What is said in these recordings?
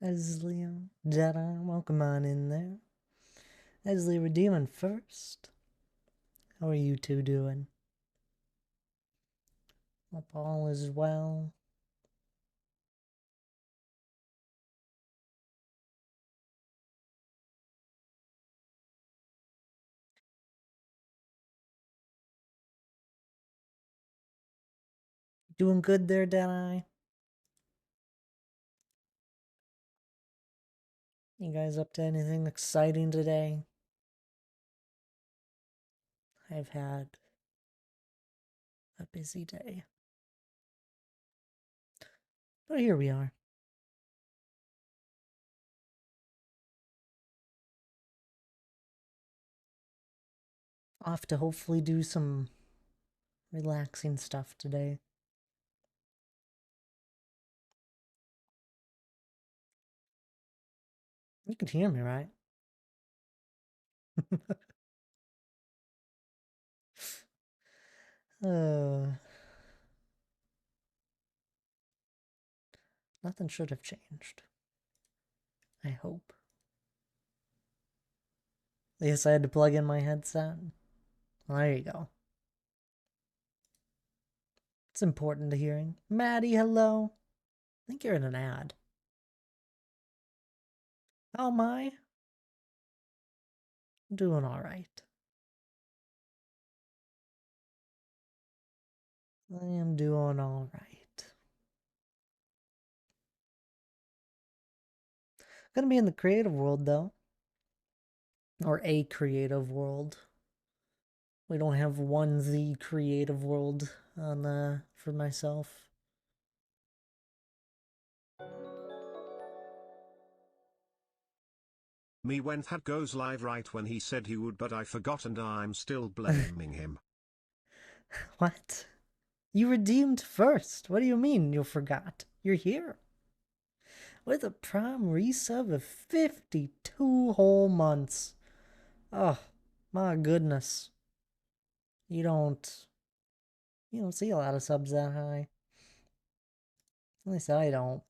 Esley, Jedi, welcome on in there. Esley Redeeming first. How are you two doing? Hope all is well. Doing good there, Jedi? You guys up to anything exciting today? I've had a busy day. But here we are. Off to hopefully do some relaxing stuff today. You can hear me, right? Nothing should have changed. I hope. Yes, I had to plug in my headset. Well, there you go. It's important to hearing. Maddie, hello. I think you're in an ad. How am I? I'm doing alright. I am doing alright. Gonna be in the creative world though. Or a creative world. We don't have one the creative world on for myself. Me when that goes live right when he said he would, but I forgot and I'm still blaming him. What? You redeemed first. What do you mean you forgot? You're here. With a prime resub of 52 whole months. Oh, my goodness. You don't see a lot of subs that high. At least I don't.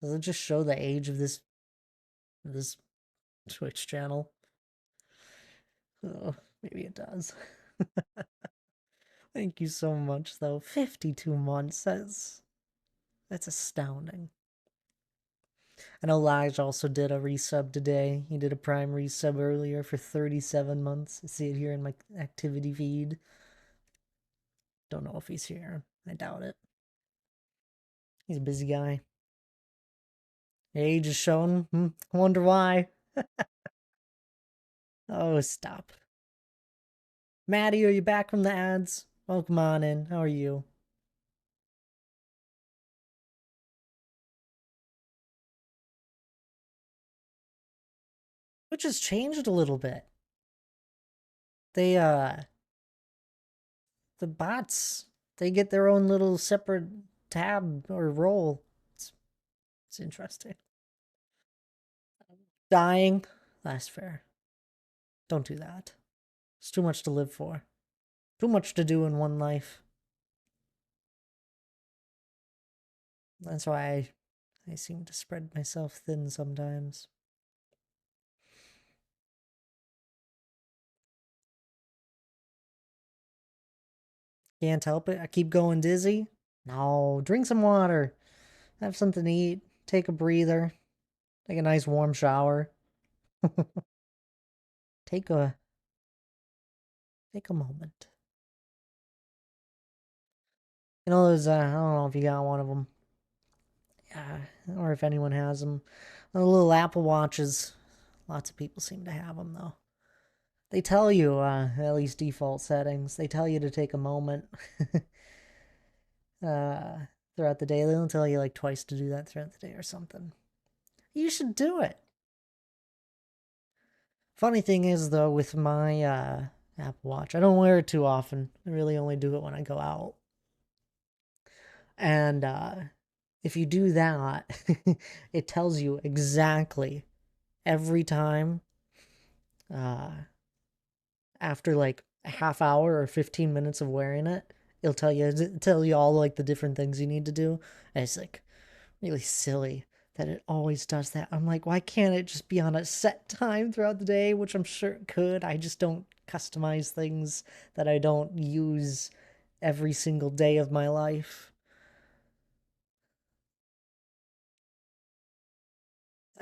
Does it just show the age of this Twitch channel? Oh, maybe it does. Thank you so much though. 52 months. That's astounding. I know Laj also did a resub today. He did a prime resub earlier for 37 months. I see it here in my activity feed. Don't know if he's here. I doubt it. He's a busy guy. Age is shown. Wonder why. Oh, stop. Maddie, are you back from the ads? Welcome on in. How are you? Which has changed a little bit. They the bots, they get their own little separate tab or role. It's interesting. Dying, that's fair. Don't do that. It's too much to live for. Too much to do in one life. That's why I seem to spread myself thin sometimes. Can't help it. I keep going dizzy. No, drink some water. Have something to eat. Take a breather. Take a nice warm shower. take a take a moment. You know those I don't know if you got one of them. Yeah, or if anyone has them. The little Apple Watches. Lots of people seem to have them though. They tell you, at least default settings, they tell you to take a moment throughout the day. They don't tell you like twice to do that throughout the day or something. You should do it. Funny thing is though, with my Apple Watch, I don't wear it too often. I really only do it when I go out. And if you do that, it tells you exactly every time uh, after like a half hour or 15 minutes of wearing it, it'll tell you all like the different things you need to do. And it's like really silly. that it always does that. I'm like, why can't it just be on a set time throughout the day? Which I'm sure it could. I just don't customize things that I don't use every single day of my life.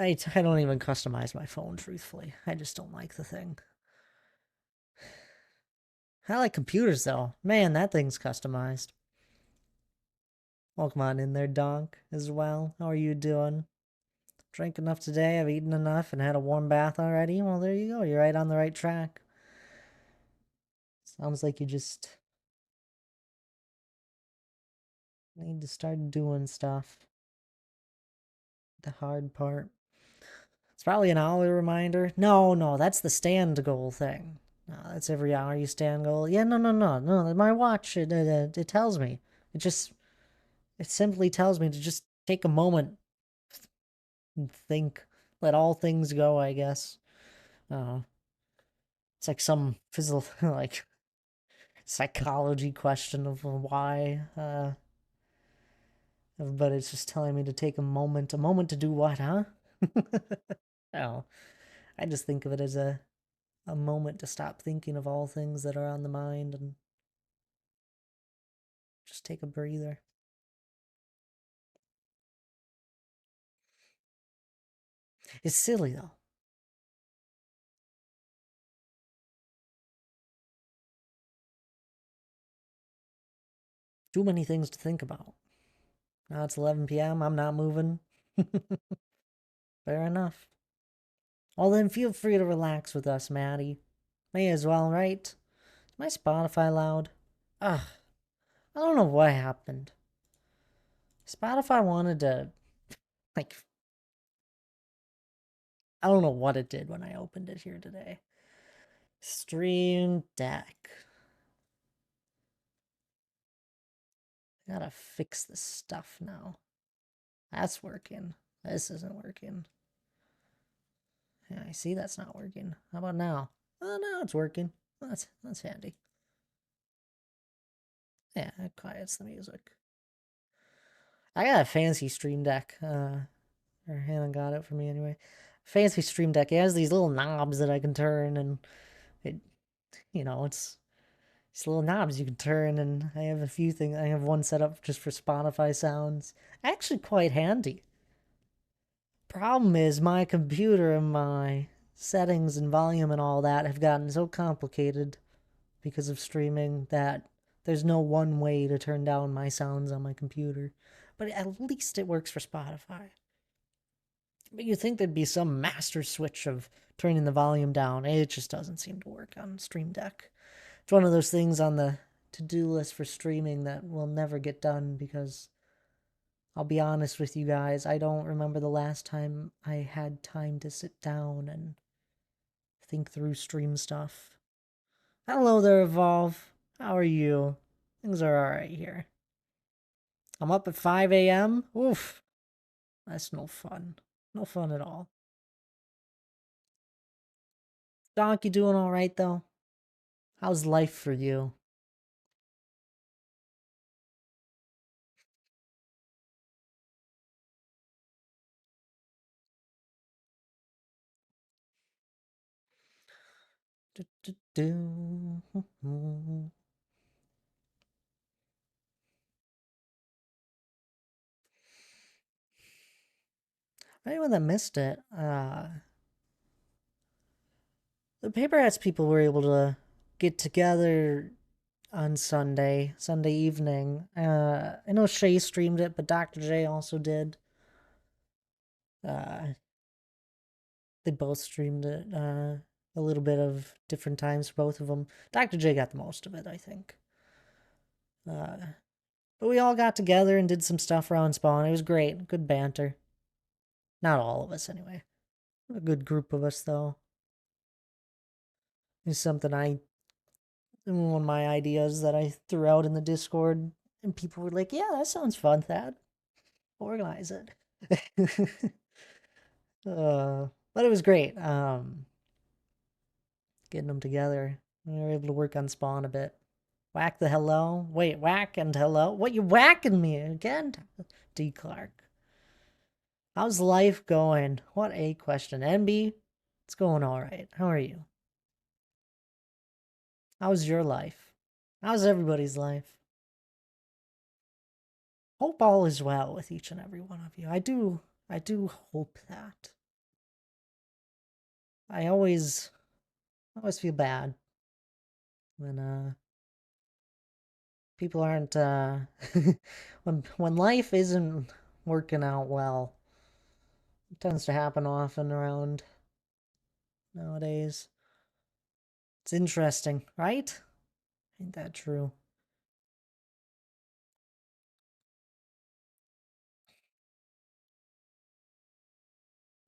I don't even customize my phone, truthfully. I just don't like the thing. I like computers, though. Man, that thing's customized. Welcome on in there, Donk, as well. How are you doing? Drank enough today, I've eaten enough, and had a warm bath already. Well, there you go. You're right on the right track. Sounds like you just need to start doing stuff. The hard part. It's probably an hourly reminder. No, that's the stand goal thing. No, that's every hour you stand goal. Yeah, no. My watch, it tells me. It simply tells me to just take a moment and think. Let all things go, I guess. It's like some physical, like, psychology question of why. But it's just telling me to take a moment. A moment to do what, huh? Oh, I just think of it as a moment to stop thinking of all things that are on the mind and just take a breather. It's silly though. Too many things to think about. Now it's 11 p.m. I'm not moving. Fair enough. Well, then feel free to relax with us, Maddie. May as well, right? Is my Spotify loud? Ugh. I don't know what happened. Spotify wanted to, like, I don't know what it did when I opened it here today. Stream Deck. I gotta fix this stuff now. That's working. This isn't working. Yeah, I see that's not working. How about now? Oh, now it's working. That's handy. Yeah, it quiets the music. I got a fancy Stream Deck. Or Hannah got it for me anyway. Fancy Stream Deck. It has these little knobs that I can turn, and it, it's these little knobs you can turn, and I have a few things. I have one set up just for Spotify sounds. Actually, quite handy. Problem is, my computer and my settings and volume and all that have gotten so complicated because of streaming that there's no one way to turn down my sounds on my computer. But at least it works for Spotify. But you'd think there'd be some master switch of turning the volume down. It just doesn't seem to work on Stream Deck. It's one of those things on the to-do list for streaming that will never get done because I'll be honest with you guys, I don't remember the last time I had time to sit down and think through stream stuff. Hello there, Evolve. How are you? Things are alright here. I'm up at 5 a.m. Oof. That's no fun. No fun at all. Donkey doing alright though? How's life for you? Do, do, do. Anyone that missed it, the Paper Hats people were able to get together on Sunday evening. I know Shay streamed it, but Dr. J also did. Uh, they both streamed it. A little bit of different times for both of them. Dr. J got the most of it, I think. But we all got together and did some stuff around Spawn. It was great. Good banter. Not all of us, anyway. A good group of us, though. It's something one of my ideas that I threw out in the Discord, and people were like, yeah, that sounds fun, Thad. Organize it. But it was great. Getting them together. We were able to work on Spawn a bit. Whack the hello. Wait, whack and hello? What, you whacking me again? D. Clark. How's life going? What a question. MB, it's going all right. How are you? How's your life? How's everybody's life? Hope all is well with each and every one of you. I do hope that. I always feel bad when people aren't when life isn't working out well. It tends to happen often around nowadays. It's interesting, right? Ain't that true?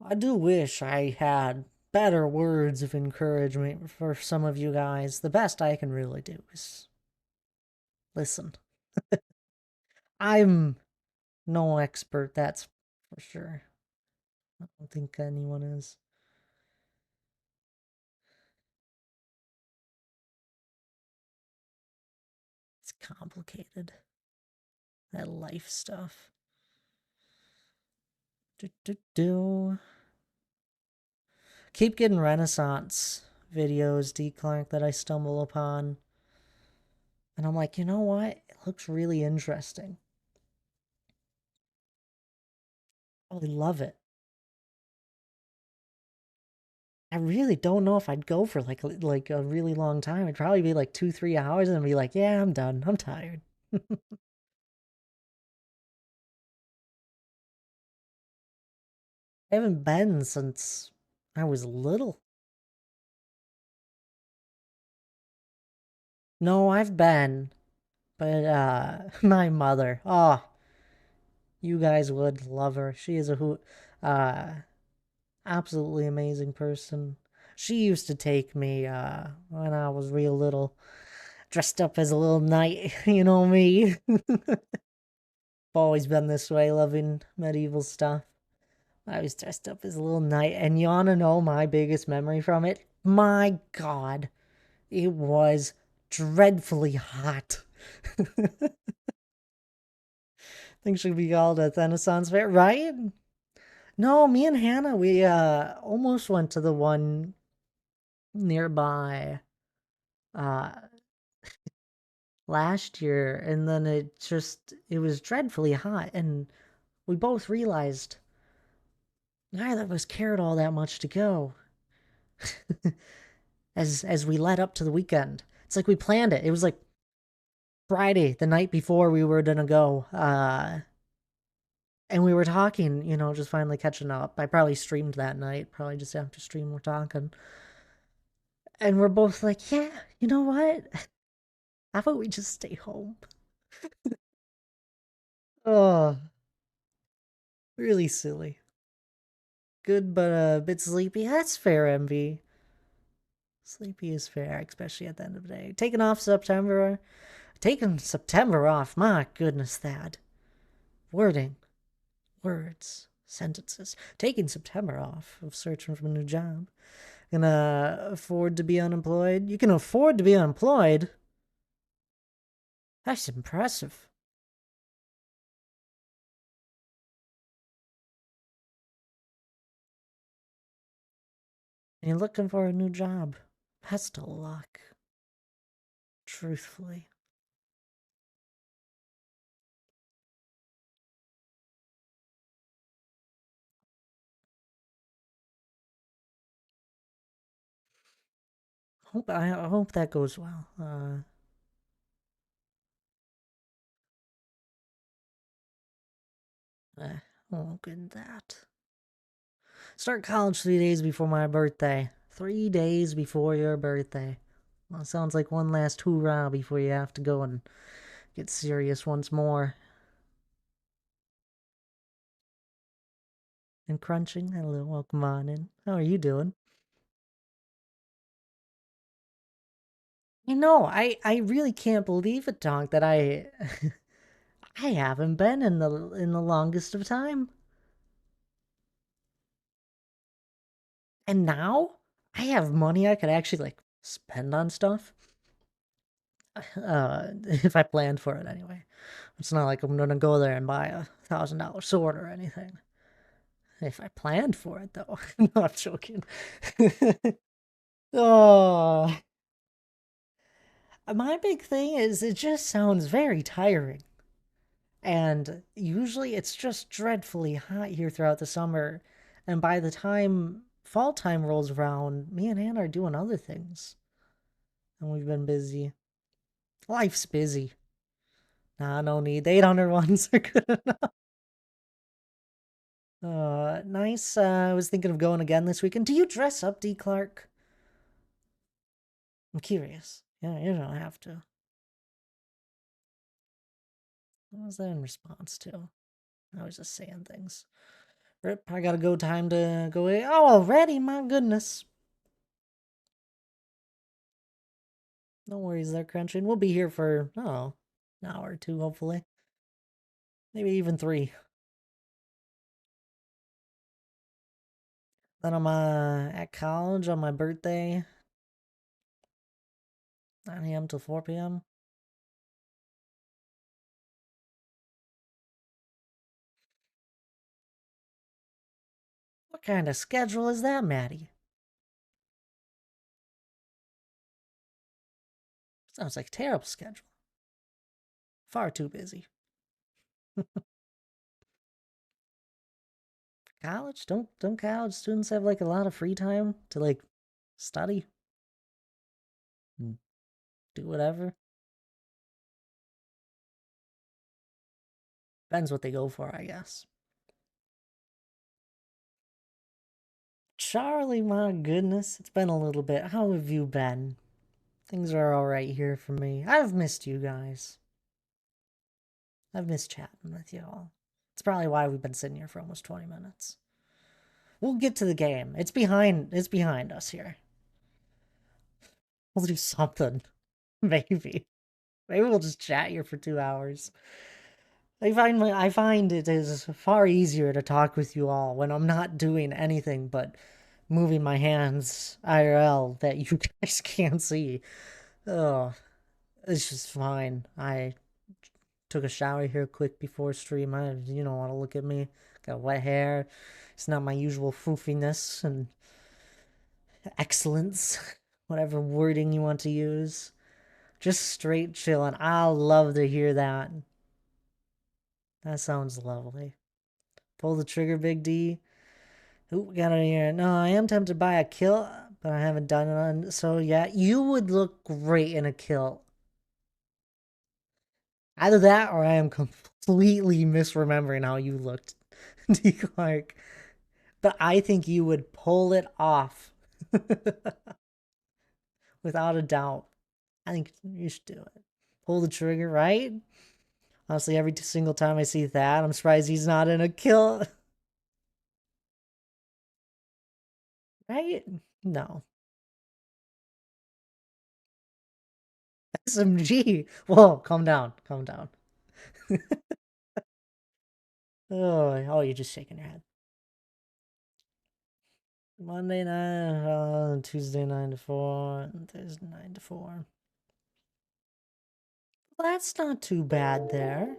I do wish I had better words of encouragement for some of you guys. The best I can really do is listen. I'm no expert, that's for sure. I don't think anyone is. It's complicated. That life stuff. Do. Keep getting Renaissance videos, D. Clark, that I stumble upon. And I'm like, you know what? It looks really interesting. I love it. I really don't know if I'd go for like a really long time. It'd probably be like 2-3 hours and I'd be like, yeah, I'm done. I'm tired. I haven't been since I was little. No, I've been, but my mother. Oh, you guys would love her. She is a hoot. Absolutely amazing person. She used to take me when I was real little, dressed up as a little knight. You know me. Always been this way, loving medieval stuff. I was dressed up as a little knight, and you wanna know my biggest memory from it? My God, it was dreadfully hot. Think should be called a Renaissance fair, right? No, me and Hannah, we almost went to the one nearby uh last year, and then it was dreadfully hot, and we both realized neither of us cared all that much to go. As we led up to the weekend. It's like we planned it. It was like Friday, the night before we were gonna go. And we were talking, just finally catching up. I probably streamed that night, probably just after stream we're talking. And we're both like, yeah, you know what? How about we just stay home? Oh, really silly. Good, but a bit sleepy. That's fair, MV. Sleepy is fair, especially at the end of the day. Taking September off. My goodness, Thad. Wording. Words, sentences. Taking September off of searching for a new job. Gonna afford to be unemployed. You can afford to be unemployed? That's impressive. And you're looking for a new job. Best of luck. Truthfully. I hope that goes well. I won't get that. Start college 3 days before my birthday. 3 days before your birthday. Well, sounds like one last hoorah before you have to go and get serious once more. And crunching. Hello, welcome on in. How are you doing? I really can't believe it, Donk, that I haven't been in the longest of time. And now I have money I could actually like spend on stuff. If I planned for it anyway. It's not like I'm gonna go there and buy $1,000 sword or anything. If I planned for it, though. No, I'm joking. Oh, my big thing is it just sounds very tiring. And usually it's just dreadfully hot here throughout the summer. And by the time fall time rolls around, me and Hannah are doing other things. And we've been busy. Life's busy. Nah, no need. The 800 ones are good enough. Nice. I was thinking of going again this weekend. Do you dress up, D. Clark? I'm curious. Yeah, you don't have to. What was that in response to? I was just saying things. Rip, I gotta go. Time to go away. Oh, already? My goodness. No worries there, Crunching. We'll be here for, oh, an hour or two, hopefully. Maybe even 3. Then I'm at college on my birthday. 9 a.m. till 4 p.m. What kind of schedule is that, Maddie? Sounds like a terrible schedule. Far too busy. College? Don't college students have like a lot of free time to like study and do whatever? Depends what they go for, I guess. Charlie, my goodness, it's been a little bit. How have you been? Things are alright here for me. I've missed you guys. I've missed chatting with you all. It's probably why we've been sitting here for almost 20 minutes. We'll get to the game. It's behind us here. We'll do something. Maybe. Maybe we'll just chat here for 2 hours. I find it is far easier to talk with you all when I'm not doing anything but moving my hands IRL that you guys can't see. Oh, it's just fine. I took a shower here quick before stream. You don't want to look at me. Got wet hair. It's not my usual foofiness and excellence, whatever wording you want to use. Just straight chilling. I'll love to hear that. That sounds lovely. Pull the trigger, Big D. Ooh, we got it here. No, I am tempted by a kill, but I haven't done it on. So yeah, you would look great in a kill. Either that or I am completely misremembering how you looked, D. Clark. But I think you would pull it off. Without a doubt. I think you should do it. Pull the trigger, right? Honestly, every single time I see that, I'm surprised he's not in a kill. Right? No. SMG. Whoa, calm down. Calm down. Oh, you're just shaking your head. Monday night, Tuesday 9 to 4, and Thursday 9 to 4. Well, that's not too bad there.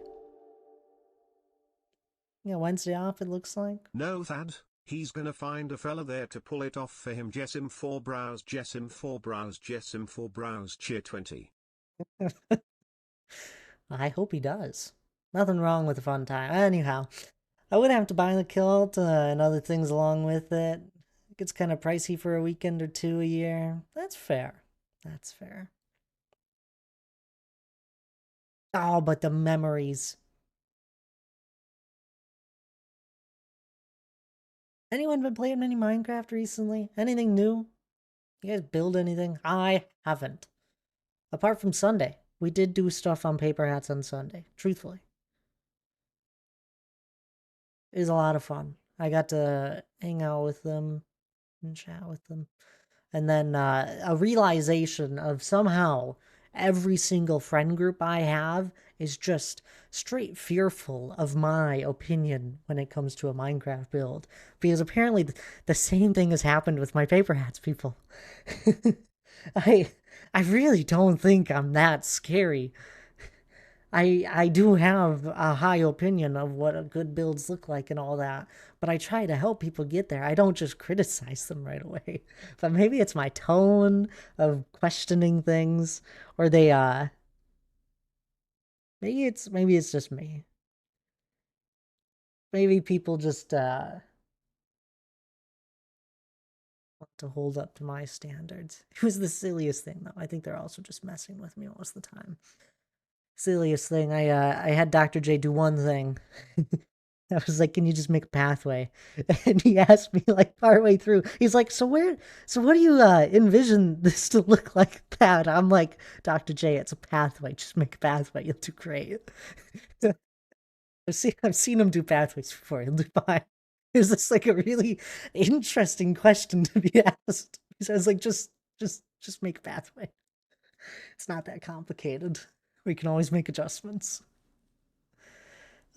Yeah, Wednesday off, it looks like. No, Thad. He's gonna find a fella there to pull it off for him. Jessim 4 browse, Jessim 4 browse, Jessim 4 browse, cheer 20. I hope he does. Nothing wrong with a fun time. Anyhow, I would have to buy the kilt and other things along with it. It gets kind of pricey for a weekend or 2 a year. That's fair. That's fair. Oh, but the memories. Anyone been playing any Minecraft recently? Anything new? You guys build anything? I haven't. Apart from Sunday. We did do stuff on Paper Hats on Sunday, truthfully. It was a lot of fun. I got to hang out with them and chat with them. And then a realization of somehow every single friend group I have is just straight fearful of my opinion when it comes to a Minecraft build. Because apparently the same thing has happened with my Paper Hats people. I really don't think I'm that scary. I do have a high opinion of what a good builds look like and all that, but I try to help people get there. I don't just criticize them right away. But maybe it's my tone of questioning things, or maybe it's just me. Maybe people just want to hold up to my standards. It was the silliest thing though. I think they're also just messing with me most of the time. Silliest thing. I had Dr. J do one thing. I was like, "Can you just make a pathway?" And he asked me like partway through. He's like, so what do you envision this to look like, Pat?" I'm like, "Dr. J, it's a pathway. Just make a pathway. You'll do great." I've seen him do pathways before. He'll do fine. It was just like a really interesting question to be asked. He says like, just make a pathway. It's not that complicated. We can always make adjustments.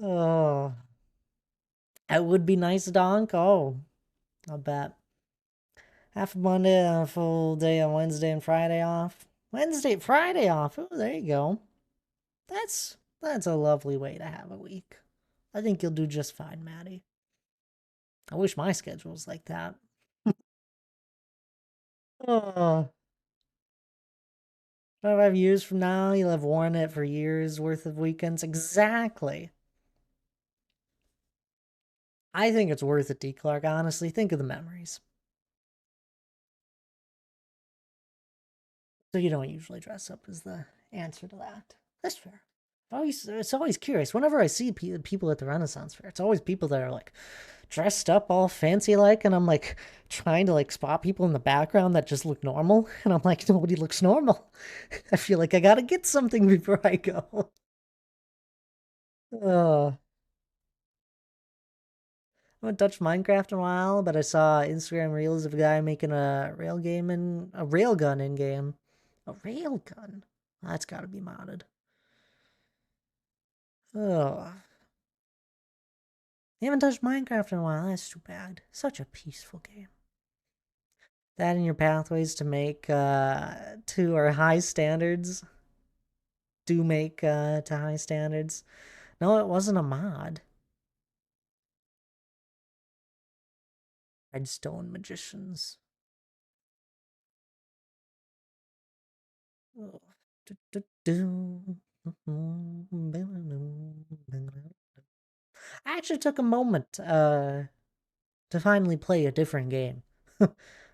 Oh, it would be nice, Donk. Oh, I'll bet. Half a Monday and a full day on Wednesday and Friday off. Friday off. Oh, there you go. That's a lovely way to have a week. I think you'll do just fine, Maddie. I wish my schedule was like that. Oh, 5 years from now, you'll have worn it for years worth of weekends. Exactly. I think it's worth it, D. Clark. Honestly, think of the memories. So you don't usually dress up is the answer to that. That's fair. It's always curious. Whenever I see people at the Renaissance Fair, it's always people that are like dressed up all fancy like, and I'm like trying to like spot people in the background that just look normal, and I'm like, nobody looks normal. I feel like I gotta get something before I go. Oh, I haven't touched Minecraft in a while, but I saw Instagram reels of a guy making a railgun in game. A railgun? That's gotta be modded. Oh, you haven't touched Minecraft in a while. That's too bad. Such a peaceful game. That and your pathways to make to our high standards do make to high standards. No, it wasn't a mod. Redstone magicians. Oh. I actually took a moment to finally play a different game.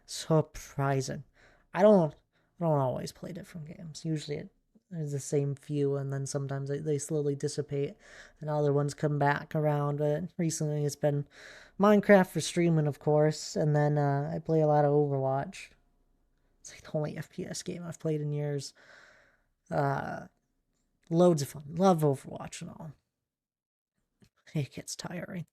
Surprising. I don't always play different games. Usually it is the same few, and then sometimes they slowly dissipate, and other ones come back around. But recently it's been Minecraft for streaming, of course, and then I play a lot of Overwatch. It's like the only FPS game I've played in years. Uh, Loads of fun. Love Overwatch and all. It gets tiring.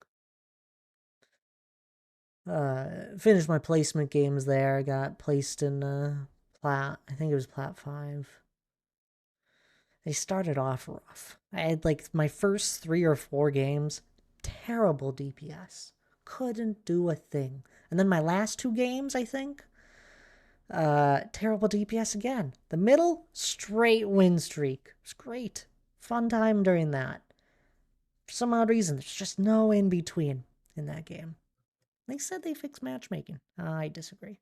Finished my placement games there. I got placed in Plat. I think it was Plat 5. They started off rough. I had like my first 3 or 4 games, terrible DPS. Couldn't do a thing. And then my last 2 games, I think, terrible DPS again. The middle, straight win streak. It was great. Fun time during that. For some odd reason, there's just no in between in that game. They said they fixed matchmaking. I disagree.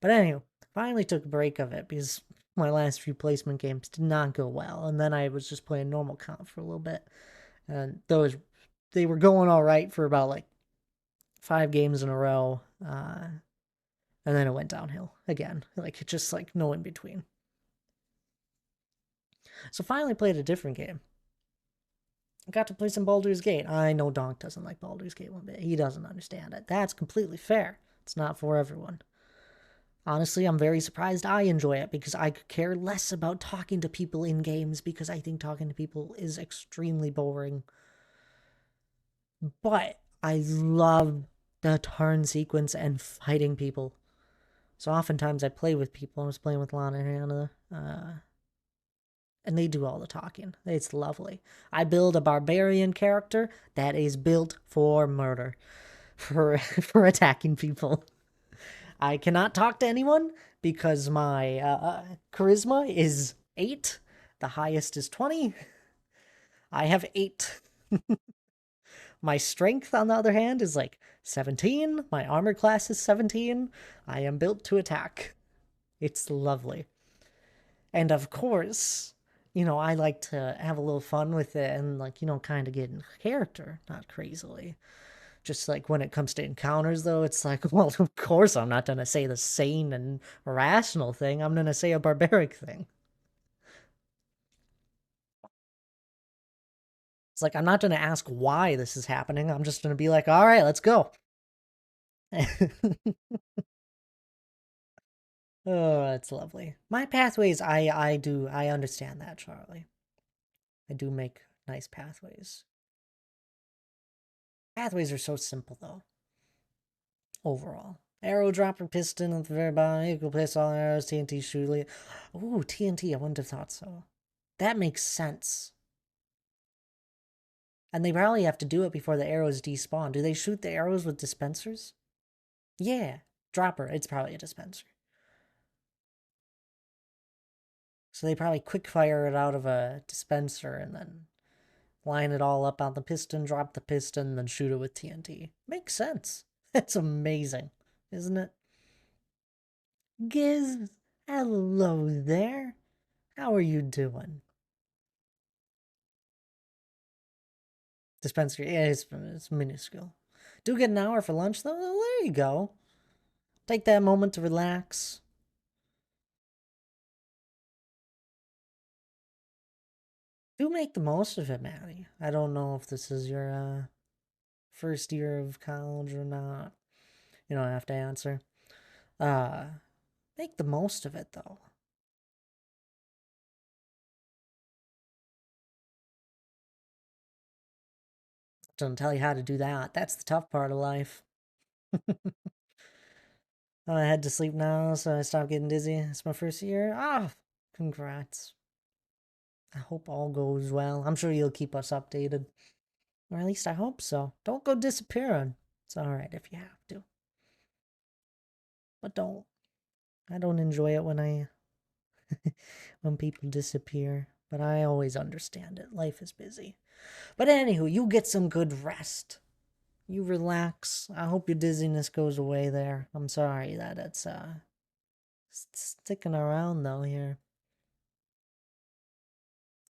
But anyway, finally took a break of it because my last few placement games did not go well. And then I was just playing normal comp for a little bit. And they were going all right for about like 5 games in a row. And then it went downhill again. Like, it just like no in between. So finally played a different game. I got to play some Baldur's Gate. I know Donk doesn't like Baldur's Gate one bit. He doesn't understand it. That's completely fair. It's not for everyone. Honestly, I'm very surprised I enjoy it because I could care less about talking to people in games because I think talking to people is extremely boring. But I love the turn sequence and fighting people. So oftentimes I play with people. I was playing with Lana and Hannah, and they do all the talking. It's lovely. I build a barbarian character that is built for murder, for attacking people. I cannot talk to anyone because my charisma is 8. The highest is 20. I have 8. My strength, on the other hand, is like 17. My armor class is 17. I am built to attack. It's lovely. And of course, I like to have a little fun with it and, like, kind of get in character, not crazily. Just like when it comes to encounters, though, it's like, well, of course I'm not going to say the sane and rational thing. I'm going to say a barbaric thing. It's like, I'm not going to ask why this is happening. I'm just going to be like, all right, let's go. Oh, it's lovely. My pathways, I understand that, Charlie. I do make nice pathways. Pathways are so simple, though, overall. Arrow dropper piston at the very bottom. You can place all arrows, TNT shooting. Ooh, TNT, I wouldn't have thought so. That makes sense. And they probably have to do it before the arrows despawn. Do they shoot the arrows with dispensers? Yeah. Dropper, it's probably a dispenser. So they probably quick fire it out of a dispenser and then line it all up on the piston, drop the piston, then shoot it with TNT. Makes sense. That's amazing, isn't it? Giz, hello there. How are you doing? Dispenser, yeah, it's minuscule. Do get an hour for lunch, though? Well, there you go. Take that moment to relax. Do make the most of it, Maddie. I don't know if this is your first year of college or not. You don't have to answer. Uh, Make the most of it, though. Doesn't tell you how to do that. That's the tough part of life. I head to sleep now, so I stop getting dizzy. It's my first year. Ah, congrats. I hope all goes well. I'm sure you'll keep us updated. Or at least I hope so. Don't go disappearing. It's alright if you have to. But don't. I don't enjoy it when people disappear. But I always understand it. Life is busy. But anywho, you get some good rest. You relax. I hope your dizziness goes away there. I'm sorry that it's sticking around though here.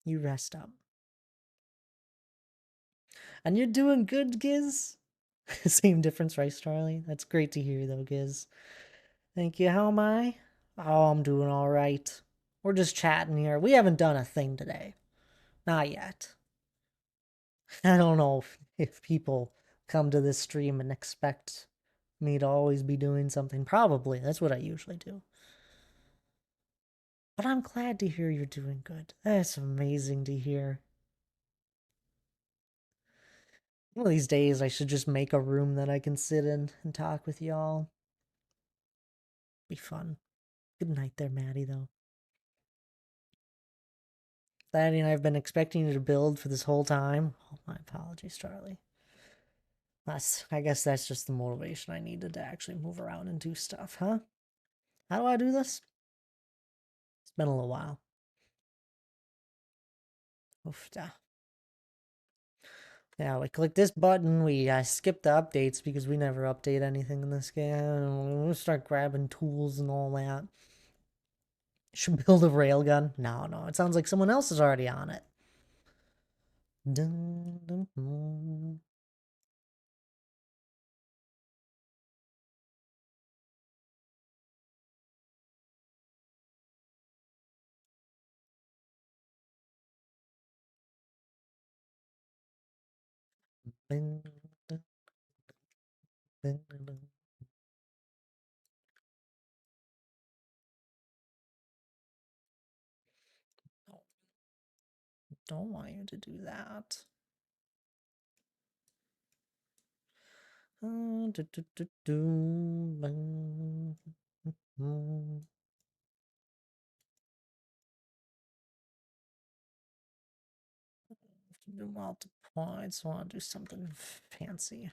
You rest up. And you're doing good, Giz. Same difference, right, Charlie? That's great to hear though, Giz. Thank you. How am I? Oh, I'm doing all right. We're just chatting here. We haven't done a thing today. Not yet. I don't know if people come to this stream and expect me to always be doing something. Probably. That's what I usually do. But I'm glad to hear you're doing good. That's amazing to hear. One of these days, I should just make a room that I can sit in and talk with y'all. Be fun. Good night there, Maddie, though. Maddie and I have been expecting you to build for this whole time. Oh, my apologies, Charlie. I guess that's just the motivation I needed to actually move around and do stuff, huh? How do I do this? It's been a little while. Oof, yeah, we click this button, we skip the updates because we never update anything in this game. We'll start grabbing tools and all that. Should build a railgun? No, it sounds like someone else is already on it. Dun, dun, dun. Dun, dun, dun, dun. No, don't want you to do that. Do, do, do, do. Do multiply, so I want to do something fancy.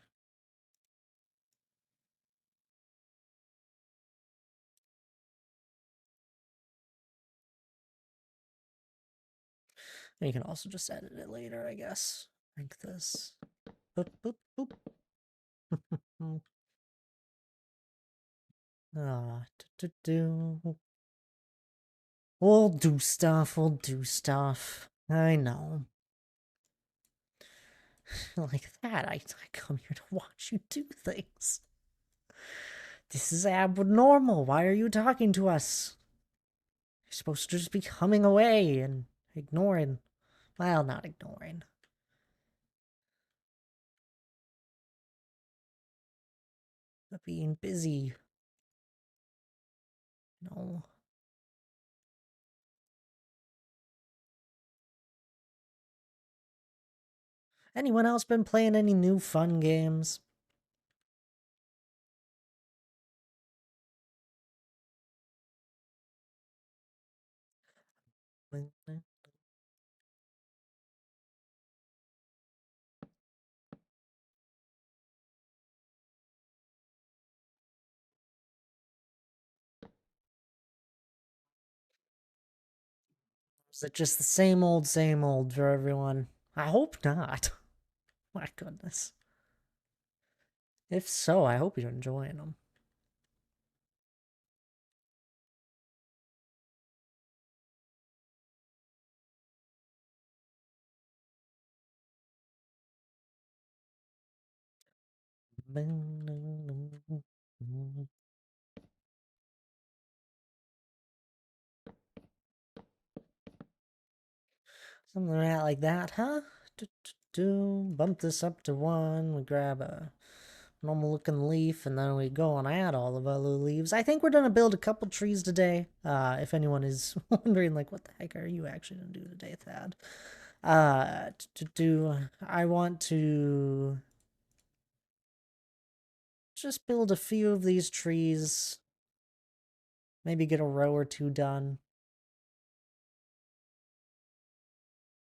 And you can also just edit it later, I guess. Like this. Boop, boop, boop. Ah, do. We'll do stuff, we'll do stuff. I know. Like that, I come here to watch you do things. This is abnormal. Why are you talking to us? You're supposed to just be coming away and ignoring. Well, not ignoring. But being busy. No. Anyone else been playing any new fun games? Is it just the same old for everyone? I hope not. My goodness. If so, I hope you're enjoying them. Something like that, huh? Bump this up to 1. We grab a normal looking leaf and then we go and add all of our little leaves. I think we're gonna build a couple trees today. If anyone is wondering, like, what the heck are you actually gonna do today, Thad? I want to just build a few of these trees. Maybe get a row or two done.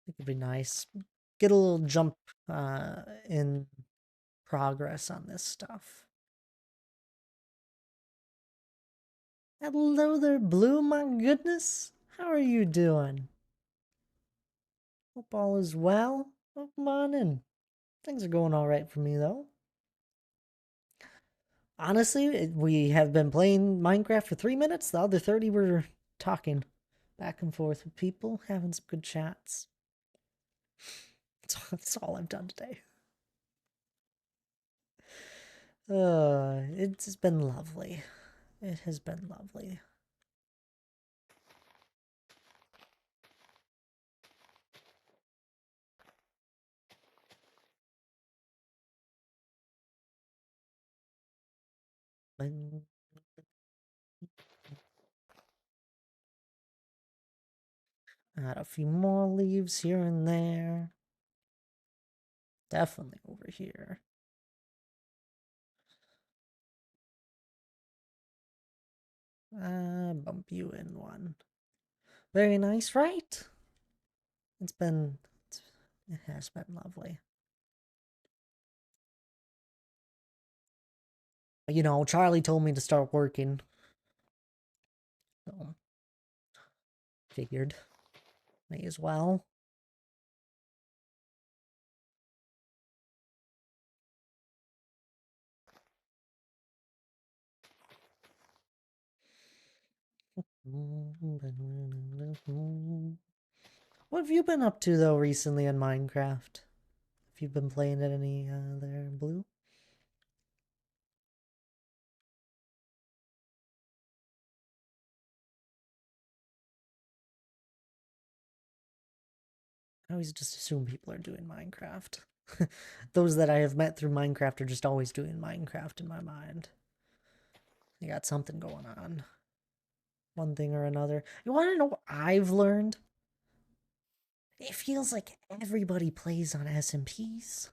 It would be nice. Get a little jump in progress on this stuff. Hello there, Blue, my goodness. How are you doing? Hope all is well. Oh, come on in. Things are going all right for me, though. Honestly, we have been playing Minecraft for 3 minutes. The other 30 were talking back and forth with people, having some good chats. That's all I've done today. It's been lovely. It has been lovely. Add a few more leaves here and there. Definitely over here. Bump you in 1. Very nice, right? It has been lovely. You know, Charlie told me to start working. So, figured. May as well. What have you been up to, though, recently in Minecraft? Have you been playing at any, there, Blue? I always just assume people are doing Minecraft. Those that I have met through Minecraft are just always doing Minecraft in my mind. They got something going on. One thing or another. You want to know what I've learned? It feels like everybody plays on SMPs.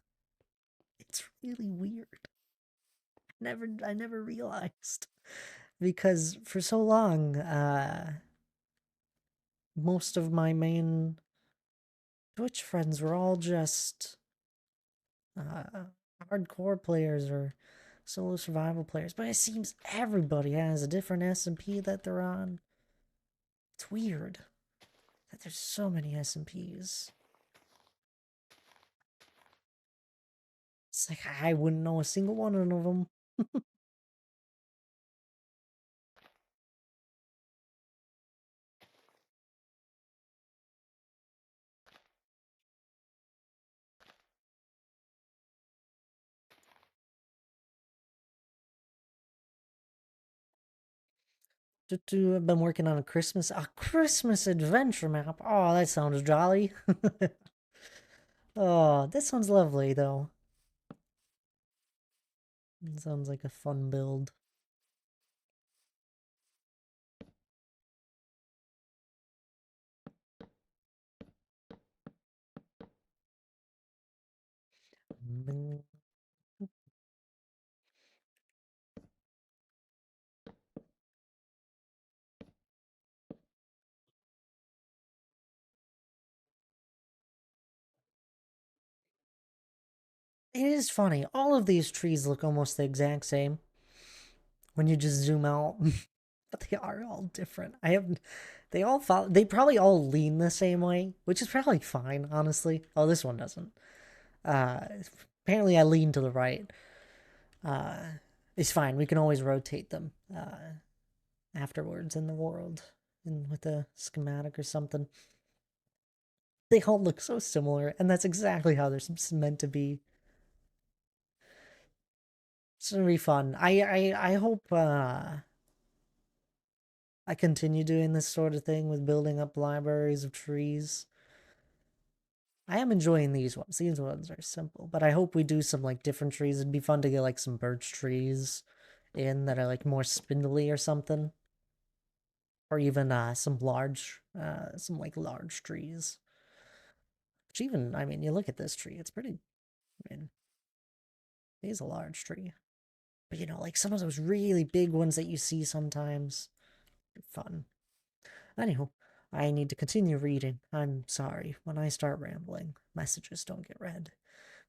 It's really weird. I never realized. Because for so long, most of my main Twitch friends were all just uh, hardcore players or solo survival players. But it seems everybody has a different SMP that they're on. It's weird. There's so many SMPs. It's like I wouldn't know a single one of them. I've been working on a Christmas adventure map. Oh, that sounds jolly. Oh, that sounds lovely, though. It sounds like a fun build. It is funny. All of these trees look almost the exact same when you just zoom out, but they are all different. They all follow. They probably all lean the same way, which is probably fine, honestly. Oh, this one doesn't. Uh, Apparently I lean to the right. Uh, it's fine. We can always rotate them afterwards in the world, and with a schematic or something. They all look so similar, and that's exactly how they're meant to be. It's gonna be fun. I hope I continue doing this sort of thing with building up libraries of trees. I am enjoying these ones. These ones are simple, but I hope we do some like different trees. It'd be fun to get like some birch trees in that are like more spindly or something, or even some like large trees. Which even, I mean, you look at this tree, it's pretty. I mean, it is a large tree, but you know, like some of those really big ones that you see sometimes, fun. Anyhow, I need to continue reading. I'm sorry. When I start rambling, messages don't get read.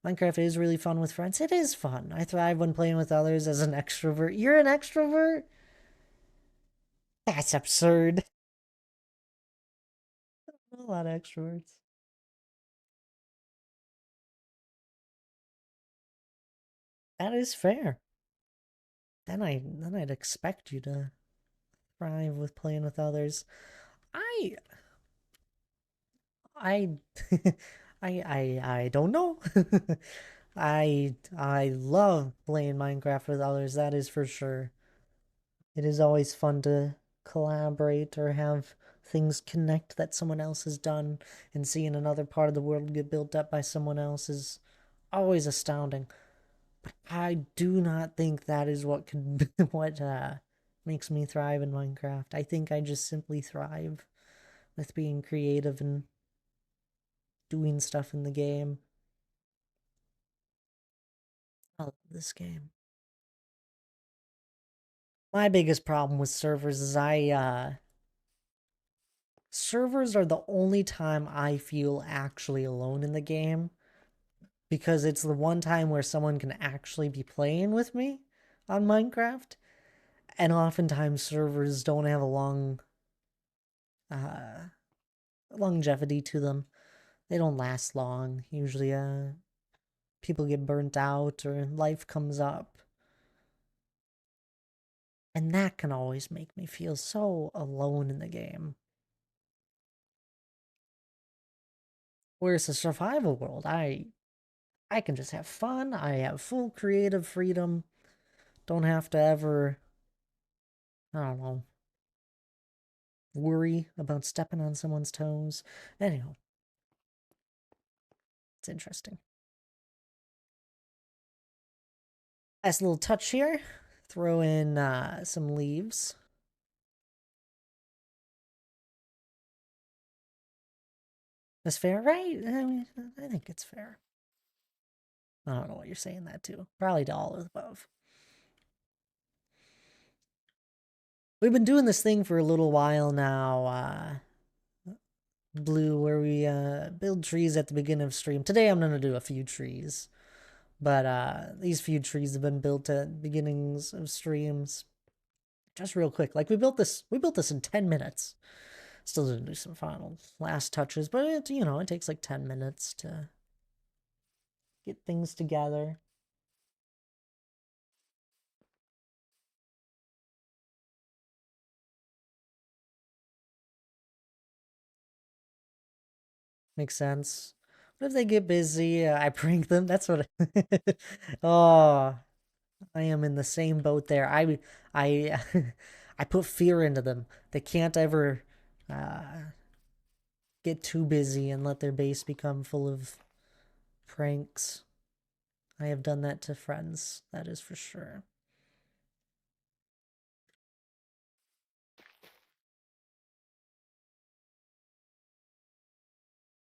Minecraft is really fun with friends. It is fun. I thrive when playing with others as an extrovert. You're an extrovert? That's absurd. A lot of extroverts. That is fair. Then I'd expect you to thrive with playing with others. I I I don't know. I love playing Minecraft with others, that is for sure. It is always fun to collaborate or have things connect that someone else has done, and seeing another part of the world get built up by someone else is always astounding. But I do not think that is what could what makes me thrive in Minecraft. I think I just simply thrive with being creative and doing stuff in the game. I love this game. My biggest problem with servers is servers are the only time I feel actually alone in the game, because it's the one time where someone can actually be playing with me on Minecraft, and oftentimes servers don't have a long uh longevity to them. They don't last long. Usually people get burnt out or life comes up. And that can always make me feel so alone in the game. Whereas a survival world, I can just have fun. I have full creative freedom. Don't have to ever, I don't know, worry about stepping on someone's toes. Anyhow, it's interesting. Nice little touch here. Throw in some leaves. That's fair, right? I mean, I think it's fair. I don't know what you're saying that to. Probably to all of the above. We've been doing this thing for a little while now, Blue, where we build trees at the beginning of stream. Today I'm gonna do a few trees, but these few trees have been built at beginnings of streams. Just real quick, like we built this in 10 minutes. Still didn't do some final last touches, but it, you know, it takes like 10 minutes to get things together. Makes sense. What if they get busy? I prank them. That's what. Oh, I am in the same boat there. I, I put fear into them. They can't ever get too busy and let their base become full of pranks. I have done that to friends. That is for sure.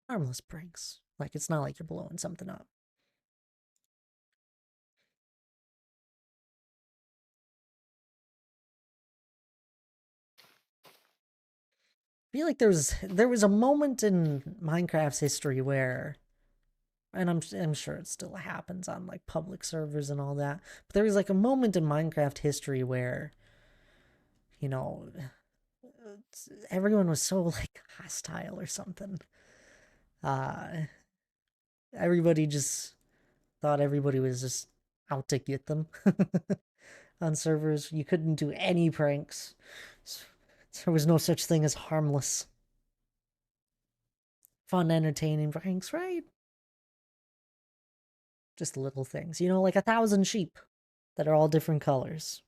Harmless pranks. Like it's not like you're blowing something up. I feel like there was a moment in Minecraft's history where, and I'm sure it still happens on like public servers and all that, but there was like a moment in Minecraft history where, you know, everyone was so like hostile or something. Uh Everybody just thought everybody was just out to get them on servers. You couldn't do any pranks. There was no such thing as harmless, fun, entertaining pranks, right? Just little things, you know, like 1,000 sheep that are all different colors.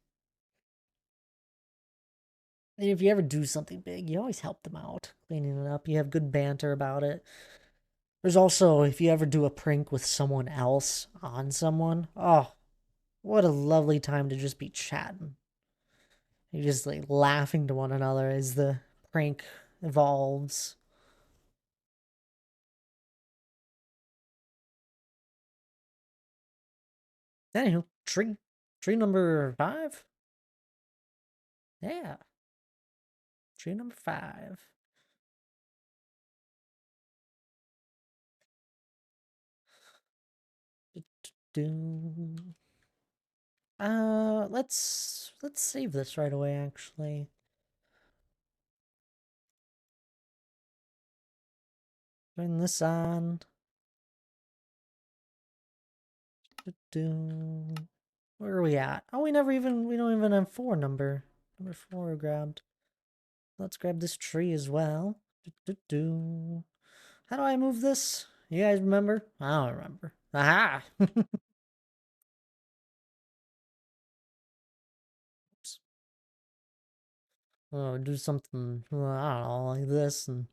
And if you ever do something big, you always help them out, cleaning it up. You have good banter about it. There's also, if you ever do a prank with someone else on someone, oh, what a lovely time to just be chatting. You're just like laughing to one another as the prank evolves. Anywho, tree number 5. Yeah, tree number 5. Do let's save this right away. Actually, turn this on. Do where are we at? Oh, we don't even have number 4 grabbed. Let's grab this tree as well. Do. How do I move this? You guys remember? I don't remember. Aha! Oops. Oh, do something, I don't know, like this and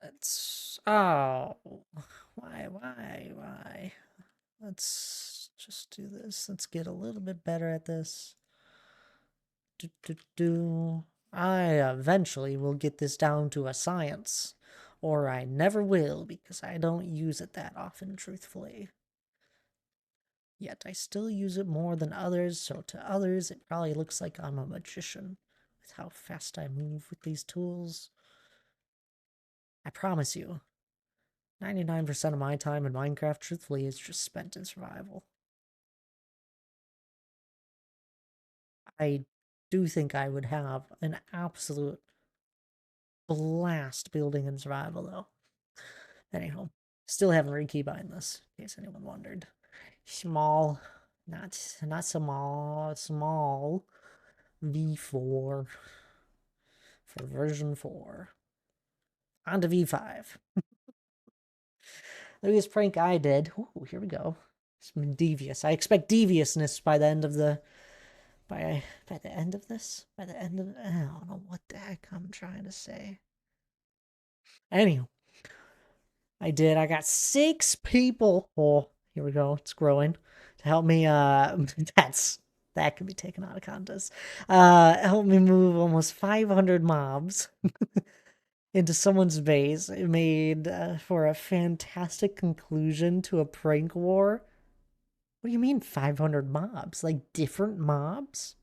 let's, oh, why? Let's just do this. Let's get a little bit better at this. I eventually will get this down to a science, or I never will because I don't use it that often, truthfully. Yet I still use it more than others, so to others it probably looks like I'm a magician with how fast I move with these tools. I promise you, 99% of my time in Minecraft, truthfully, is just spent in survival. I do think I would have an absolute blast building in survival, though. Anyhow, still haven't rekeybind this, in case anyone wondered. Small, not small v4 for version 4. On to v5. The biggest prank I did. Ooh, here we go. It's been devious. I expect deviousness by the end of the by the end of this. By the end of I don't know what the heck I'm trying to say. Anyhow, I did. I got 6 people. Oh, here we go. It's growing to help me. That could be taken out of context. Help me move almost 500 mobs into someone's base. It made for a fantastic conclusion to a prank war. What do you mean 500 mobs? Like different mobs?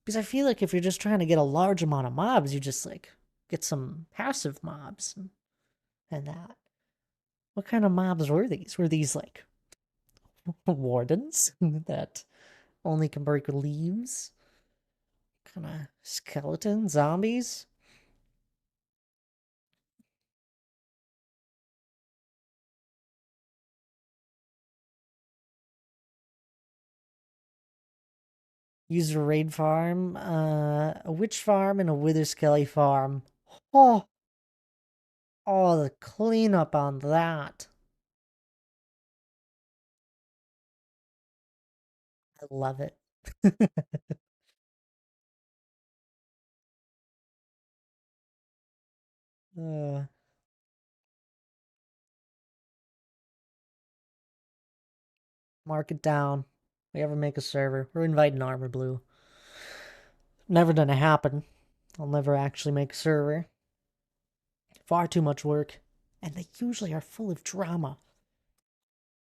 Because I feel like if you're just trying to get a large amount of mobs, you just like get some passive mobs and that. What kind of mobs were these? Were these like wardens that only can break leaves? Kind of skeleton zombies? Use a raid farm, a witch farm, and a wither skelly farm. Oh, oh, the cleanup on that. I love it. uh, Mark it down. We ever make a server, we're inviting Armor Blue. Never gonna happen. I'll never actually make a server. Far too much work. And they usually are full of drama.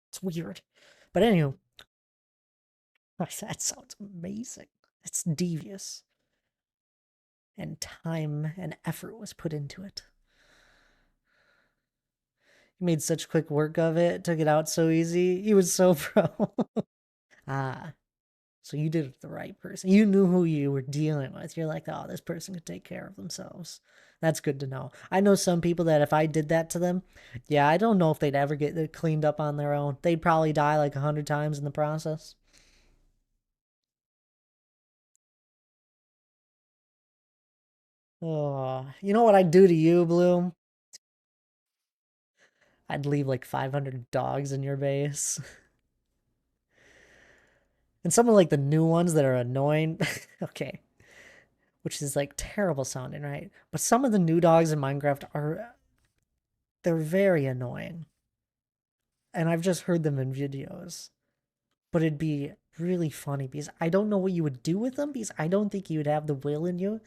It's weird. But anyway, that sounds amazing. It's devious. And time and effort was put into it. He made such quick work of it, took it out so easy. He was so pro. Ah, so you did it with the right person. You knew who you were dealing with. You're like, oh, this person could take care of themselves. That's good to know. I know some people that if I did that to them, yeah, I don't know if they'd ever get it cleaned up on their own. They'd probably die like 100 times in the process. Oh, you know what I'd do to you, Bloom? I'd leave like 500 dogs in your base. And some of like the new ones that are annoying. Okay, which is like terrible sounding, right? But some of the new dogs in Minecraft are they're very annoying. And I've just heard them in videos. But it'd be really funny because I don't know what you would do with them because I don't think you would have the will in you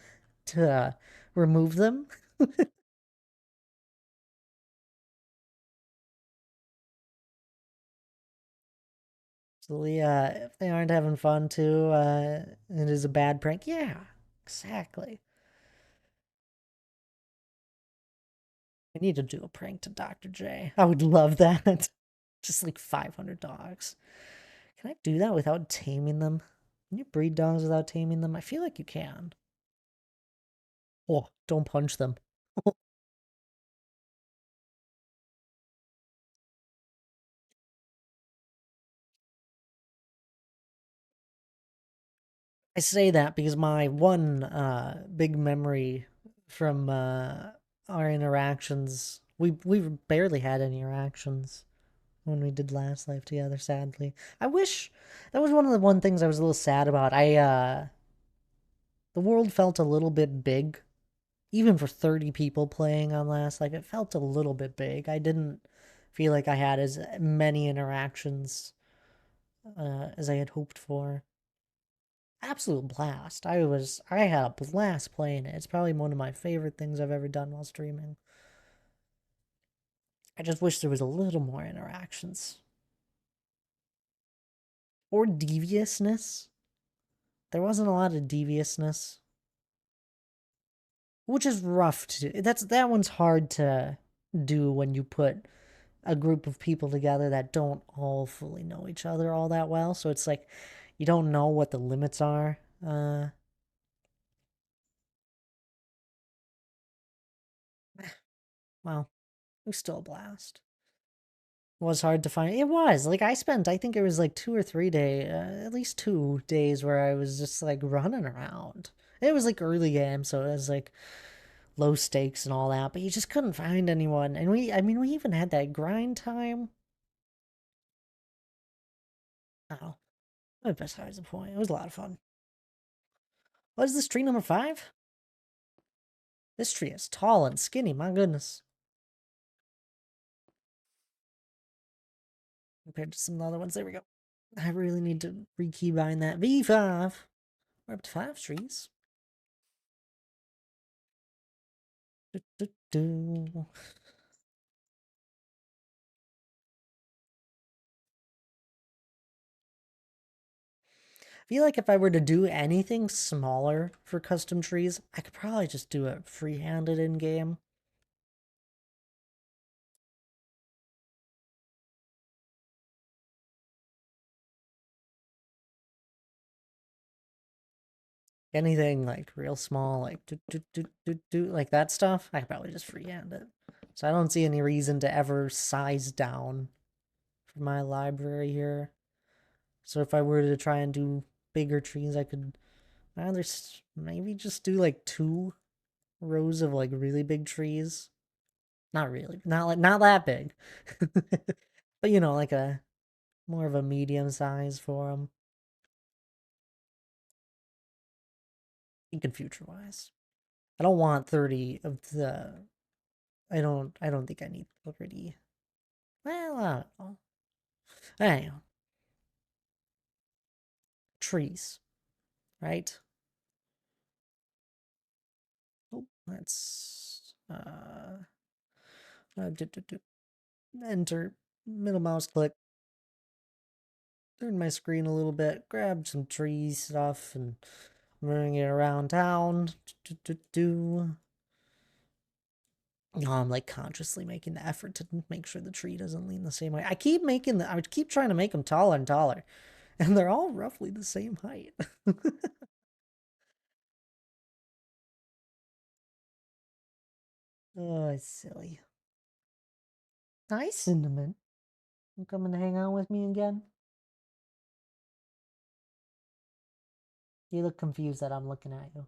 to remove them. So yeah, if they aren't having fun too, it is a bad prank. Yeah, exactly. I need to do a prank to Dr. J. I would love that. Just like 500 dogs. Can I do that without taming them? Can you breed dogs without taming them? I feel like you can. Oh, don't punch them. I say that because my one big memory from our interactions, we barely had any interactions when we did last life together, sadly. I wish that was one of the one things I was a little sad about. The world felt a little bit big. Even for 30 people playing on last life, it felt a little bit big. I didn't feel like I had as many interactions as I had hoped for. Absolute blast. I had a blast playing it. It's probably one of my favorite things I've ever done while streaming. I just wish there was a little more interactions. Or deviousness. There wasn't a lot of deviousness. Which is rough to do. That one's hard to do when you put a group of people together that don't all fully know each other all that well. So it's like you don't know what the limits are. Well, it was still a blast. It was hard to find. It was like I think it was like 2 or 3 day, at least 2 days where I was just like running around. It was like early game, so it was like low stakes and all that, but you just couldn't find anyone. And I mean, we even had that grind time. Oh, but besides the point, it was a lot of fun. What is this tree number 5? This tree is tall and skinny, my goodness. Compared to some of the other ones. There we go. I really need to rekeybind that V5. We're up to 5 trees. Do, do, do. I feel like if I were to do anything smaller for custom trees, I could probably just do it free-handed in game. Anything like real small, like like that stuff, I could probably just freehand it. So I don't see any reason to ever size down for my library here. So if I were to try and do bigger trees, I could either maybe just do like 2 rows of like really big trees. Not really, not that big, but like a more of a medium size for them. Thinking future wise, I don't want 30 of the. I don't think I need 30. Well, I don't know. Anyhow, trees, right? Oh, let's enter middle mouse click, turn my screen a little bit, grab some tree stuff, and bring it around town. I'm like consciously making the effort to make sure the tree doesn't lean the same way. I keep trying to make them taller and taller, and they're all roughly the same height. Oh, it's silly. Hi, Cinnamon. You coming to hang out with me again? You look confused that I'm looking at you.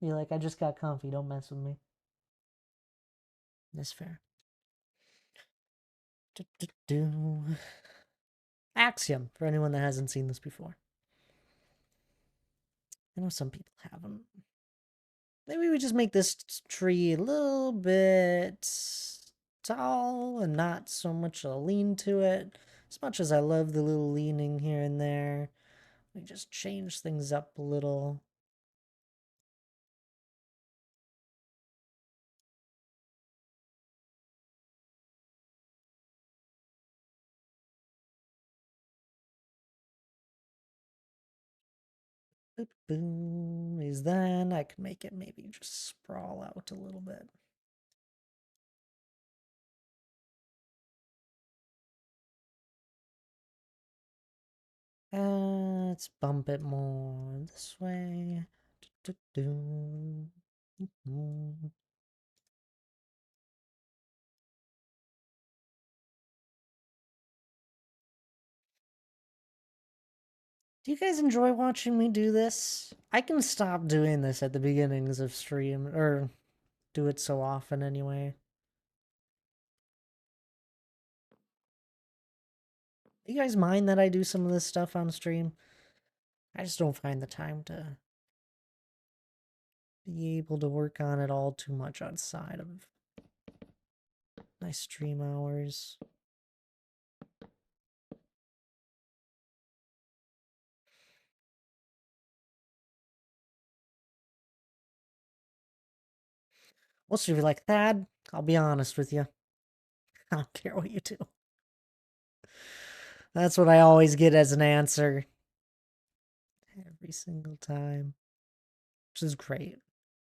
You're like, I just got comfy. Don't mess with me. That's fair. Axiom, for anyone that hasn't seen this before. I know some people haven't. Maybe we just make this tree a little bit tall and not so much a lean to it. As much as I love the little leaning here and there, we just change things up a little. Boom is then I can make it maybe just sprawl out a little bit. Let's bump it more this way. Do you guys enjoy watching me do this? I can stop doing this at the beginnings of stream, or do it so often anyway. Do you guys mind that I do some of this stuff on stream? I just don't find the time to be able to work on it all too much outside of my stream hours. Most of you are like, Thad, I'll be honest with you. I don't care what you do. That's what I always get as an answer. Every single time. Which is great.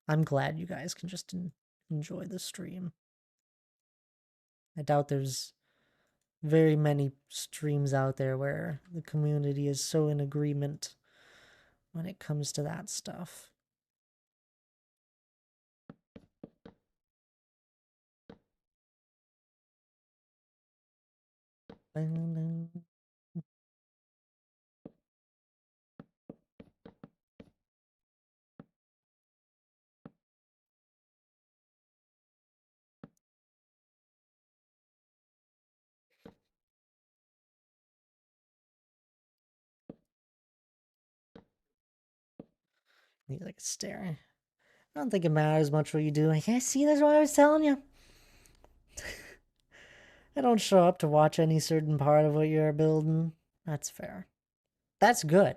I'm glad you guys can just enjoy the stream. I doubt there's very many streams out there where the community is so in agreement when it comes to that stuff. He's like staring. I don't think it matters much what you do. I can't see, that's what I was telling you. I don't show up to watch any certain part of what you're building. That's fair. That's good.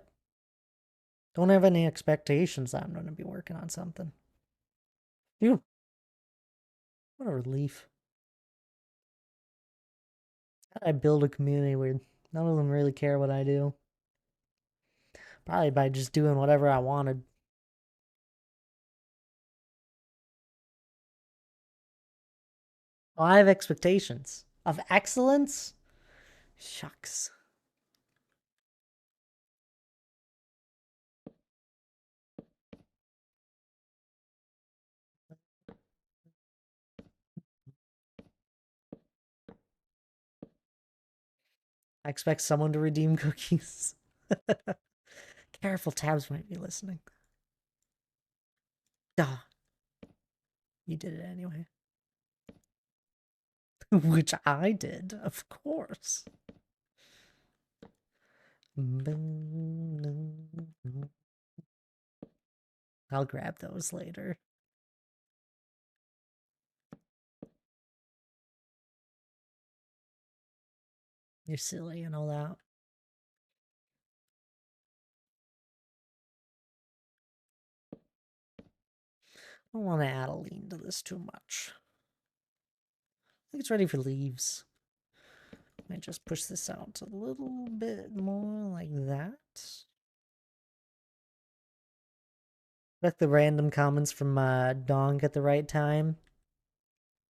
Don't have any expectations that I'm going to be working on something. Phew. What a relief. How do I build a community where none of them really care what I do? Probably by just doing whatever I wanted. Well, I have expectations of excellence. Shucks. I expect someone to redeem cookies. Careful, Tabs might be listening. Duh. You did it anyway. Which I did, of course. I'll grab those later. You're silly and all that. I don't want to add a lean to this too much. I think it's ready for leaves. I just push this out a little bit more like that. Like the random comments from Donk at the right time.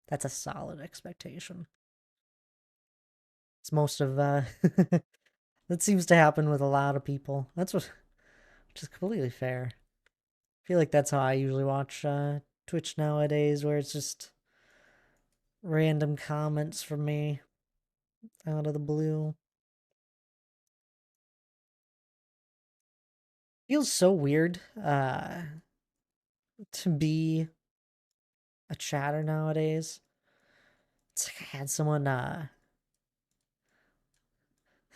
That's a solid expectation. It's most of that seems to happen with a lot of people. Which is completely fair. I feel like that's how I usually watch Twitch nowadays, where it's just random comments from me out of the blue. Feels so weird to be a chatter nowadays. It's like I had someone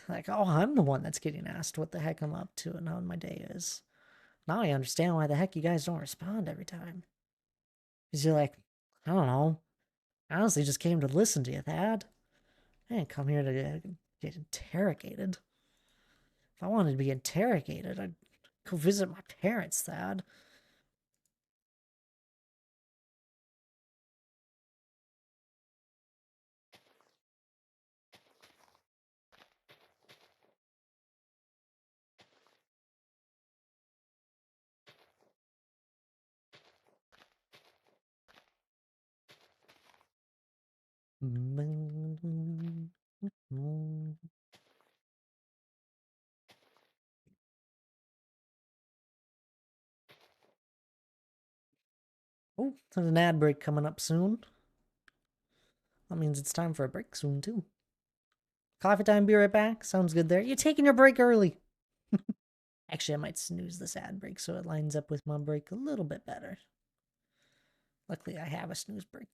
like, oh, I'm the one that's getting asked what the heck I'm up to and how my day is. Now I understand why the heck you guys don't respond every time. Because you're like, I don't know. I honestly just came to listen to you, Thad. I didn't come here to get interrogated. If I wanted to be interrogated, I'd go visit my parents, Thad. Oh, there's an ad break coming up soon. That means it's time for a break soon, too. Coffee time, be right back. Sounds good there. You're taking your break early. Actually, I might snooze this ad break so it lines up with my break a little bit better. Luckily, I have a snooze break.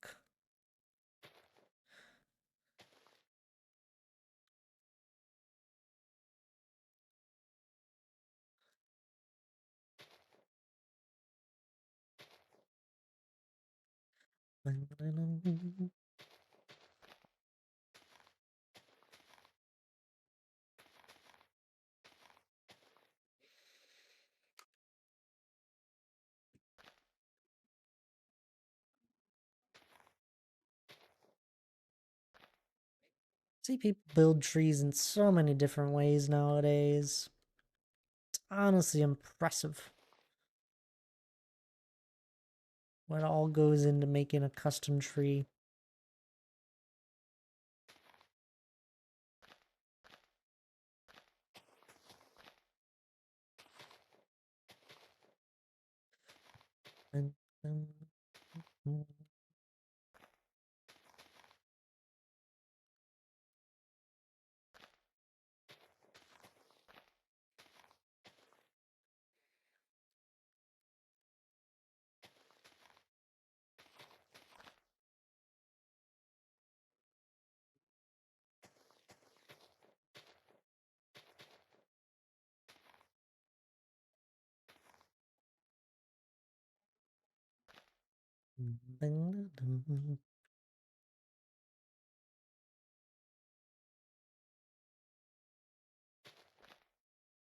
See people build trees in so many different ways nowadays. It's honestly impressive what all goes into making a custom tree.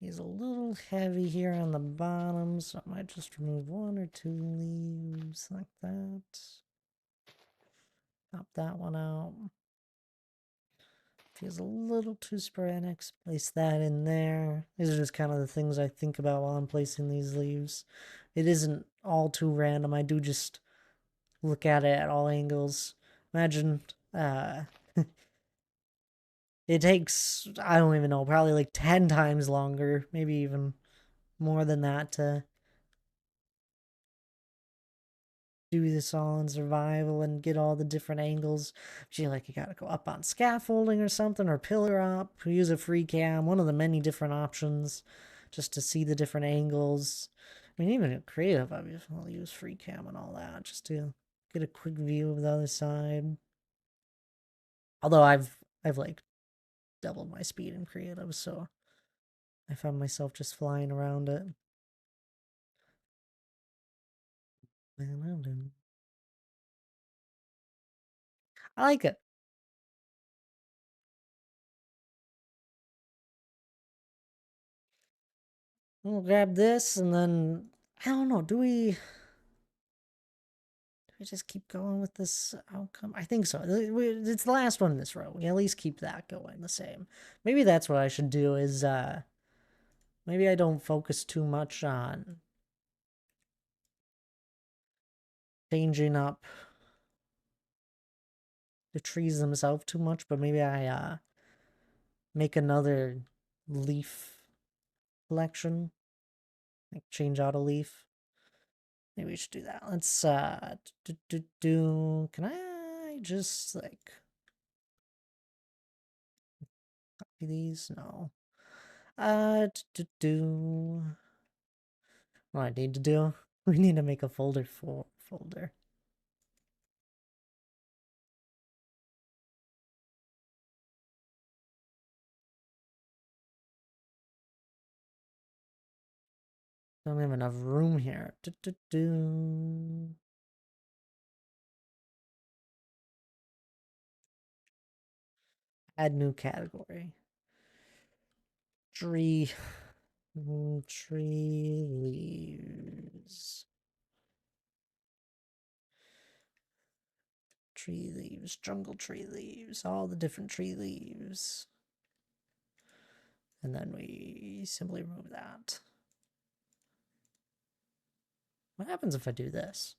He's a little heavy here on the bottom, so I might just remove 1 or 2 leaves like that. Pop that one out. Feels a little too sporadic. Place that in there. These are just kind of the things I think about while I'm placing these leaves. It isn't all too random. I do just look at it at all angles. Imagine, it takes, I don't even know, probably like 10 times longer, maybe even more than that to do this all in survival and get all the different angles. Like you gotta go up on scaffolding or something, or pillar up, use a free cam, one of the many different options, just to see the different angles. I mean, even in creative, I'll use free cam and all that, just to get a quick view of the other side. Although I've like doubled my speed in creative, so I found myself just flying around it. I like it. We'll grab this and then I don't know. Do we just keep going with this outcome? I think so. It's the last one in this row. We at least keep that going the same. Maybe that's what I should do. Is maybe I don't focus too much on changing up the trees themselves too much, but maybe I make another leaf collection. Like change out a leaf. Maybe we should do that. Let's can I just like copy these? No. What I need to do? We need to make a folder for folder. Don't have enough room here. Add new category. Tree. Tree leaves. Tree leaves. Jungle tree leaves. All the different tree leaves. And then we simply remove that. What happens if I do this?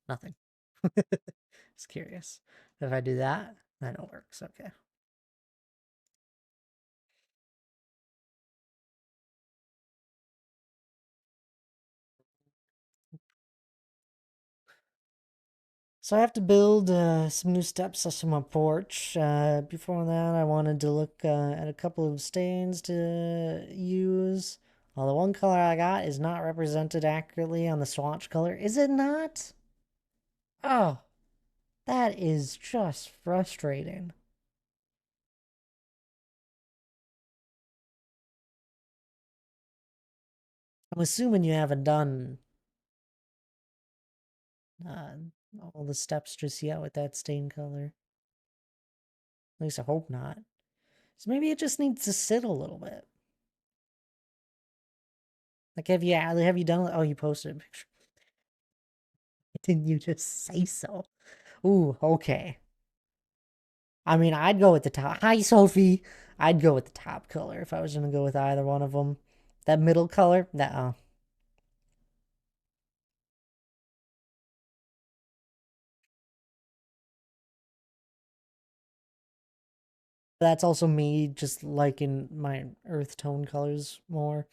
Nothing. Just curious. If I do that, then it works. Okay. So I have to build some new steps on my porch. Before that, I wanted to look at a couple of stains to use. Well, the one color I got is not represented accurately on the swatch color. Is it not? Oh, that is just frustrating. I'm assuming you haven't done uh, all the steps just yet with that stain color. At least I hope not. So maybe it just needs to sit a little bit. Like, have you done? Oh, you posted a picture. Didn't you just say so? Ooh, okay. I mean, I'd go with the top. Hi, Sophie. I'd go with the top color if I was gonna go with either one of them. That middle color, that that's also me just liking my earth tone colors more.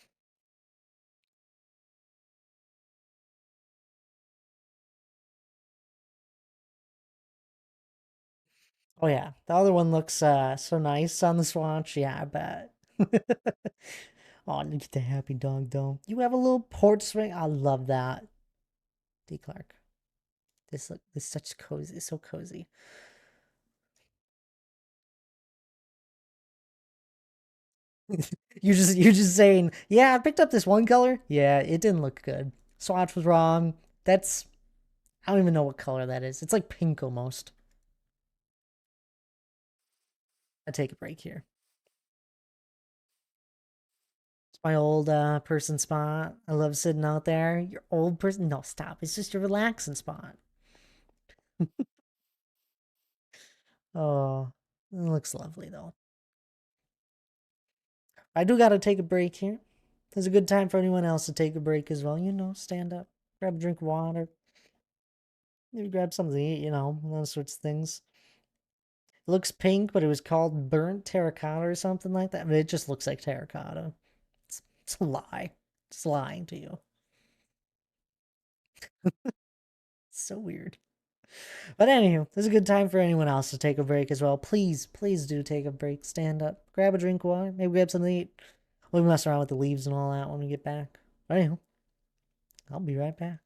Oh yeah, the other one looks so nice on the swatch. Yeah, I bet. Oh, look at the happy dog though. You have a little porch swing. I love that. D. Clark. This such cozy, so cozy. You're just saying, yeah, I picked up this one color. Yeah, it didn't look good. Swatch was wrong. That's I don't even know what color that is. It's like pink almost. I take a break here. It's my old person spot. I love sitting out there. Your old person? No, stop. It's just your relaxing spot. Oh, it looks lovely though. I do gotta take a break here. It's a good time for anyone else to take a break as well. Stand up, grab a drink of water, maybe grab something to eat, those sorts of things. It looks pink, but it was called burnt terracotta or something like that. I mean, it just looks like terracotta. It's a lie. It's lying to you. So weird. But anywho, this is a good time for anyone else to take a break as well. Please, please do take a break. Stand up, grab a drink of water, maybe grab something to eat. We'll mess around with the leaves and all that when we get back. But anyhow, I'll be right back.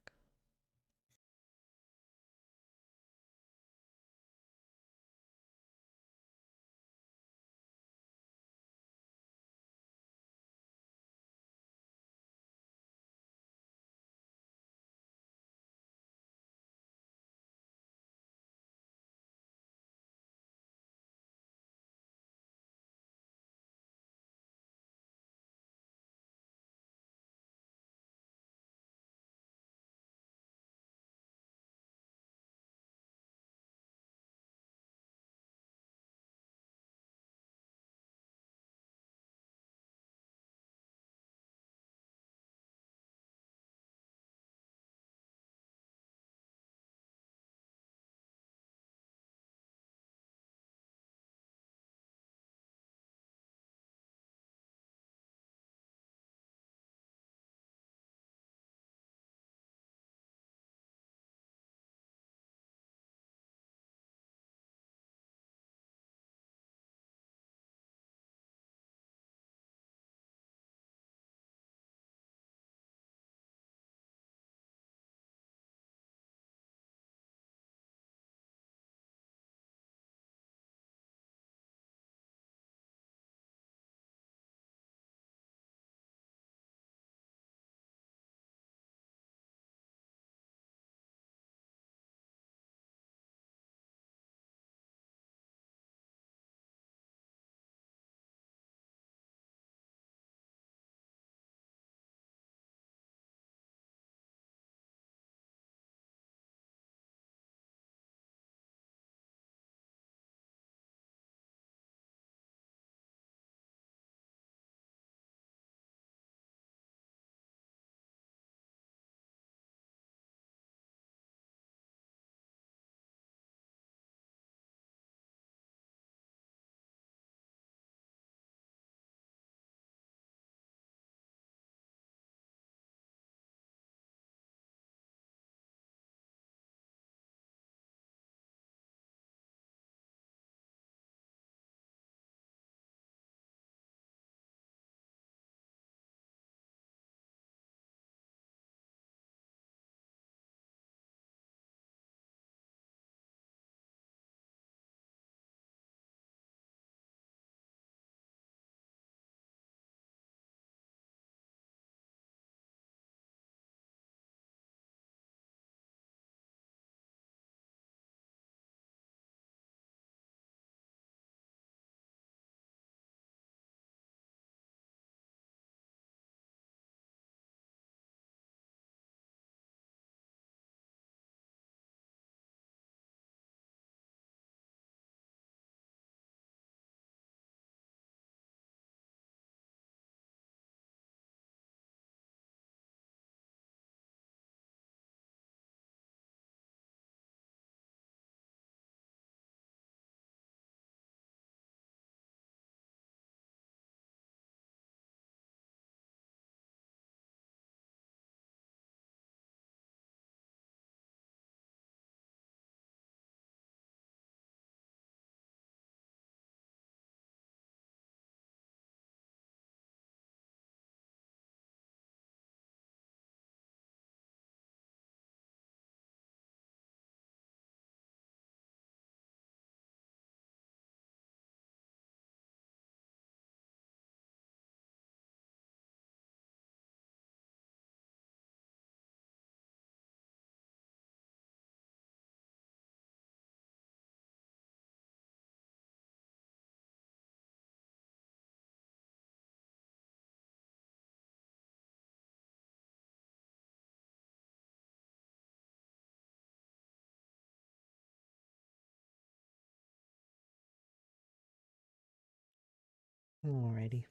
Alrighty.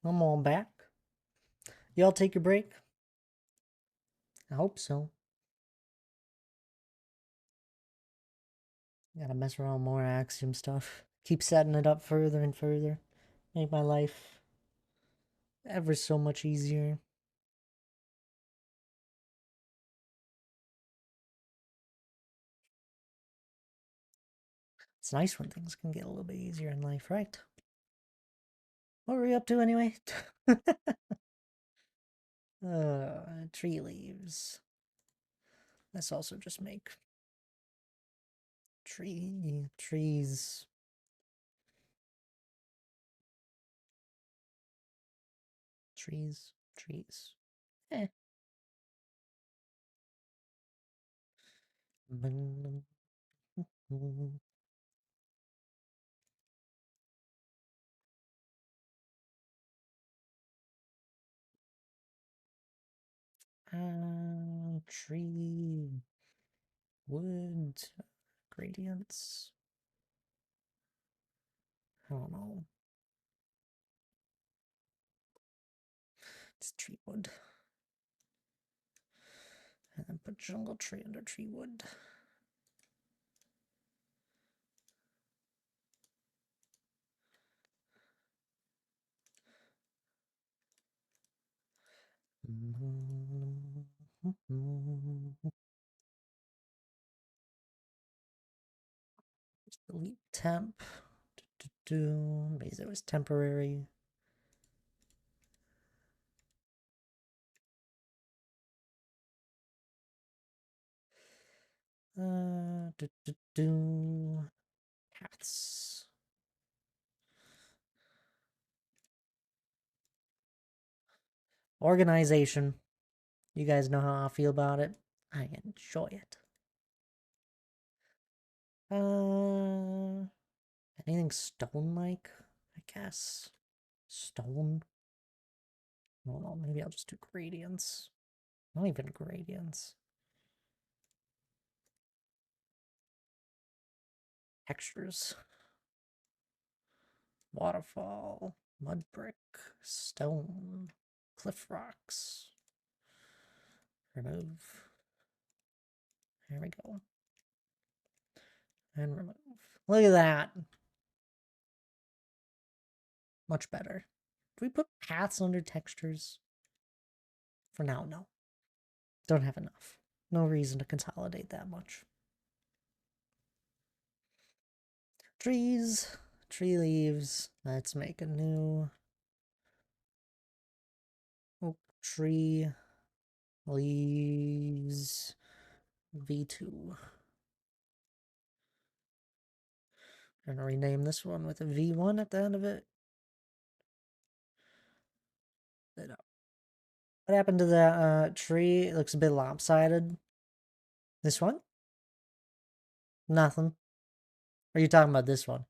I'm all back. Y'all take your break? I hope so. Gotta mess around more Axiom stuff. Keep setting it up further and further. Make my life ever so much easier. It's nice when things can get a little bit easier in life, right? What were we up to anyway? Tree leaves. Let's also just make trees. Trees. Eh. Tree, wood, gradients. I don't know. It's tree wood. And then put jungle tree under tree wood. Just delete temp. Because it was temporary. Paths. Organization. You guys know how I feel about it. I enjoy it. Anything stone-like? I guess. Stone? I don't know, maybe I'll just do gradients. Not even gradients. Textures. Waterfall. Mud brick. Stone. Cliff rocks. Remove. There we go. And remove. Look at that. Much better. Do we put paths under textures? For now, no. Don't have enough. No reason to consolidate that much. Trees. Tree leaves. Let's make a new oak tree leaves V2. I'm gonna rename this one with a V1 at the end of it. What happened to that tree? It looks a bit lopsided. This one? Nothing. Are you talking about this one?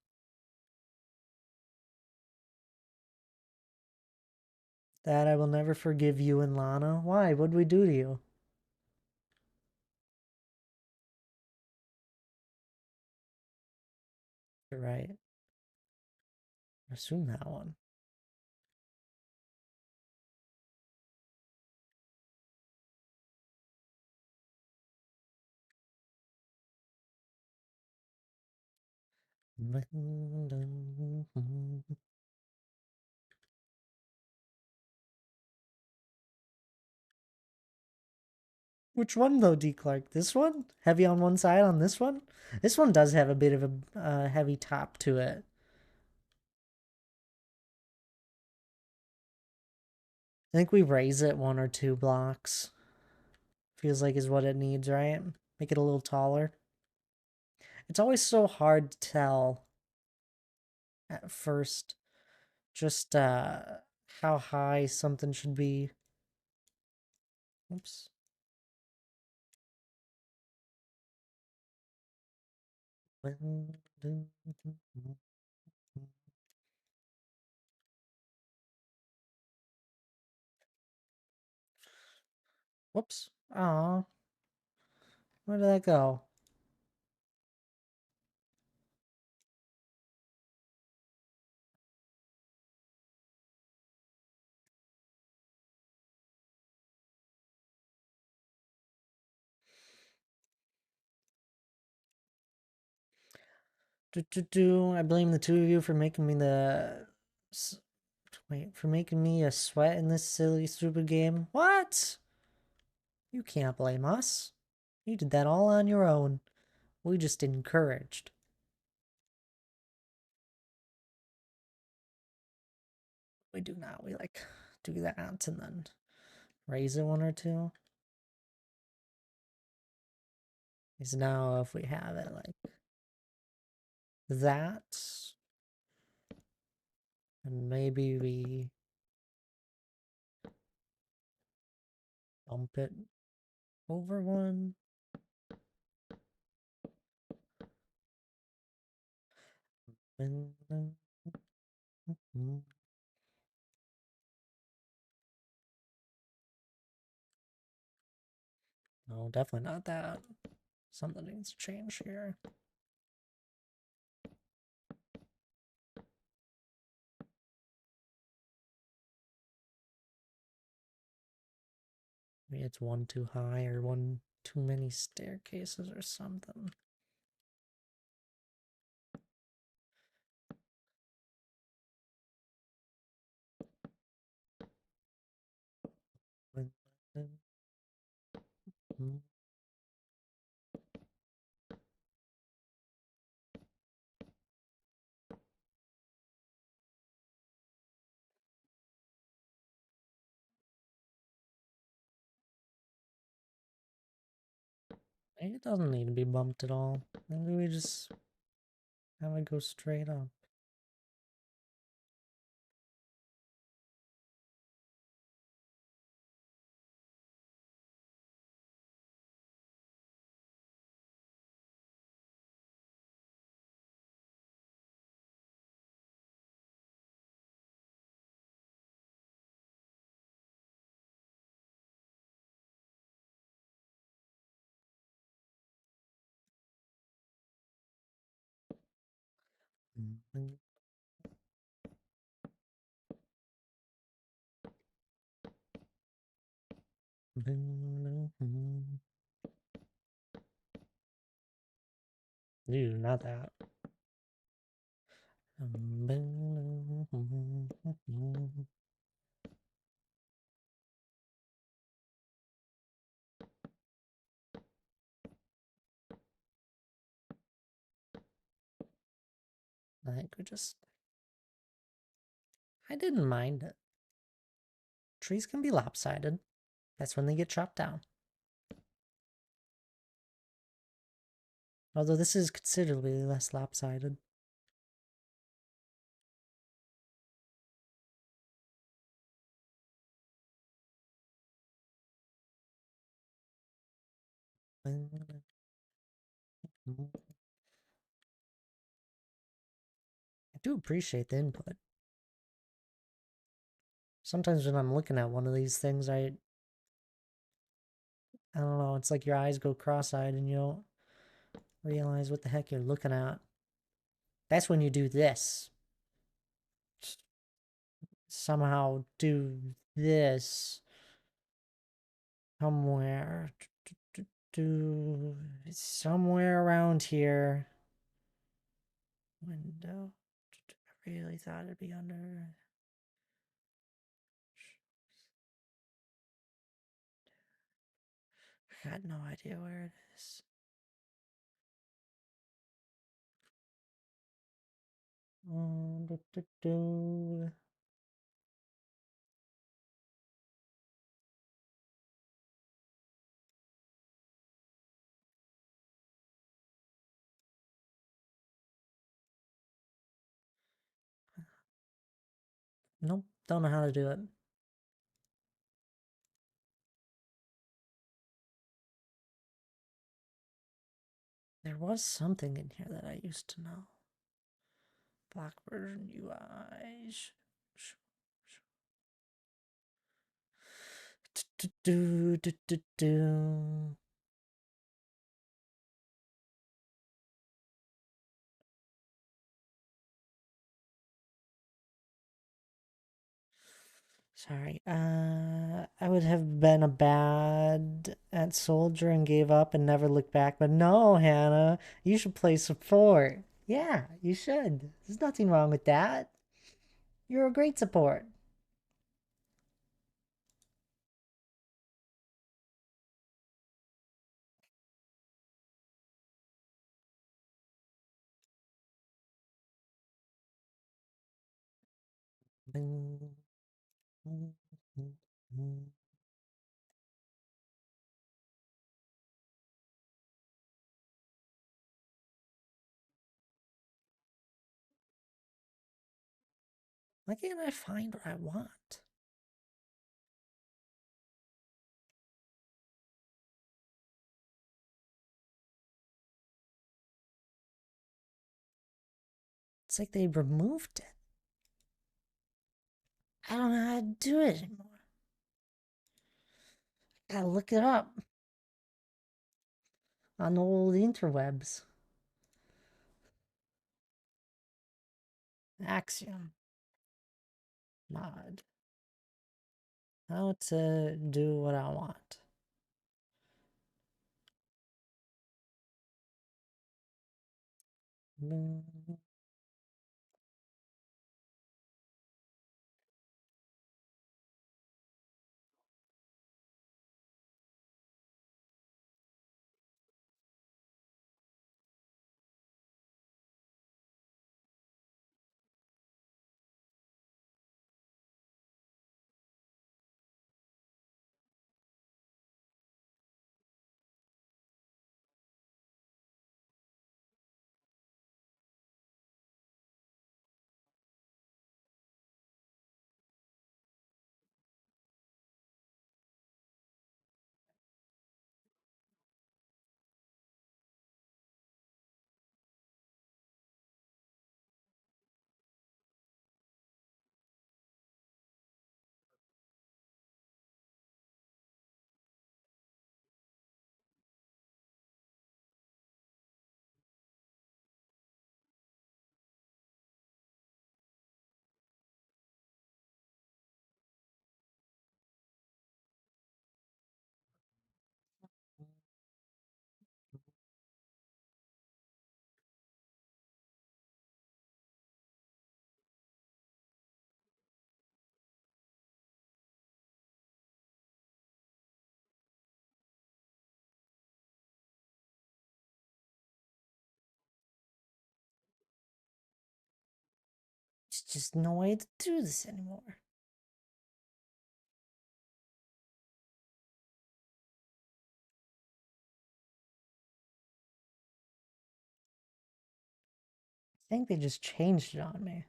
That I will never forgive you and Lana. Why? What'd we do to you? You're right. Assume that one. Which one though, D. Clark? This one? Heavy on one side on this one? This one does have a bit of a heavy top to it. I think we raise it 1 or 2 blocks. Feels like is what it needs, right? Make it a little taller. It's always so hard to tell at first just how high something should be. Oops. Whoops. Aw. Where did that go? I blame the two of you for making me for making me a sweat in this silly, stupid game. What? You can't blame us. You did that all on your own. We just encouraged. We do not. We like do that and then raise it one or two. Because now if we have it like that, and maybe we bump it over one. No, definitely not that. Something needs to change here. Maybe it's one too high or one too many staircases or something. Maybe it doesn't need to be bumped at all. Maybe we just have it go straight up. Dude, not that. I think we just... I didn't mind it. Trees can be lopsided. That's when they get chopped down. Although this is considerably less lopsided. I do appreciate the input. Sometimes when I'm looking at one of these things, I don't know, it's like your eyes go cross-eyed and you don't realize what the heck you're looking at. That's when you do this. Somehow do this somewhere. Do somewhere around here. Window. I really thought it'd be under. I got no idea where it is. Nope, don't know how to do it. There was something in here that I used to know. Block version UI. Sorry, I would have been a bad at soldier and gave up and never looked back, but no, Hannah, you should play support. Yeah, you should. There's nothing wrong with that. You're a great support. Why can't I find what I want? It's like they removed it. I don't know how to do it anymore. Gotta look it up on the old interwebs. Axiom. Mod. How to do what I want. There's just no way to do this anymore. I think they just changed it on me.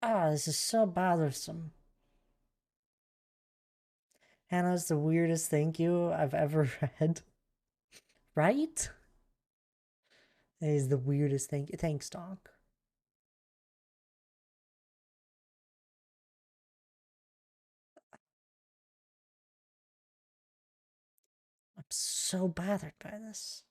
Ah, this is so bothersome. Hannah's the weirdest thank you I've ever read. Right? It is the weirdest thank you. Thanks, Donk. I'm so bothered by this.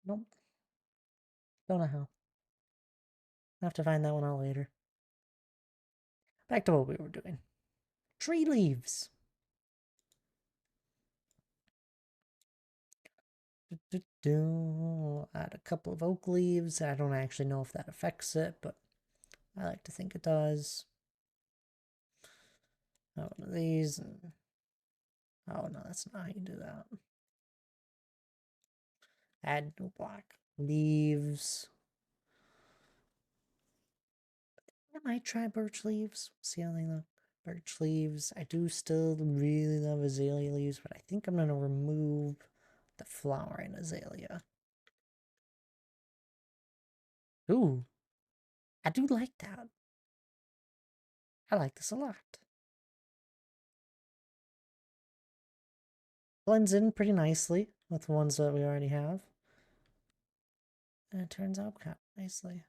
Nope. Don't know how. I'll have to find that one out later. Back to what we were doing. Tree leaves. Add a couple of oak leaves. I don't actually know if that affects it, but I like to think it does. One of these. Oh no, that's not how you do that. Add no black leaves. I might try birch leaves. See how they look. Birch leaves. I do still really love azalea leaves, but I think I'm gonna remove the flowering azalea. Ooh, I do like that. I like this a lot. Blends in pretty nicely with the ones that we already have. And it turns out kind of nicely.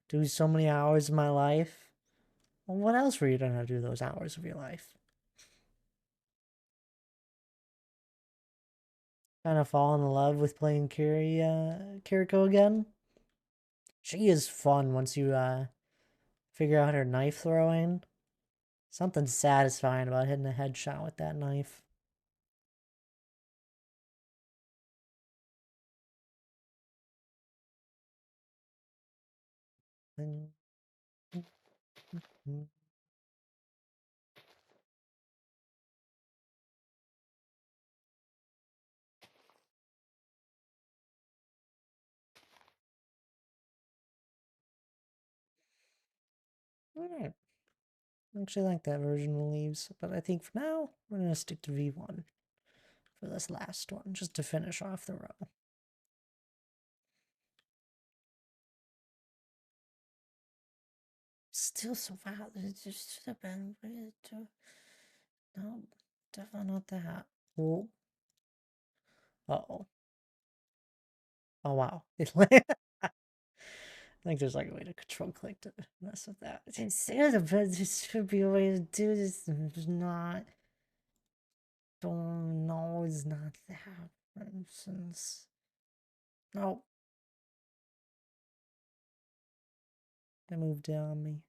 Do so many hours of my life. Well, what else were you gonna do those hours of your life? Kind of fall in love with playing Kiriko again. She is fun once you figure out her knife throwing. Something satisfying about hitting a headshot with that knife. Alright. I actually like that version of Leaves, but I think for now, we're going to stick to V1 for this last one, just to finish off the row. Still so wow, it just should have been no, definitely not that. Oh, uh-oh. Oh wow. I think there's like a way to control click to mess with that. There should be a way to do this. There's not. Don't know. It's not that. For instance. No. They moved it on me.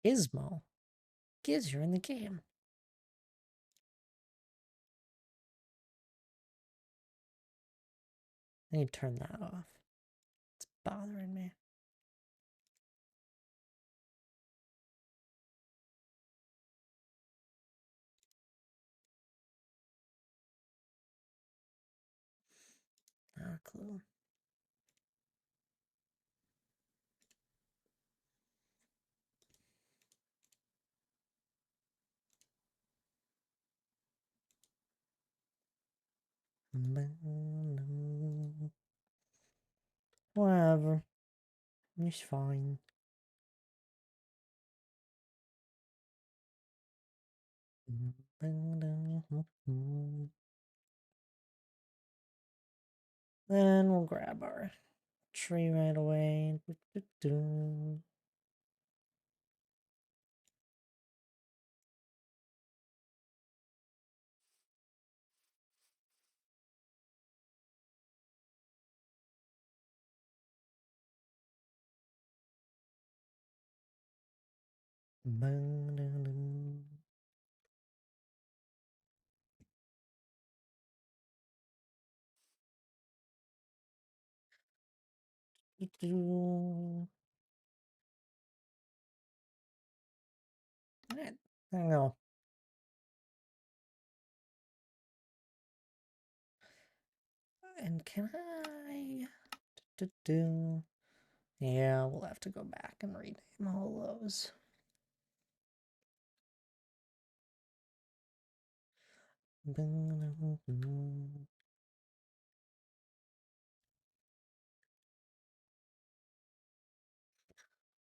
Gizmo. Giz, you're in the game. I need to turn that off. It's bothering me. Not a clue. Whatever. It's fine. Then we'll grab our tree right away. Alright, there we go. And can I Yeah, we'll have to go back and rename all those.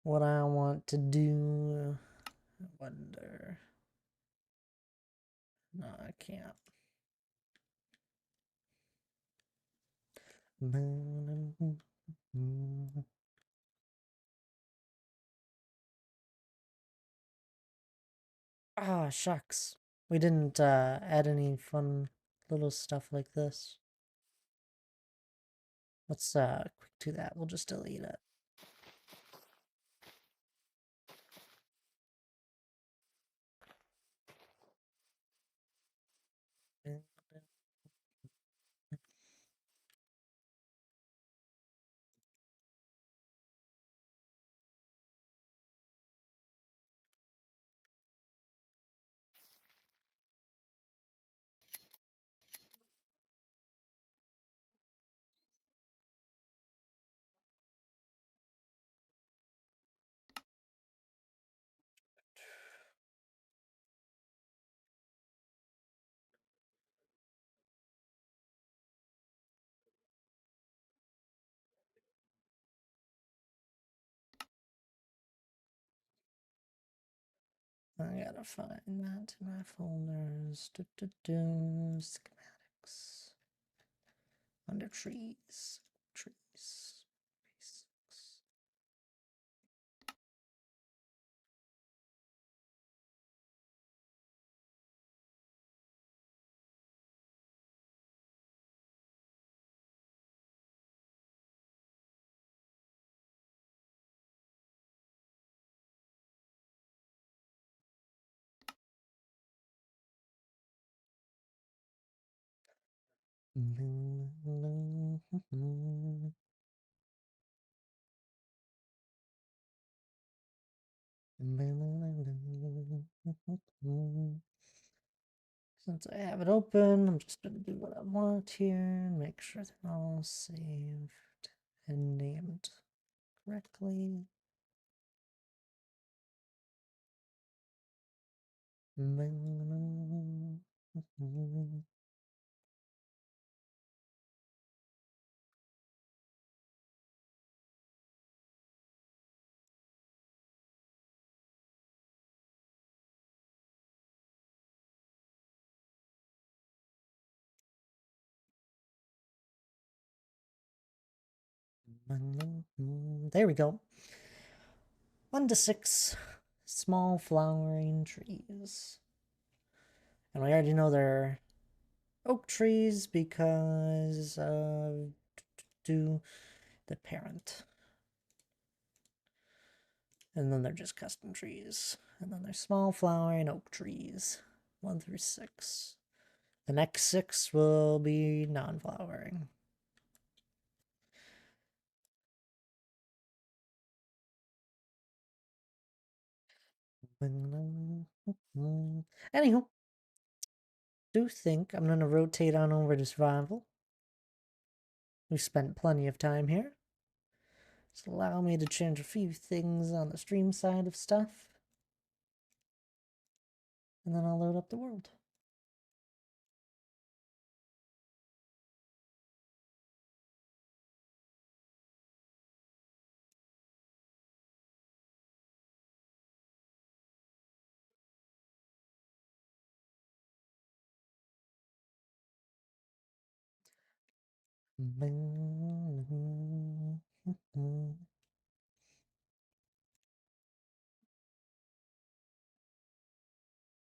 What I want to do, I wonder. No, I can't. Ah, shucks. We didn't add any fun little stuff like this. Let's quick do that. We'll just delete it. I gotta find that in my folders. Schematics. Under trees. Trees. Basics. Since I have it open, I'm just going to do what I want here and make sure they're all saved and named correctly. There we go. 1 to 6 small flowering trees. And we already know they're oak trees because of the parent. And then they're just custom trees. And then they're small flowering oak trees. 1 through 6. The next 6 will be non-flowering. Anywho, do think I'm going to rotate on over to survival. We've spent plenty of time here. Just allow me to change a few things on the stream side of stuff. And then I'll load up the world.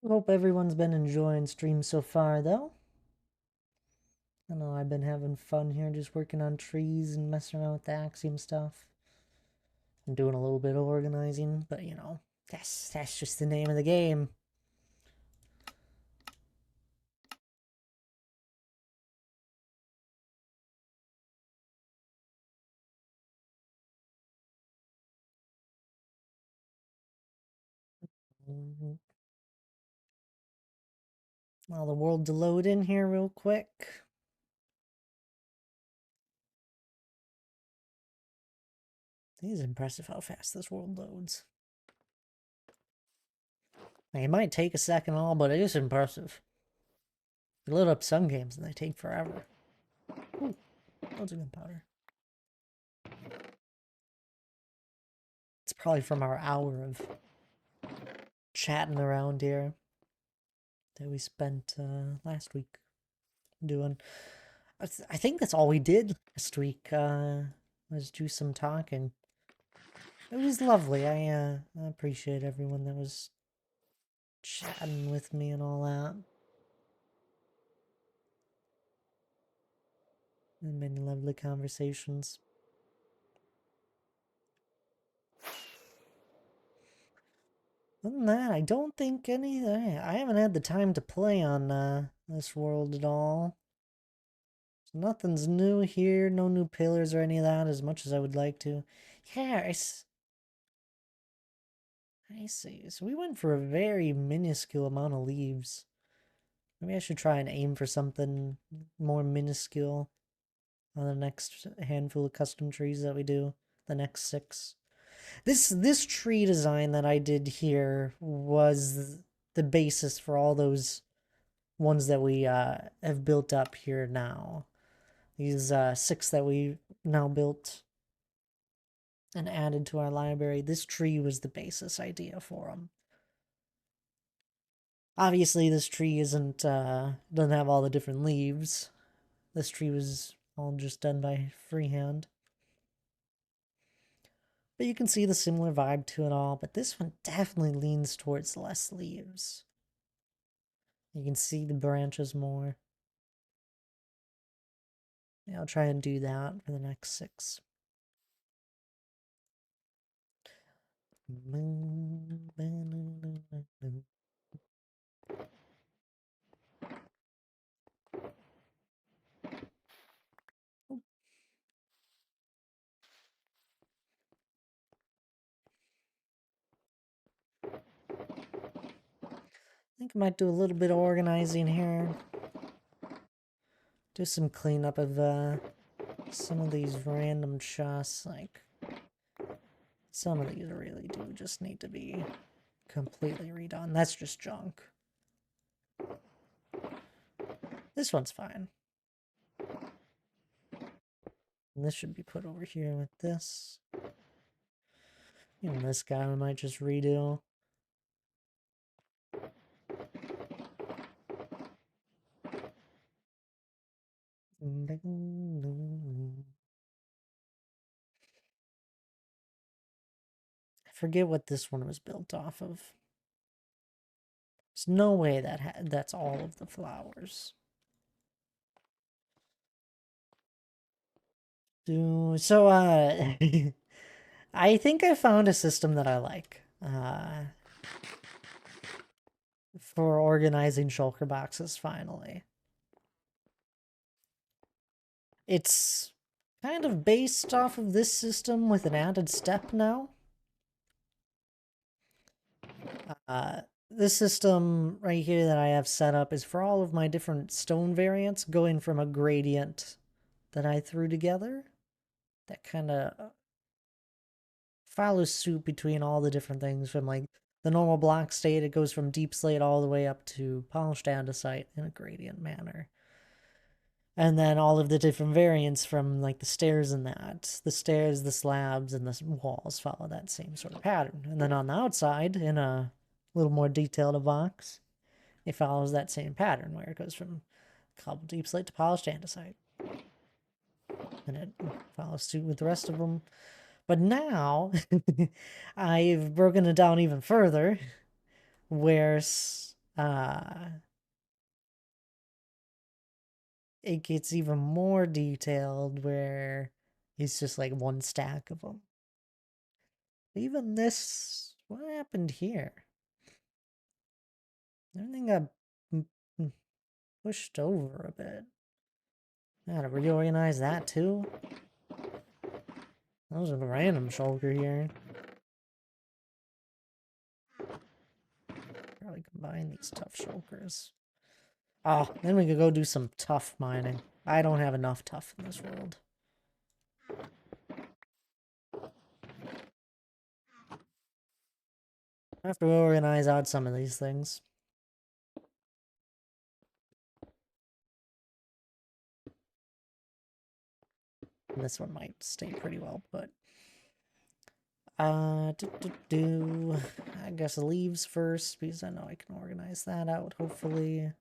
Hope everyone's been enjoying stream so far, though. I know I've been having fun here just working on trees and messing around with the Axiom stuff. I'm doing a little bit of organizing, but you know, that's just the name of the game. Allow the world to load in here real quick. It is impressive how fast this world loads. Like, it might take a second all, but it is impressive. You load up some games and they take forever. Ooh, loads of gunpowder. It's probably from our hour of chatting around here. that we spent last week doing. I think that's all we did last week. Was do some talking. It was lovely. I appreciate everyone that was chatting with me and all that. And many lovely conversations. Other than that, I don't think I haven't had the time to play on this world at all. So nothing's new here, no new pillars or any of that, as much as I would like to. Yeah, I see. So we went for a very minuscule amount of leaves. Maybe I should try and aim for something more minuscule on the next handful of custom trees that we do. The next 6. This tree design that I did here was the basis for all those ones that we have built up here now. These 6 that we now built and added to our library. This tree was the basis idea for them. Obviously, this tree doesn't have all the different leaves. This tree was all just done by freehand. But you can see the similar vibe to it all, but this one definitely leans towards less leaves. You can see the branches more. Yeah, I'll try and do that for the next 6. I think I might do a little bit of organizing here. Do some cleanup of some of these random chests. Like, some of these really do just need to be completely redone. That's just junk. This one's fine. And this should be put over here with this. Even this guy we might just redo. I forget what this one was built off of. There's no way that's all of the flowers. So, I think I found a system that I like. For organizing shulker boxes, finally. It's kind of based off of this system with an added step now. This system right here that I have set up is for all of my different stone variants, going from a gradient that I threw together that kind of follows suit between all the different things from like the normal block state. It goes from deep slate all the way up to polished andesite in a gradient manner. And then all of the different variants from like the stairs and that. The stairs, the slabs, and the walls follow that same sort of pattern. And then on the outside, in a little more detailed box, it follows that same pattern where it goes from cobbled deep slate to polished andesite. And it follows suit with the rest of them. But now, I've broken it down even further, where it gets even more detailed, where it's just like one stack of them. Even this, what happened here? Everything got pushed over a bit. I gotta reorganize that too. That was a random shulker here. Probably combine these tough shulkers. Oh, then we could go do some tough mining. I don't have enough tough in this world. I have to organize out some of these things. And this one might stay pretty well put. I guess leaves first because I know I can organize that out, hopefully.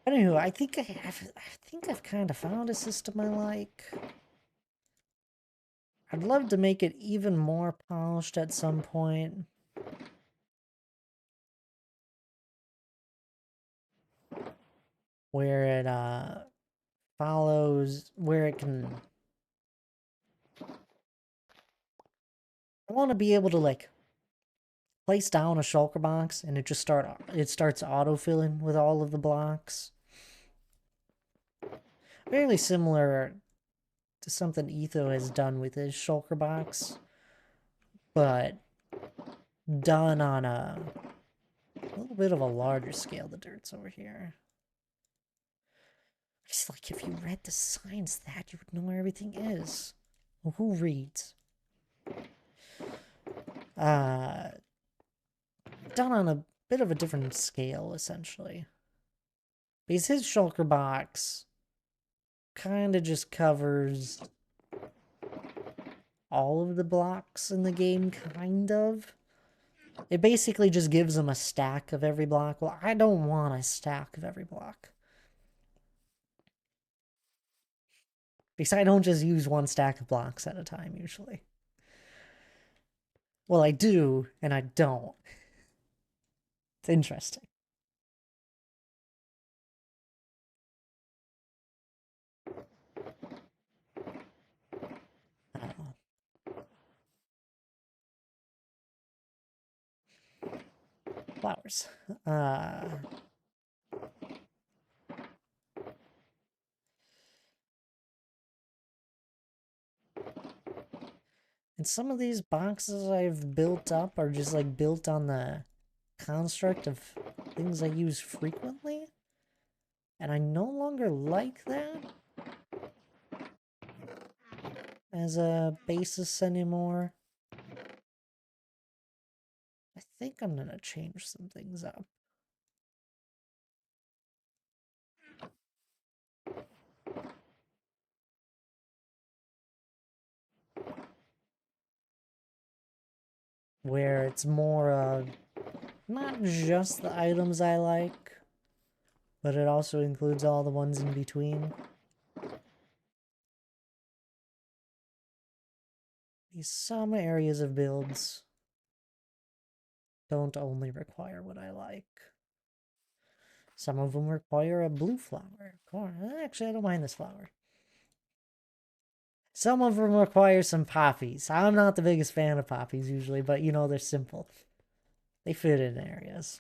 Anywho, I think I've kind of found a system I like. I'd love to make it even more polished at some point. Where it follows, where it can. I want to be able to like place down a shulker box and it starts autofilling with all of the blocks. Fairly similar to something Etho has done with his shulker box, but done on a little bit of a larger scale. The dirt's over here. It's like if you read the signs that you would know where everything is. Well, who reads? Done on a bit of a different scale, essentially. Because his shulker box kind of just covers all of the blocks in the game, kind of. It basically just gives them a stack of every block. Well, I don't want a stack of every block. Because I don't just use one stack of blocks at a time, usually. Well, I do, and I don't. It's interesting. Flowers. And some of these boxes I've built up are just like built on the construct of things I use frequently. And I no longer like that as a basis anymore. I think I'm gonna change some things up. Where it's more of not just the items I like, but it also includes all the ones in between. Some areas of builds don't only require what I like. Some of them require a blue flower. Actually, I don't mind this flower. Some of them require some poppies. I'm not the biggest fan of poppies usually, but you know, they're simple. They fit in areas.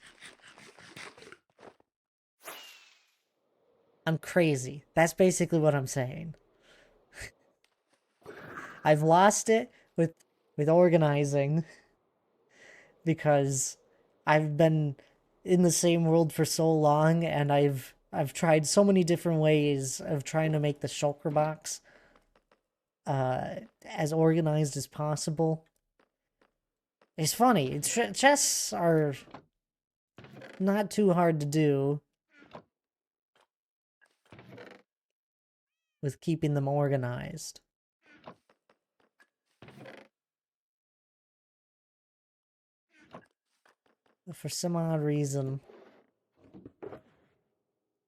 I'm crazy. That's basically what I'm saying. I've lost it with organizing because I've been in the same world for so long and I've tried so many different ways of trying to make the shulker box as organized as possible. It's funny. Chests are not too hard to do with keeping them organized. But for some odd reason,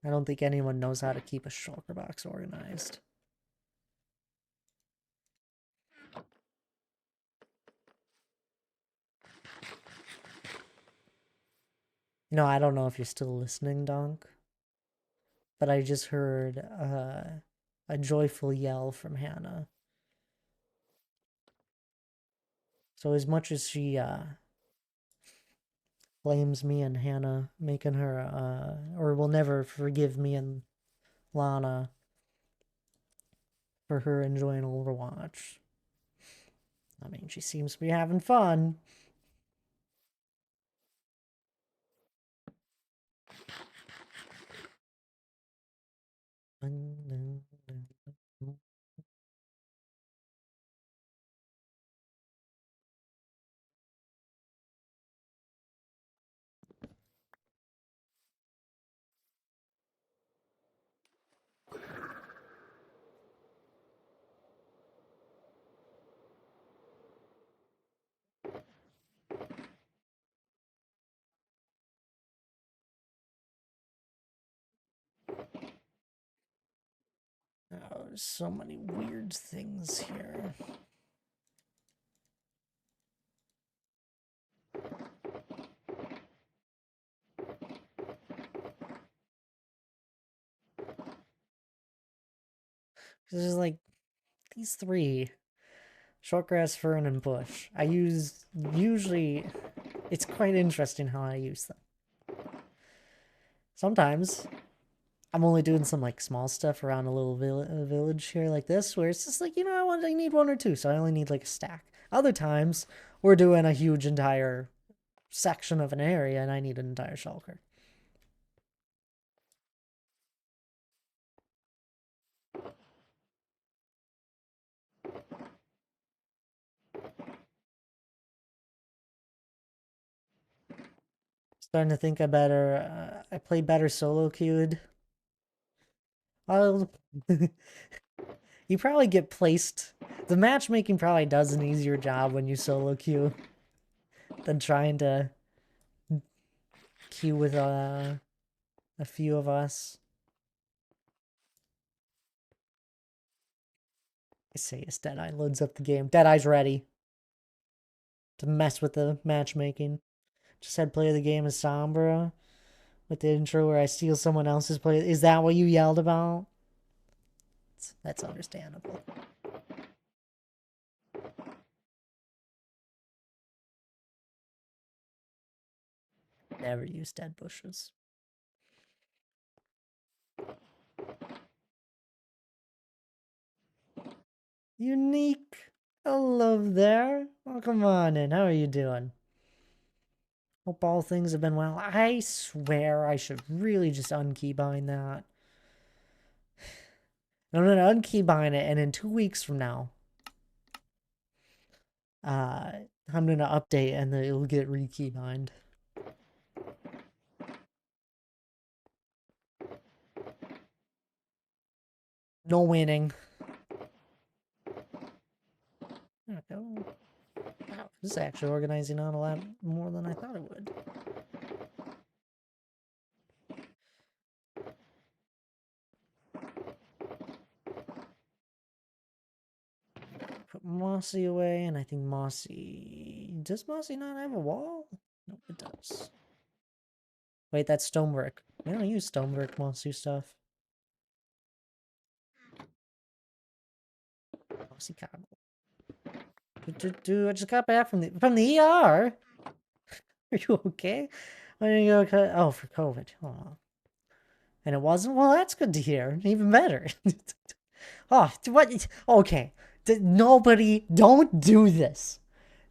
I don't think anyone knows how to keep a shulker box organized. You know, I don't know if you're still listening, Donk, but I just heard a joyful yell from Hannah. So as much as she blames me and Hannah, making her or will never forgive me and Lana for her enjoying Overwatch. I mean, she seems to be having fun. There's so many weird things here. There's like these three: shortgrass, fern, and bush. I use usually. It's quite interesting how I use them. Sometimes I'm only doing some like small stuff around a little village here like this, where it's just like, I need one or two, so I only need like a stack. Other times we're doing a huge entire section of an area and I need an entire shulker. Starting to think I play better solo queued. I'll you probably get placed. The matchmaking probably does an easier job when you solo queue than trying to queue with a few of us. I say as Deadeye loads up the game. Deadeye's ready to mess with the matchmaking. Just said play of the game as Sombra with the intro where I steal someone else's play. Is that what you yelled about? That's understandable. Never use dead bushes. Unique. Hello there. Welcome on in. How are you doing? Hope all things have been well. I swear I should really just unkeybind that. I'm gonna unkeybind it, and in 2 weeks from now, I'm gonna update, and then it'll get rekeybind. No winning. There we go. Wow, this is actually organizing on a lot more than I thought it would. Put Mossy away, and I think Mossy... Does Mossy not have a wall? No, it does. Wait, that's stonework. We don't use stonework Mossy stuff. Mossy cobble. I just got back from the ER. Are you okay? When did you go? Oh, for COVID. Oh. And it wasn't? Well, that's good to hear. Even better. Oh, what? Okay. Nobody, don't do this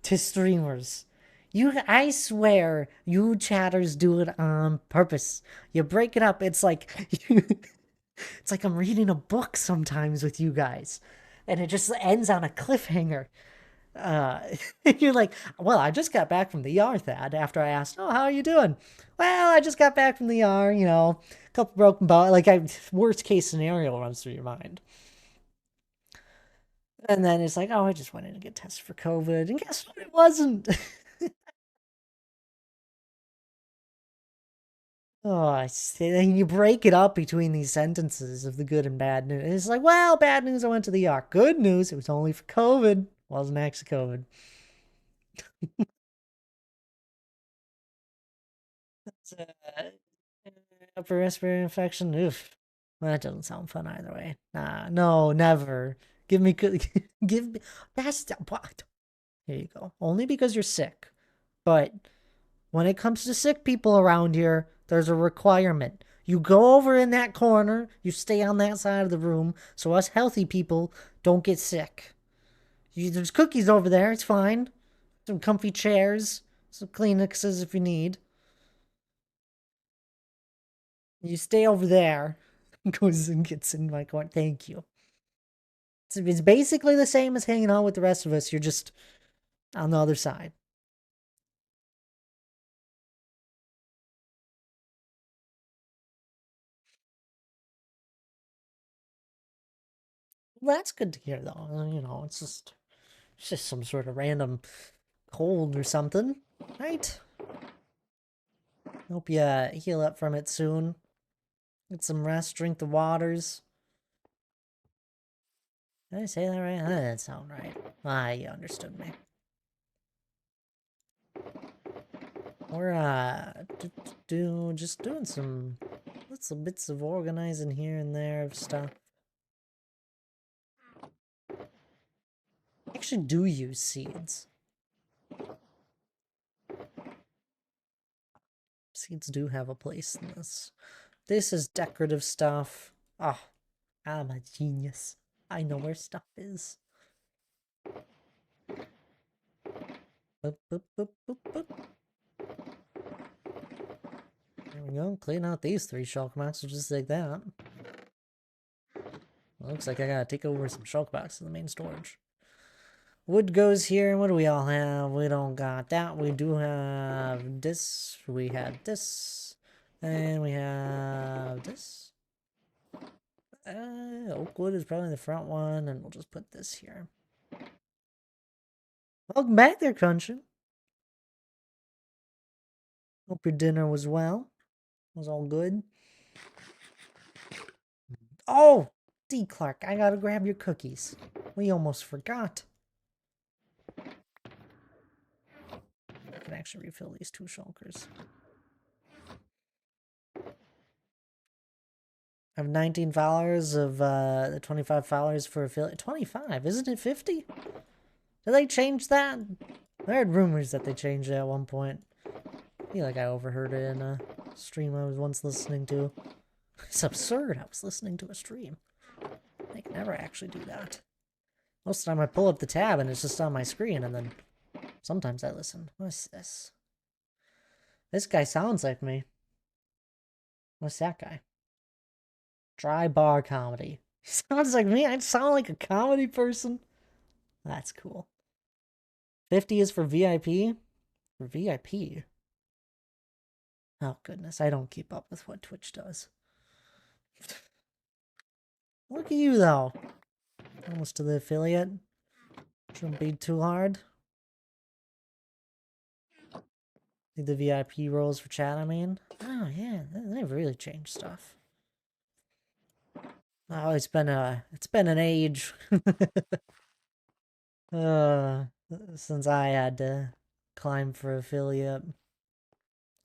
to streamers. I swear, you chatters do it on purpose. You break it up. It's like, it's like I'm reading a book sometimes with you guys, and it just ends on a cliffhanger. You're like, well, I just got back from the ER, Thad, after I asked, oh, how are you doing? Well, I just got back from the ER, a couple broken bones, worst case scenario runs through your mind. And then it's like, oh, I just went in to get tested for COVID, and guess what? It wasn't. Oh, and you break it up between these sentences of the good and bad news. It's like, well, bad news, I went to the ER. Good news, it was only for COVID. Wasn't actually COVID. Upper respiratory infection. Oof. Well, that doesn't sound fun either way. Nah, no, never. Give me, give me. That's what. Here you go. Only because you're sick. But when it comes to sick people around here, there's a requirement. You go over in that corner. You stay on that side of the room, so us healthy people don't get sick. There's cookies over there. It's fine. Some comfy chairs. Some Kleenexes if you need. You stay over there. Goes and gets in my corner. Thank you. It's basically the same as hanging out with the rest of us. You're just on the other side. Well, that's good to hear, though. It's just some sort of random cold or something, right? Hope you heal up from it soon. Get some rest, drink the waters. Did I say that right? That didn't sound right. Ah, you understood me. We're just doing some little bits of organizing here and there of stuff. I actually do use seeds. Seeds do have a place in this. This is decorative stuff. Ah, I'm a genius. I know where stuff is. Boop, boop, boop, boop, boop. There we go. Clean out these 3 shulk boxes just like that. Well, looks like I gotta take over some shulk boxes in the main storage. Wood goes here. What do we all have? We don't got that. We do have this. We had this. And we have this. Oak wood is probably the front one, and we'll just put this here. Welcome back there, Crunchin. Hope your dinner was well. Was all good. Oh, D. Clark, I gotta grab your cookies. We almost forgot. I can actually refill these 2 shulkers. I have 19 followers of the 25 followers for affiliate. 25, isn't it 50? Did they change that? I heard rumors that they changed it at one point. I feel like I overheard it in a stream I was once listening to. It's absurd. I was listening to a stream. They can never actually do that. Most of the time I pull up the tab and it's just on my screen, and then sometimes I listen. What's this? This guy sounds like me. What's that guy? Dry bar comedy. He sounds like me. I sound like a comedy person. That's cool. 50 is for VIP? For VIP? Oh, goodness. I don't keep up with what Twitch does. Look at you, though. Almost to the affiliate. Shouldn't be too hard. The VIP roles for chat, I mean. Oh, yeah. They've really changed stuff. Oh, it's been an age. Since I had to climb for affiliate.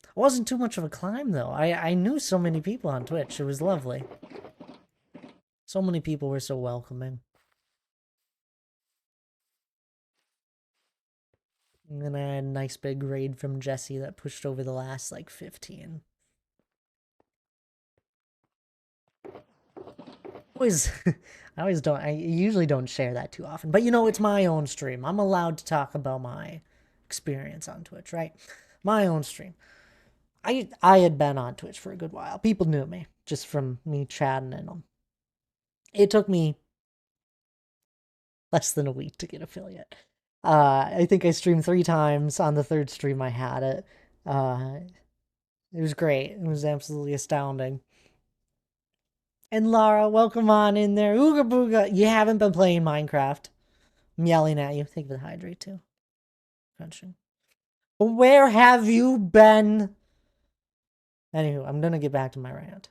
It wasn't too much of a climb, though. I knew so many people on Twitch. It was lovely. So many people were so welcoming. And then I had a nice big raid from Jesse that pushed over the last, like, 15. I usually don't share that too often. But, you know, it's my own stream. I'm allowed to talk about my experience on Twitch, right? My own stream. I had been on Twitch for a good while. People knew me just from me chatting in them. It took me less than a week to get affiliate. I think I streamed 3 times. On the 3rd stream I had it. It was great. It was absolutely astounding. And Lara, welcome on in there. Ooga booga. You haven't been playing Minecraft. I'm yelling at you. Thank you for the hydrate too. Crunching. Where have you been? Anywho, I'm gonna get back to my rant.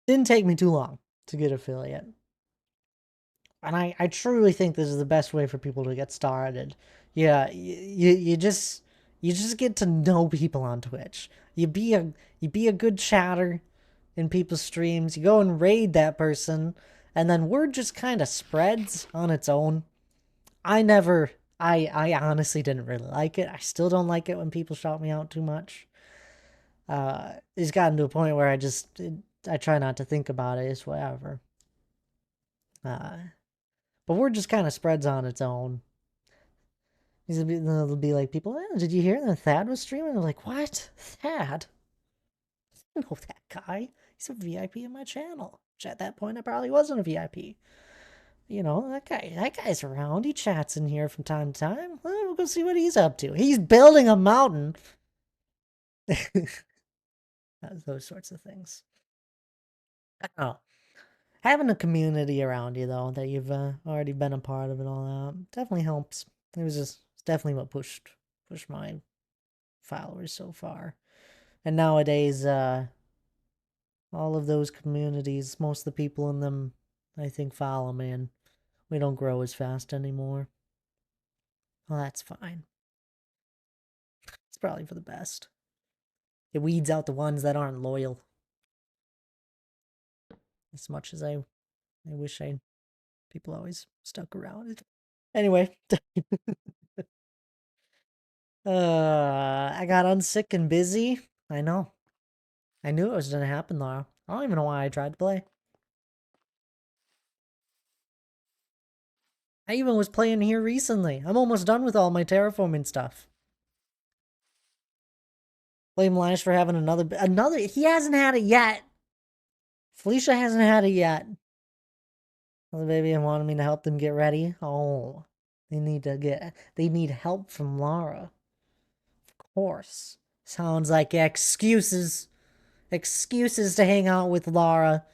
Didn't take me too long to get affiliate. And I truly think this is the best way for people to get started. Yeah, you just get to know people on Twitch. You be a good chatter in people's streams. You go and raid that person, and then word just kind of spreads on its own. I honestly didn't really like it. I still don't like it when people shout me out too much. It's gotten to a point where I try not to think about it. It's whatever. But word just kind of spreads on its own. There'll be like people, did you hear that Thad was streaming? I'm like, what? Thad? I don't know that guy. He's a VIP in my channel. Which at that point, I probably wasn't a VIP. You know, that guy's around. He chats in here from time to time. We'll go see what he's up to. He's building a mountain. Those sorts of things. Oh. Having a community around you, though, that you've already been a part of and all that, definitely helps. It's definitely what pushed my followers so far. And nowadays, well, All of those communities, most of the people in them, I think, follow me, and we don't grow as fast anymore. Well, that's fine. It's probably for the best. It weeds out the ones that aren't loyal. As much as I wish people always stuck around. Anyway, I got unsick and busy. I know. I knew it was gonna happen, Laura. I don't even know why I tried to play. I even was playing here recently. I'm almost done with all my terraforming stuff. Blame Lash for having another. He hasn't had it yet. Felicia hasn't had it yet. The baby wanted me to help them get ready. Oh, they need help from Lara. Of course. Sounds like excuses. Excuses to hang out with Lara.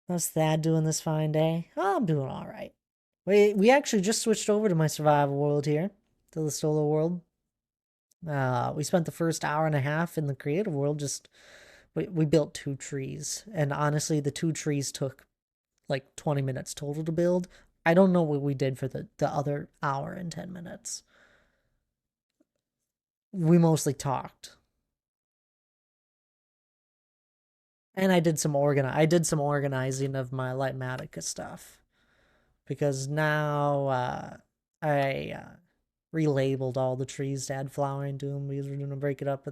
How's Thad doing this fine day? Oh, I'm doing alright. We actually just switched over to my survival world here. To the solo world. We spent the first hour and a half in the creative world we built 2 trees. And honestly, the 2 trees took like 20 minutes total to build. I don't know what we did for the other hour and 10 minutes. We mostly talked. And I did some organizing of my Lightmatica stuff. Because now I relabeled all the trees to add flowering to them because we're going to break it up.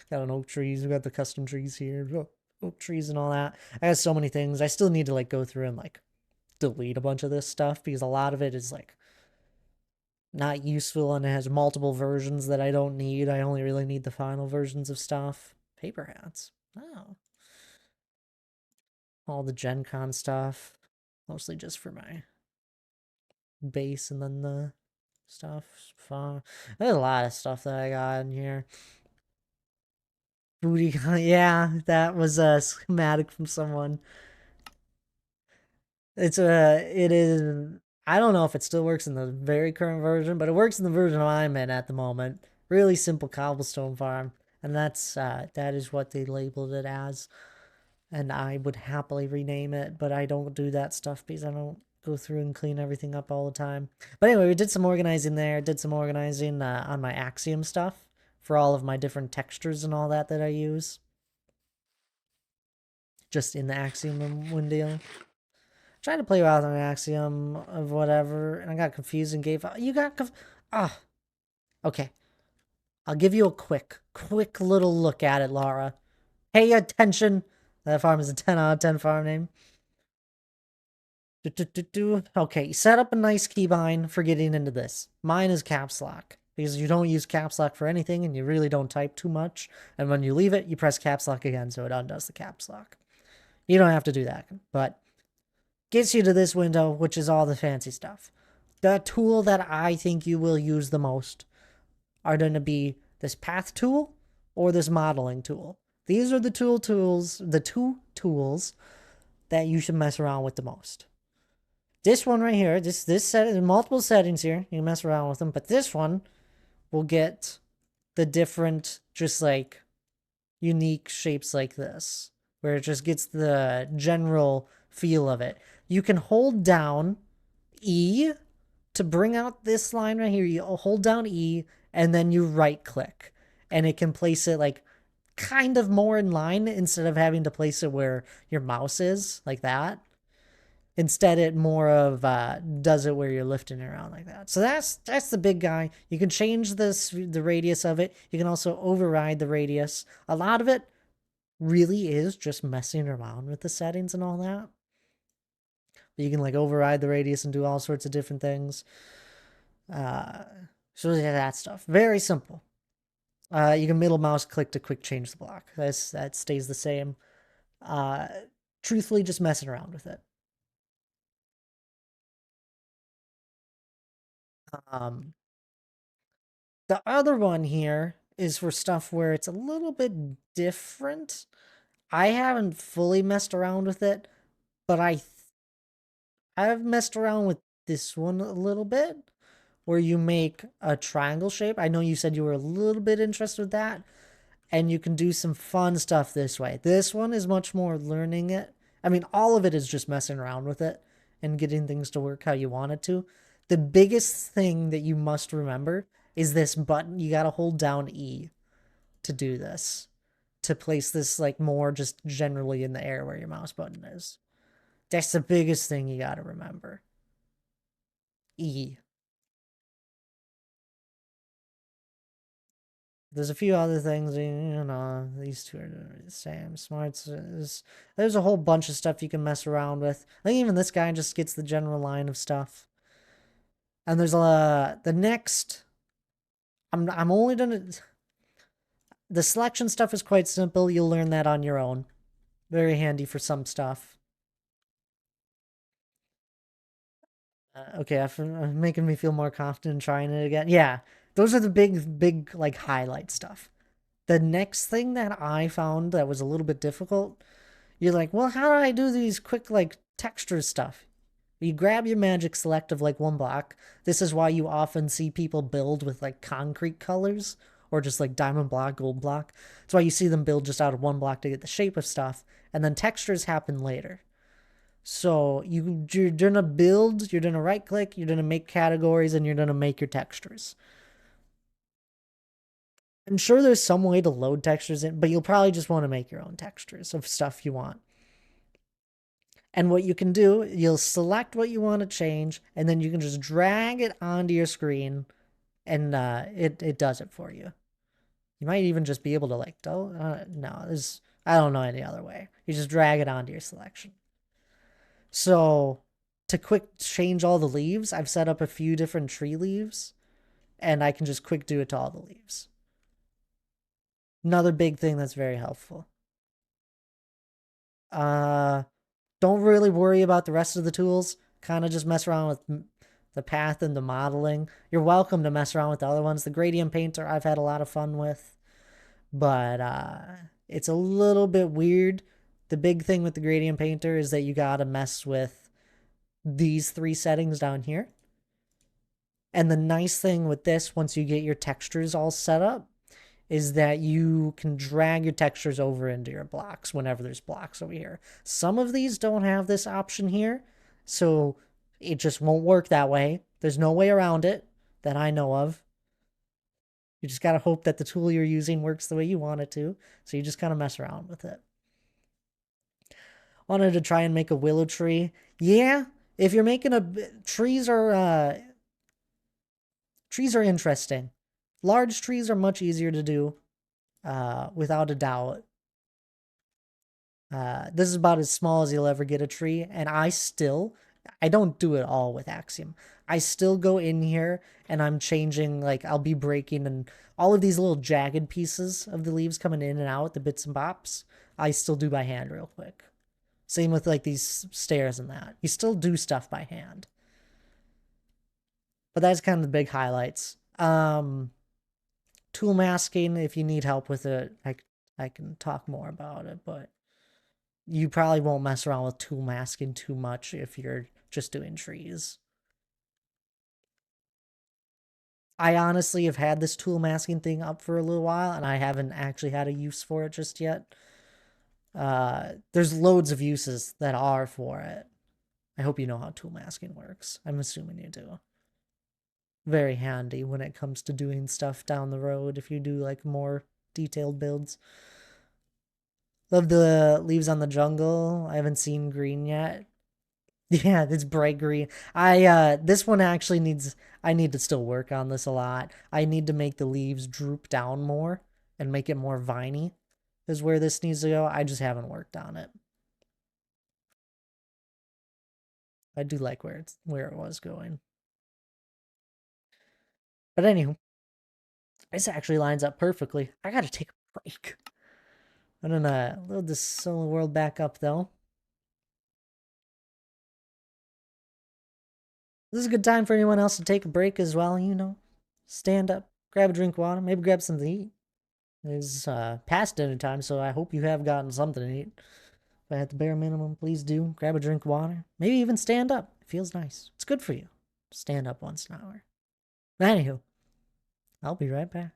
Got an oak trees. We got the custom trees here. Oak trees and all that. I got so many things. I still need to like go through and like delete a bunch of this stuff because a lot of it is like not useful and it has multiple versions that I don't need. I only really need the final versions of stuff. Paper hats. Oh. All the Gen Con stuff. Mostly just for my base and then the stuff. Fun. There's a lot of stuff that I got in here. Booty con. Yeah, that was a schematic from someone. It is, I don't know if it still works in the very current version, but it works in the version I'm in at the moment. Really simple cobblestone farm. And that is what they labeled it as. And I would happily rename it, but I don't do that stuff because I don't go through and clean everything up all the time. But anyway, we did some organizing there. Did some organizing on my Axiom stuff for all of my different textures and all that I use. Just in the Axiom window. Trying to play around with an Axiom of whatever, and I got confused and gave up. You got okay. I'll give you a quick little look at it, Laura. Pay attention. That farm is a 10 out of 10 farm name. Okay, set up a nice keybind for getting into this. Mine is caps lock, because you don't use caps lock for anything, and you really don't type too much. And when you leave it, you press caps lock again, so it undoes the caps lock. You don't have to do that, but gets you to this window, which is all the fancy stuff. The tool that I think you will use the most are going to be this path tool or this modeling tool. These are the two tools that you should mess around with the most. This one right here, this set, multiple settings here, you can mess around with them, but this one will get the different, just like unique shapes like this, where it just gets the general feel of it. You can hold down E to bring out this line right here. You hold down E and then you right click, and it can place it like kind of more in line instead of having to place it where your mouse is like that. Instead, it more of does it where you're lifting it around like that. So that's the big guy. You can change the radius of it. You can also override the radius. A lot of it really is just messing around with the settings and all that. You can like override the radius and do all sorts of different things. So yeah, that stuff. Very simple. You can middle mouse click to quick change the block. That stays the same. Truthfully, just messing around with it. The other one here is for stuff where it's a little bit different. I haven't fully messed around with it, but I've messed around with this one a little bit, where you make a triangle shape. I know you said you were a little bit interested with that. And you can do some fun stuff this way. This one is much more learning it. I mean, all of it is just messing around with it and getting things to work how you want it to. The biggest thing that you must remember is this button. You got to hold down E to do this, to place this like more just generally in the air where your mouse button is. That's the biggest thing you got to remember. E. There's a few other things, these two are the same. Smarts is, there's a whole bunch of stuff you can mess around with. I think even this guy just gets the general line of stuff. And there's the next, I'm only gonna, the selection stuff is quite simple. You'll learn that on your own. Very handy for some stuff. Okay, making me feel more confident in trying it again. Yeah, those are the big like highlight stuff. The next thing that I found that was a little bit difficult, you're like, well, how do I do these quick like texture stuff? You grab your magic select of like one block. This is why you often see people build with like concrete colors or just like diamond block, gold block. That's why you see them build just out of one block to get the shape of stuff, and then textures happen later. So you're gonna build, you're gonna right click, you're gonna make categories, and you're gonna make your textures. I'm sure there's some way to load textures in, but you'll probably just want to make your own textures of stuff you want. And what you can do, you'll select what you want to change, and then you can just drag it onto your screen, and it does it for you. You might even just be able to like, no, I don't know any other way. You just drag it onto your selection. So to quick change all the leaves, I've set up a few different tree leaves, and I can just quick do it to all the leaves. Another big thing that's very helpful. Don't really worry about the rest of the tools. Kind of just mess around with the path and the modeling. You're welcome to mess around with the other ones. The gradient painter I've had a lot of fun with, but it's a little bit weird. The big thing with the gradient painter is that you gotta mess with these three settings down here. And the nice thing with this, once you get your textures all set up, is that you can drag your textures over into your blocks whenever there's blocks over here. Some of these don't have this option here, so it just won't work that way. There's no way around it that I know of. You just gotta hope that the tool you're using works the way you want it to, so you just kind of mess around with it. Wanted to try and make a willow tree. Yeah, if you're making trees are interesting. Large trees are much easier to do, without a doubt. This is about as small as you'll ever get a tree, and I don't do it all with Axiom. I still go in here and I'm changing, like, I'll be breaking, and all of these little jagged pieces of the leaves coming in and out, the bits and bops, I still do by hand real quick. Same with, like, these stairs and that. You still do stuff by hand. But that's kind of the big highlights. Tool masking, if you need help with it, I can talk more about it, but you probably won't mess around with tool masking too much if you're just doing trees. I honestly have had this tool masking thing up for a little while, and I haven't actually had a use for it just yet. There's loads of uses that are for it. I hope you know how tool masking works. I'm assuming you do. Very handy when it comes to doing stuff down the road if you do like more detailed builds. Love the leaves on the jungle. I haven't seen green yet. Yeah, it's bright green. This one actually I need to still work on this a lot. I need to make the leaves droop down more and make it more viney is where this needs to go. I just haven't worked on it. I do like where it was going. But anywho, this actually lines up perfectly. I gotta take a break. I'm gonna load this solo world back up though. This is a good time for anyone else to take a break as well, Stand up, grab a drink of water, maybe grab something to eat. It's past dinner time, so I hope you have gotten something to eat. But at the bare minimum, please do grab a drink of water. Maybe even stand up. It feels nice. It's good for you. Stand up once an hour. Anywho, I'll be right back.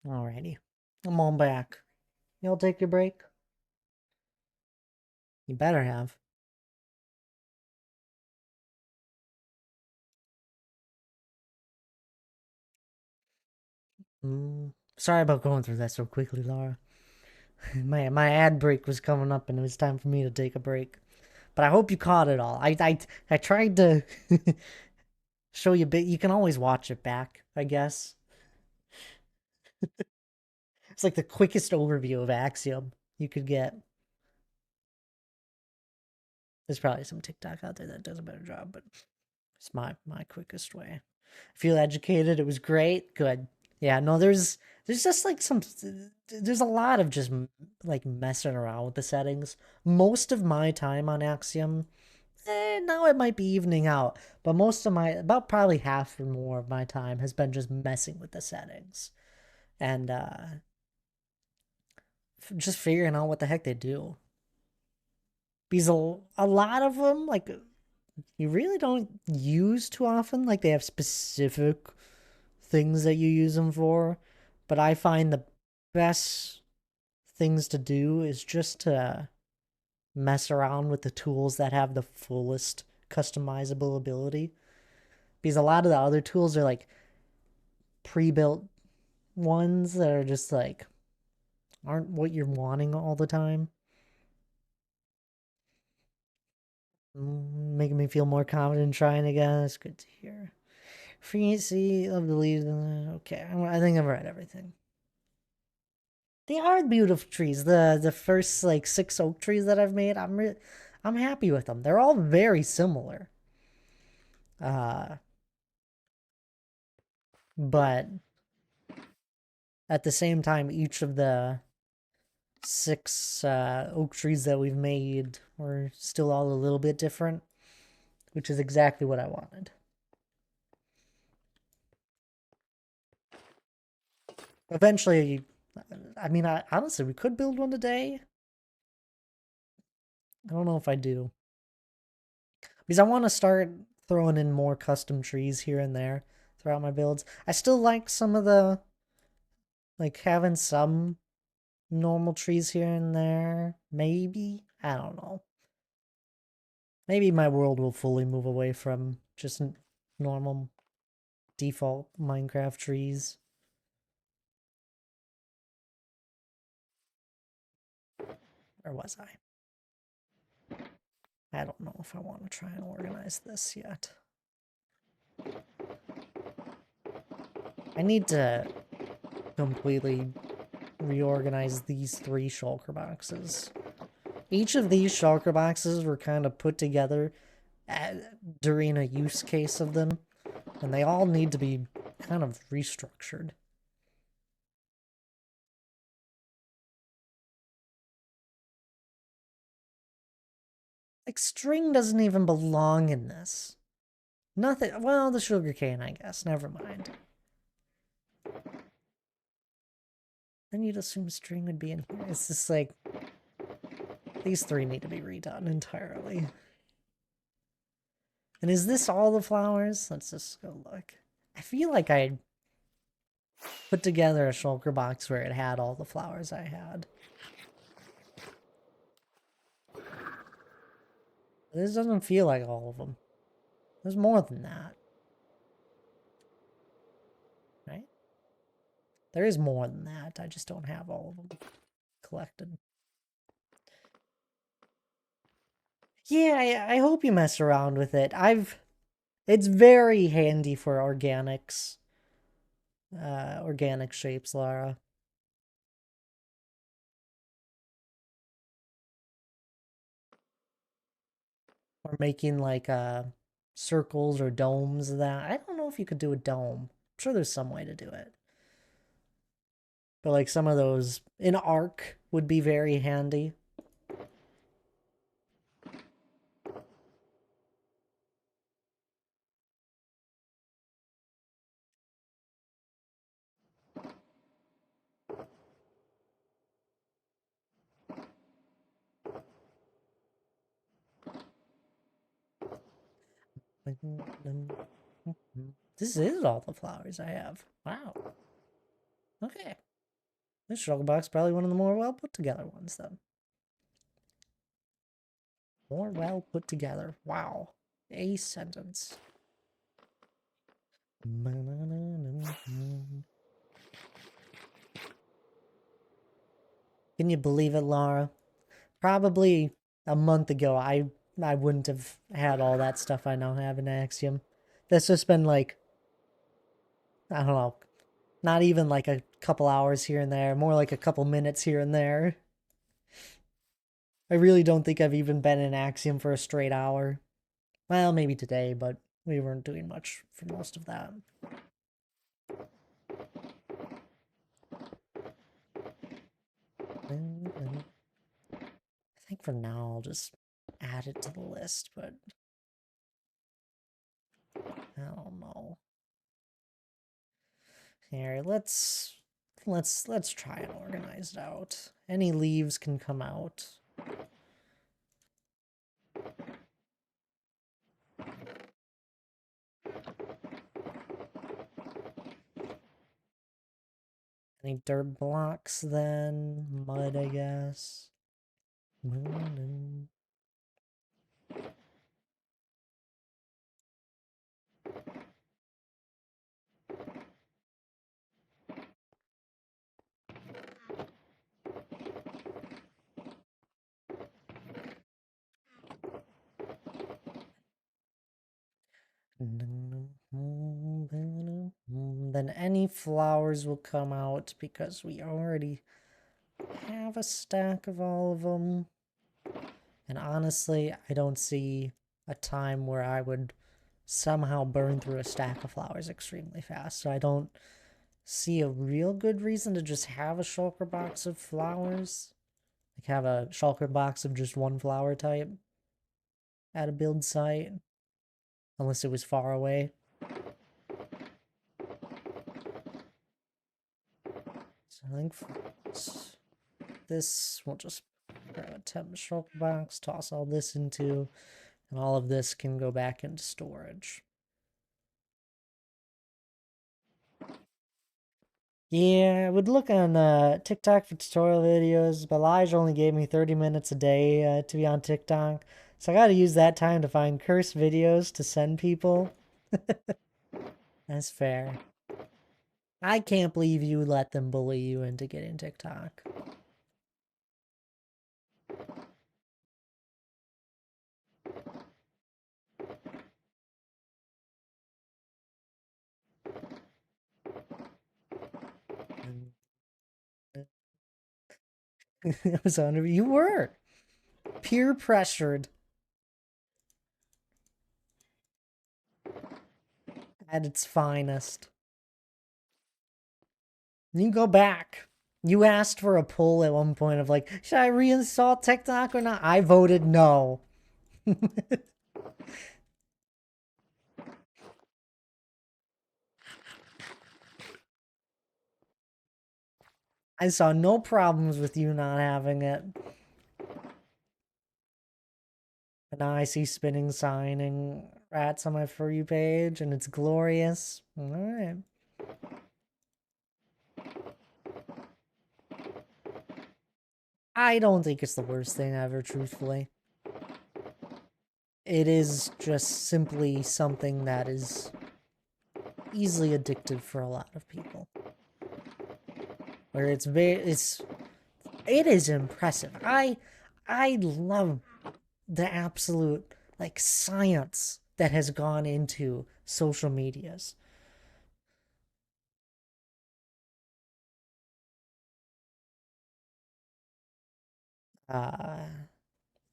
Alrighty. I'm on back. Y'all take your break? You better have. Sorry about going through that so quickly, Laura. My ad break was coming up and it was time for me to take a break. But I hope you caught it all. I tried to show you a bit. You can always watch it back, I guess. It's like the quickest overview of Axiom you could get. There's probably some TikTok out there that does a better job, but it's my quickest way. I feel educated. It was great. Good. Yeah, no, there's just like there's a lot of just like messing around with the settings. Most of my time on Axiom, now it might be evening out, but most of about probably half or more of my time has been just messing with the settings and just figuring out what the heck they do. Because a lot of them, like, you really don't use too often. Like, they have specific things that you use them for. But I find the best things to do is just to mess around with the tools that have the fullest customizable ability. Because a lot of the other tools are like pre-built ones that are just like aren't what you're wanting all the time. Making me feel more confident trying again. It's good to hear. Frequency of the leaves. Okay, I think I've read everything. They are beautiful trees. The first like 6 oak trees that I've made, I'm happy with them. They're all very similar. Uh, but at the same time, each of the 6 oak trees that we've made were still all a little bit different, which is exactly what I wanted. Eventually, I mean, honestly, we could build one today. I don't know if I do. Because I want to start throwing in more custom trees here and there throughout my builds. I still like some of the, like, having some normal trees here and there. Maybe. I don't know. Maybe my world will fully move away from just normal default Minecraft trees. Or was I? I don't know if I want to try and organize this yet. I need to completely reorganize these 3 shulker boxes. Each of these shulker boxes were kind of put together during a use case of them, and they all need to be kind of restructured. Like, string doesn't even belong in this. Nothing. Well, the sugarcane, I guess. Never mind. Then you'd assume string would be in here. It's just like, these 3 need to be redone entirely. And is this all the flowers? Let's just go look. I feel like I put together a shulker box where it had all the flowers I had. This doesn't feel like all of them. There's more than that. Right? There is more than that. I just don't have all of them collected. Yeah, I hope you mess around with it. It's very handy for organics. Organic shapes, Lara. Or making like circles or domes of that. I don't know if you could do a dome. I'm sure there's some way to do it. But like some of those, an arc would be very handy. This is all the flowers I have. Wow. Okay. This shulker box is probably one of the more well put together ones, then. More well put together. Wow. A sentence. Can you believe it, Laura? Probably a month ago, I wouldn't have had all that stuff I now have in Axiom. That's just been like, I don't know, not even like a couple hours here and there, more like a couple minutes here and there. I really don't think I've even been in Axiom for a straight hour. Well, maybe today, but we weren't doing much for most of that. I think for now I'll just add it to the list, but I don't know. Here, let's try and organize it out. Any leaves can come out. Any dirt blocks then? Mud, I guess. Then any flowers will come out because we already have a stack of all of them. And honestly, I don't see a time where I would somehow burn through a stack of flowers extremely fast. So I don't see a real good reason to just have a shulker box of flowers. Like have a shulker box of just one flower type at a build site. Unless it was far away. So I think this, we'll just grab a temp shulker box, toss all this into, and all of this can go back into storage. Yeah, I would look on TikTok for tutorial videos, but Elijah only gave me 30 minutes a day to be on TikTok. So I gotta use that time to find cursed videos to send people. That's fair. I can't believe you let them bully you into getting TikTok. It was under you were peer pressured at its finest. You go back. You asked for a poll at one point of like, should I reinstall TikTok or not? I voted no. I saw no problems with you not having it. But now I see spinning signing rats on my For You page, and it's glorious. Alright. I don't think it's the worst thing ever, truthfully. It is just simply something that is easily addictive for a lot of people. Where it is impressive. I love the absolute like science that has gone into social medias. The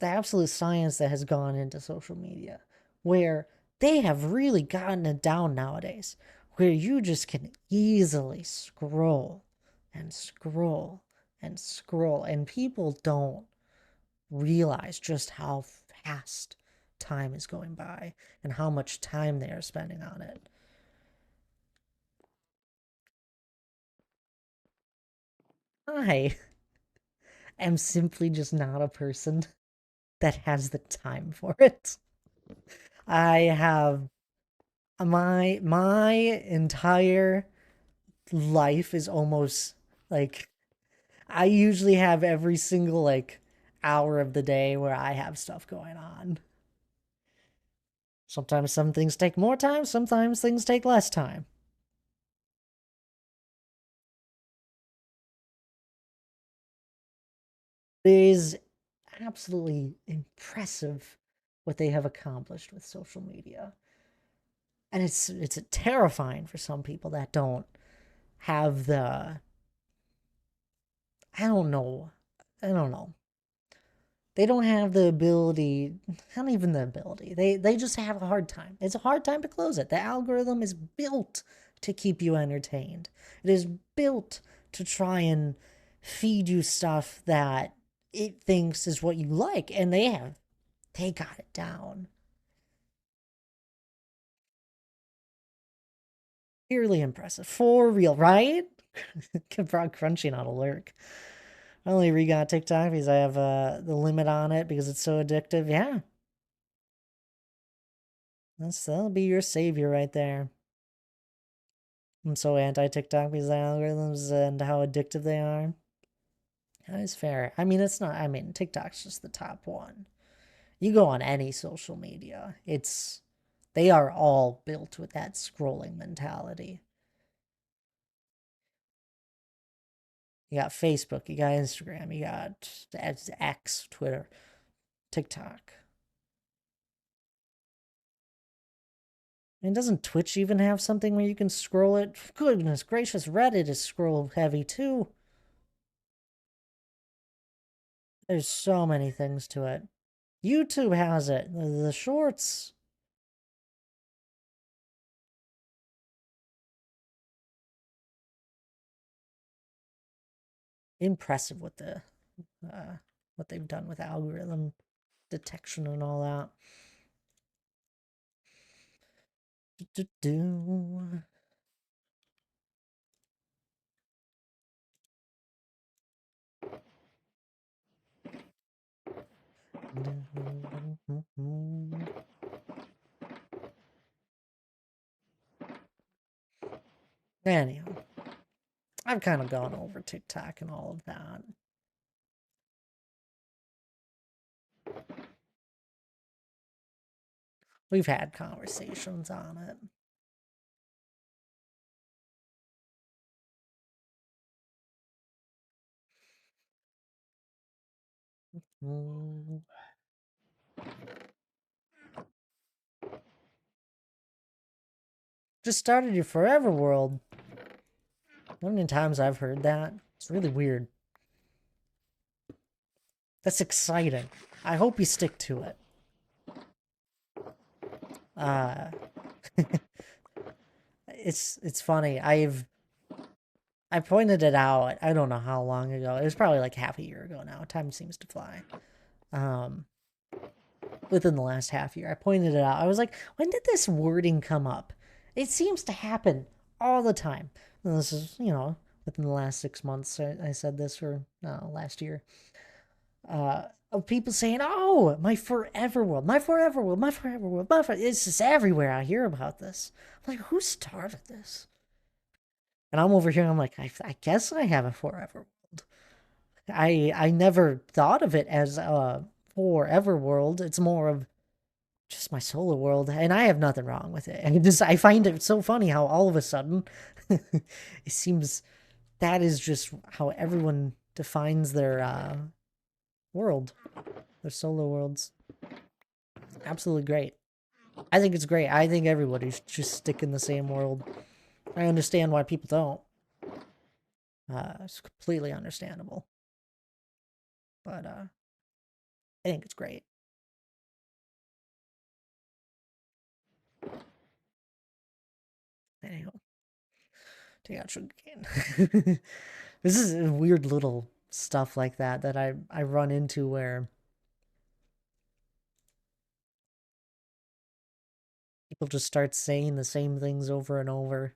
absolute science that has gone into social media, where they have really gotten it down nowadays, where you just can easily scroll and scroll and scroll, and people don't realize just how fast time is going by and how much time they are spending on it. I am simply just not a person that has the time for it. I have my entire life is almost like I usually have every single like hour of the day where I have stuff going on. Sometimes some things take more time, sometimes things take less time. It is absolutely impressive what they have accomplished with social media. And it's terrifying for some people that don't have the I don't know. I don't know. They don't have the ability, not even the ability. They just have a hard time. It's a hard time to close it. The algorithm is built to keep you entertained. It is built to try and feed you stuff that it thinks is what you like, and they got it down. Really impressive. For real, right? Frog crunching on a lurk. I only re-got TikTok because I have the limit on it because it's so addictive. Yeah, that'll be your savior right there. I'm so anti TikTok because the algorithms and how addictive they are. That is fair. I mean, it's not. I mean, TikTok's just the top one. You go on any social media, they are all built with that scrolling mentality. You got Facebook, you got Instagram, you got X, Twitter, TikTok. And doesn't Twitch even have something where you can scroll it? Goodness gracious, Reddit is scroll heavy too. There's so many things to it. YouTube has it. The shorts. Impressive uh, what they've done with algorithm detection and all that. Do, do, do. Anyhow, I've kind of gone over TikTok and all of that. We've had conversations on it. Mm. Just started your forever world. How many times I've heard that? It's really weird. That's exciting. I hope you stick to it. Uh, it's funny. I pointed it out. I don't know how long ago. It was probably like half a year ago now. Time seems to fly. Um, within the last half year, I pointed it out. I was like, when did this wording come up? It seems to happen all the time. And this is, within the last 6 months. I said this, or no, last year. Of people saying, "Oh, my forever world, my forever world, my forever world, my forever." It's just everywhere. I hear about this. I'm like, who started this? And I'm over here. I'm like, I guess I have a forever world. I never thought of it as a forever world. It's more of just my solo world, and I have nothing wrong with it. And I find it so funny how all of a sudden it seems that is just how everyone defines their world, their solo worlds. Absolutely great. I think it's great. I think everybody should just stick in the same world. I understand why people don't. It's completely understandable. But I think it's great. Anyhow, take out sugarcane. This is a weird little stuff like that I run into where people just start saying the same things over and over,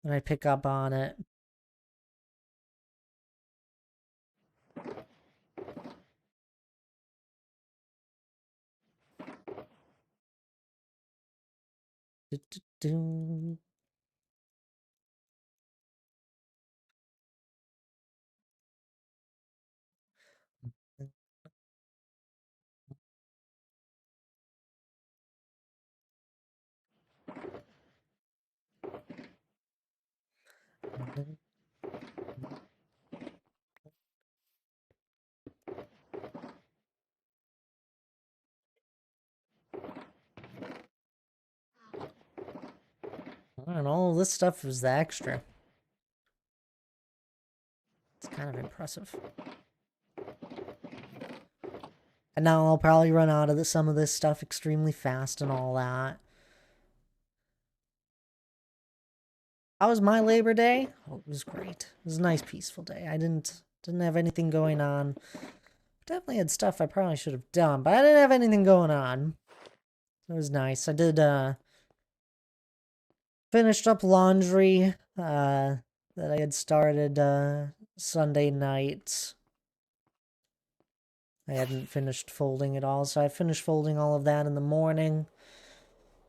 and I pick up on it. And all this stuff was the extra. It's kind of impressive. And now I'll probably run out of some of this stuff extremely fast and all that. How was my Labor Day? Oh, it was great. It was a nice, peaceful day. I didn't have anything going on. Definitely had stuff I probably should have done, but I didn't have anything going on. It was nice. I did, finished up laundry, that I had started, Sunday night. I hadn't finished folding it all, so I finished folding all of that in the morning.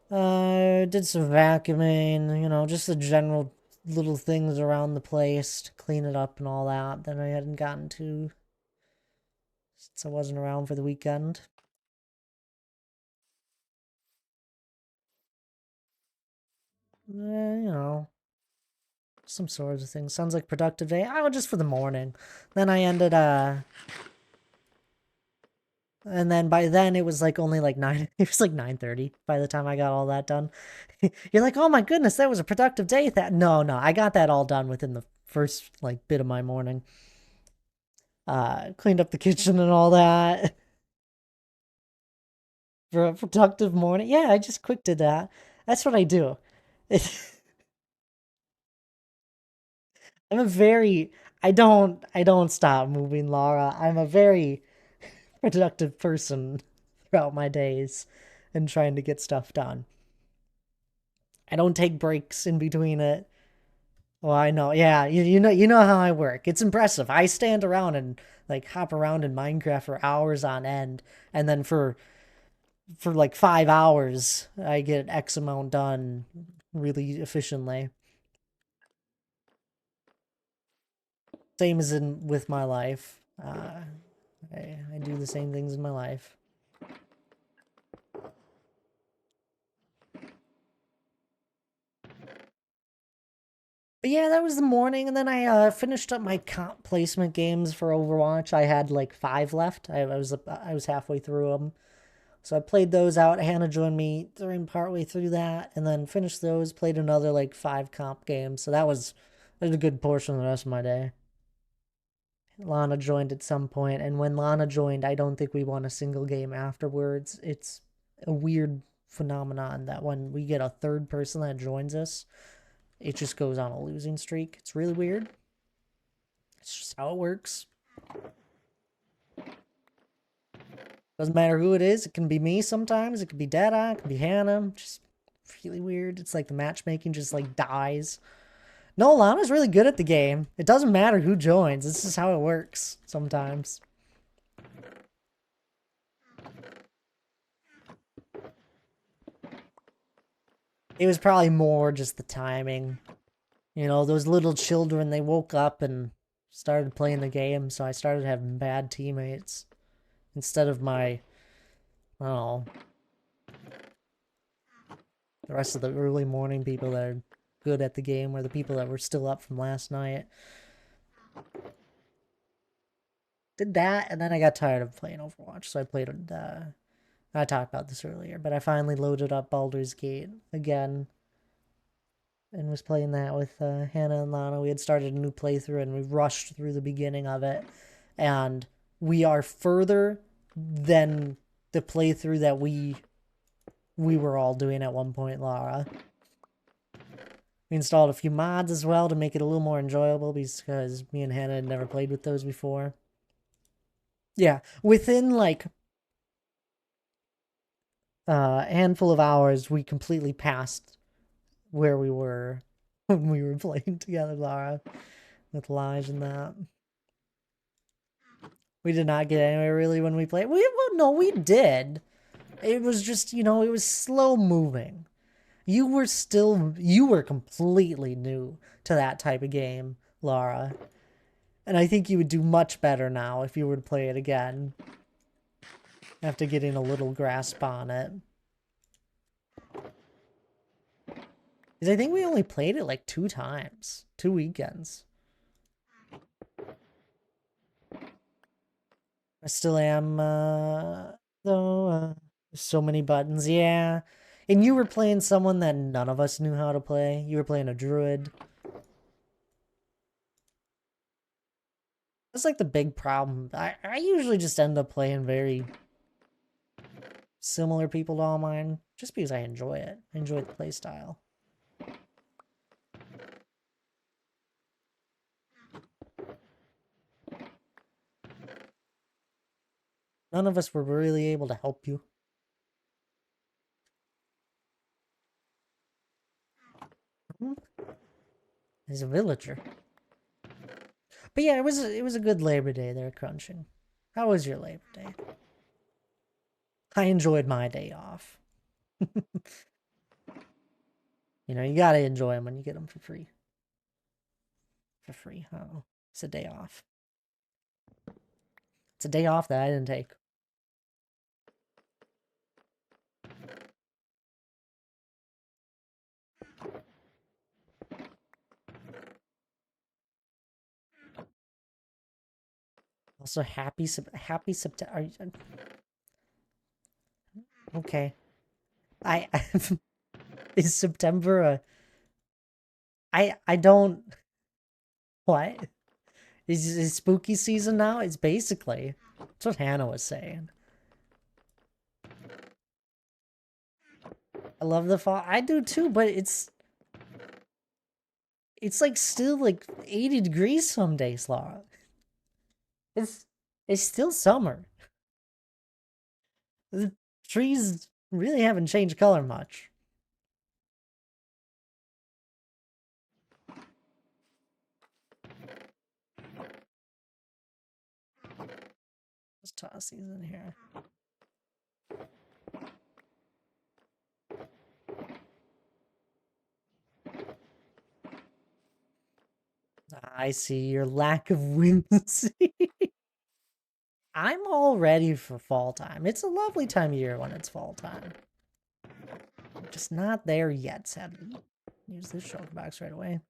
Did some vacuuming, you know, just the general little things around the place to clean it up and all that I hadn't gotten to since I wasn't around for the weekend. You know, some sorts of things. Sounds like productive day. Oh, just for the morning. Then I ended, and then by then it was like only like 9, it was like 9:30 by the time I got all that done. You're like, oh my goodness, that was a productive day. No, I got that all done within the first like bit of my morning. Cleaned up the kitchen and all that. For a productive morning. Yeah, I just quick did that. That's what I do. I'm a very I don't stop moving, Laura. I'm a very productive person throughout my days and trying to get stuff done. I don't take breaks in between it. Well, I know. Yeah, you know how I work. It's impressive. I stand around and like hop around in Minecraft for hours on end, and then for like 5 hours, I get X amount done really efficiently. Same as in with my life. I do the same things in my life. But yeah, that was the morning, and then I finished up my comp placement games for Overwatch. I had like 5 left. I was halfway through them, so I played those out. Hannah joined me during partway through that, and then finished those. Played another like 5 comp games. So that was a good portion of the rest of my day. Lana joined at some point, and when Lana joined, I don't think we won a single game afterwards. It's a weird phenomenon that when we get a third person that joins us, it just goes on a losing streak. It's really weird. It's just how it works. Doesn't matter who it is. It can be me sometimes. It could be Deadeye. It could be Hannah. Just really weird. It's like the matchmaking just like dies. No, Lana's really good at the game. It doesn't matter who joins. This is how it works sometimes. It was probably more just the timing. You know, those little children, they woke up and started playing the game, so I started having bad teammates. Instead of my, I don't know, the rest of the early morning people that are good at the game, or the people that were still up from last night. Did that, and then I got tired of playing Overwatch, so I played, I talked about this earlier, but I finally loaded up Baldur's Gate again and was playing that with Hannah and Lana. We had started a new playthrough and we rushed through the beginning of it, and we are further than the playthrough that we were all doing at one point, Lara. We installed a few mods as well to make it a little more enjoyable because me and Hannah had never played with those before. Yeah, within like a handful of hours, we completely passed where we were when we were playing together, Lara, with Lige and that. We did not get anywhere really when we played. No, we did. It was just, you know, it was slow moving. You were completely new to that type of game, Lara. And I think you would do much better now if you were to play it again. After getting a little grasp on it. Because I think we only played it like 2 times. 2 weekends. I still am, though, so many buttons, yeah. And you were playing someone that none of us knew how to play. You were playing a druid. That's like the big problem. I usually just end up playing very similar people to all mine, just because I enjoy it. I enjoy the play style. None of us were really able to help you. He's a villager. But yeah, it was a good Labor Day there, Crunching. How was your Labor Day? I enjoyed my day off. You know, you gotta enjoy them when you get them for free. For free, oh, it's a day off. It's a day off that I didn't take. Also, happy September. Okay. I is September a I don't what? Is spooky season now? It's basically that's what Hannah was saying. I love the fall. I do too, but it's like still like 80 degrees some days long. It's it's still summer. The trees really haven't changed color much. Let's toss these in here. I see your lack of whimsy. I'm all ready for fall time. It's a lovely time of year when it's fall time. I'm just not there yet, sadly. Use this shulker box right away.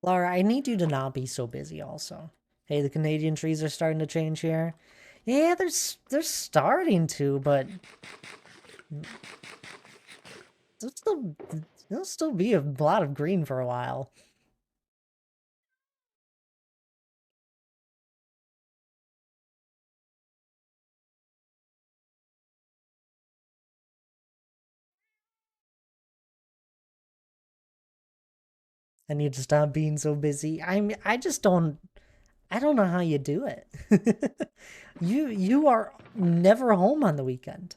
Laura, I need you to not be so busy also. Hey, the Canadian trees are starting to change here. Yeah, they're starting to, but there'll still, there'll still be a lot of green for a while. I need to stop being so busy. I just I don't know how you do it. You are never home on the weekend.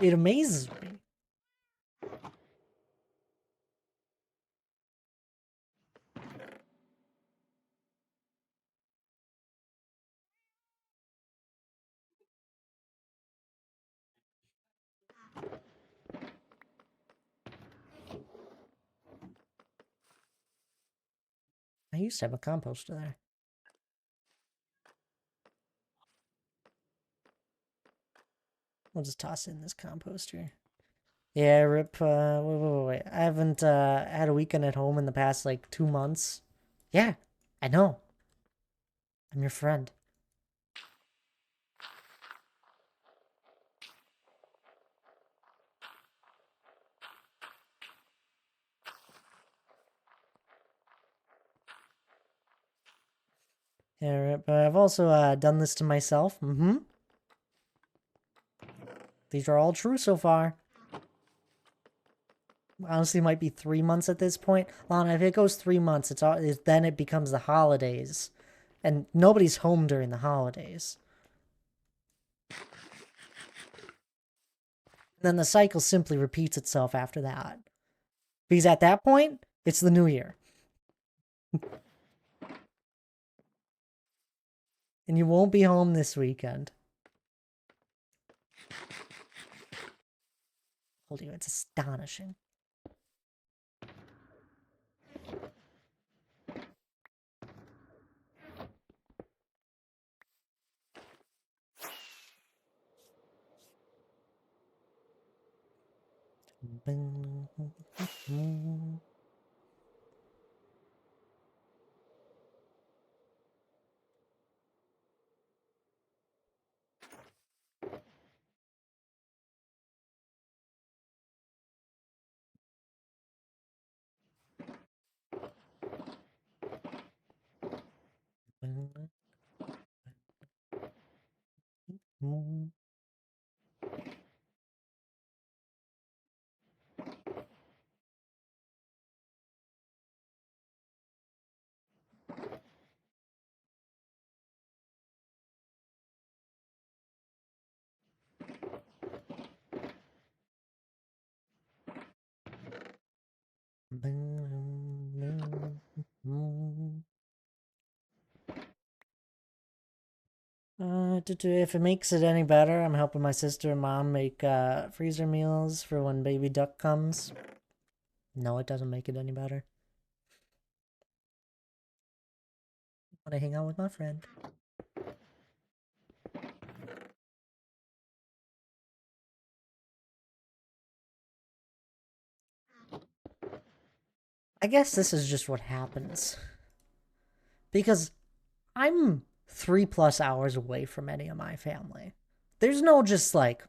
It amazes me. I used to have a composter there. I'll just toss it in this composter. Yeah, rip, wait. I haven't, had a weekend at home in the past, like, 2 months. Yeah, I know. I'm your friend. Yeah, rip, I've also, done this to myself. Mm-hmm. These are all true so far. Honestly, might be 3 months at this point. Lana, if it goes 3 months, then it becomes the holidays. And nobody's home during the holidays. Then the cycle simply repeats itself after that. Because at that point, it's the new year. And you won't be home this weekend. Holy, it's astonishing. If it makes it any better, I'm helping my sister and mom make freezer meals for when baby duck comes. No, it doesn't make it any better. Want to hang out with my friend. I guess this is just what happens. Because I'm 3+ hours away from any of my family. There's no just like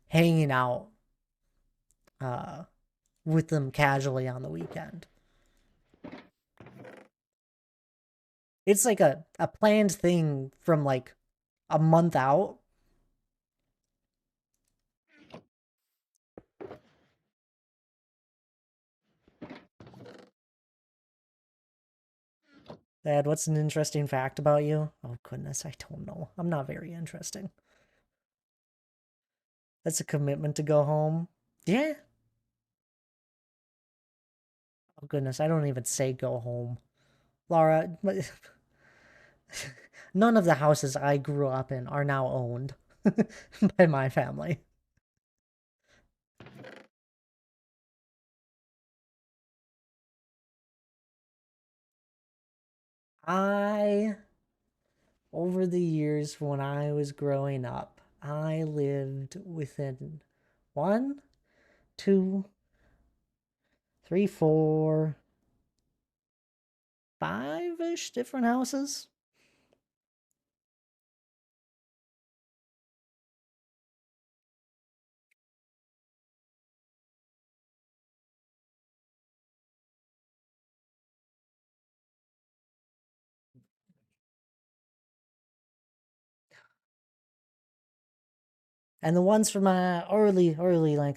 hanging out uh, with them casually on the weekend. It's like a planned thing from like a month out. Dad, what's an interesting fact about you? Oh, goodness, I don't know. I'm not very interesting. That's a commitment to go home. Yeah. Oh, goodness, I don't even say go home. Laura, none of the houses I grew up in are now owned by my family. I, over the years when I was growing up, I lived within one, two, three, four, five-ish different houses. And the ones from my early like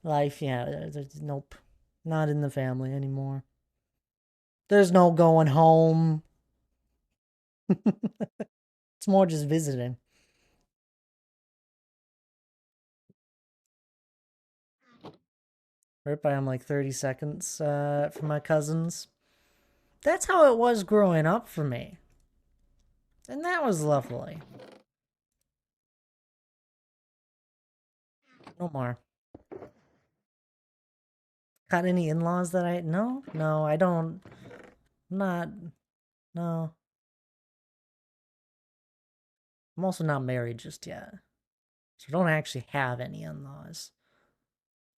life, yeah, nope, not in the family anymore. There's no going home. It's more just visiting. Right by I'm like 30 seconds from my cousins. That's how it was growing up for me. And that was lovely. No more. Got any in-laws that I no, I don't. Not no. I'm also not married just yet. So I don't actually have any in-laws.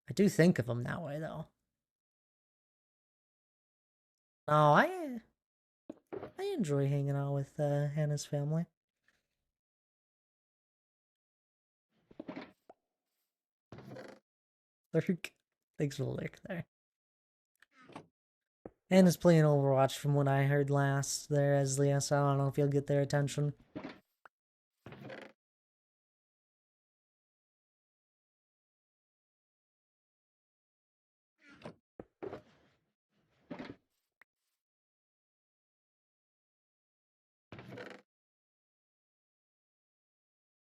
I do think of them that way though. No, I enjoy hanging out with Hannah's family. Lurk. Thanks for the lurk there. Hannah's playing Overwatch from what I heard last there, Eslia, so I don't know if you'll get their attention.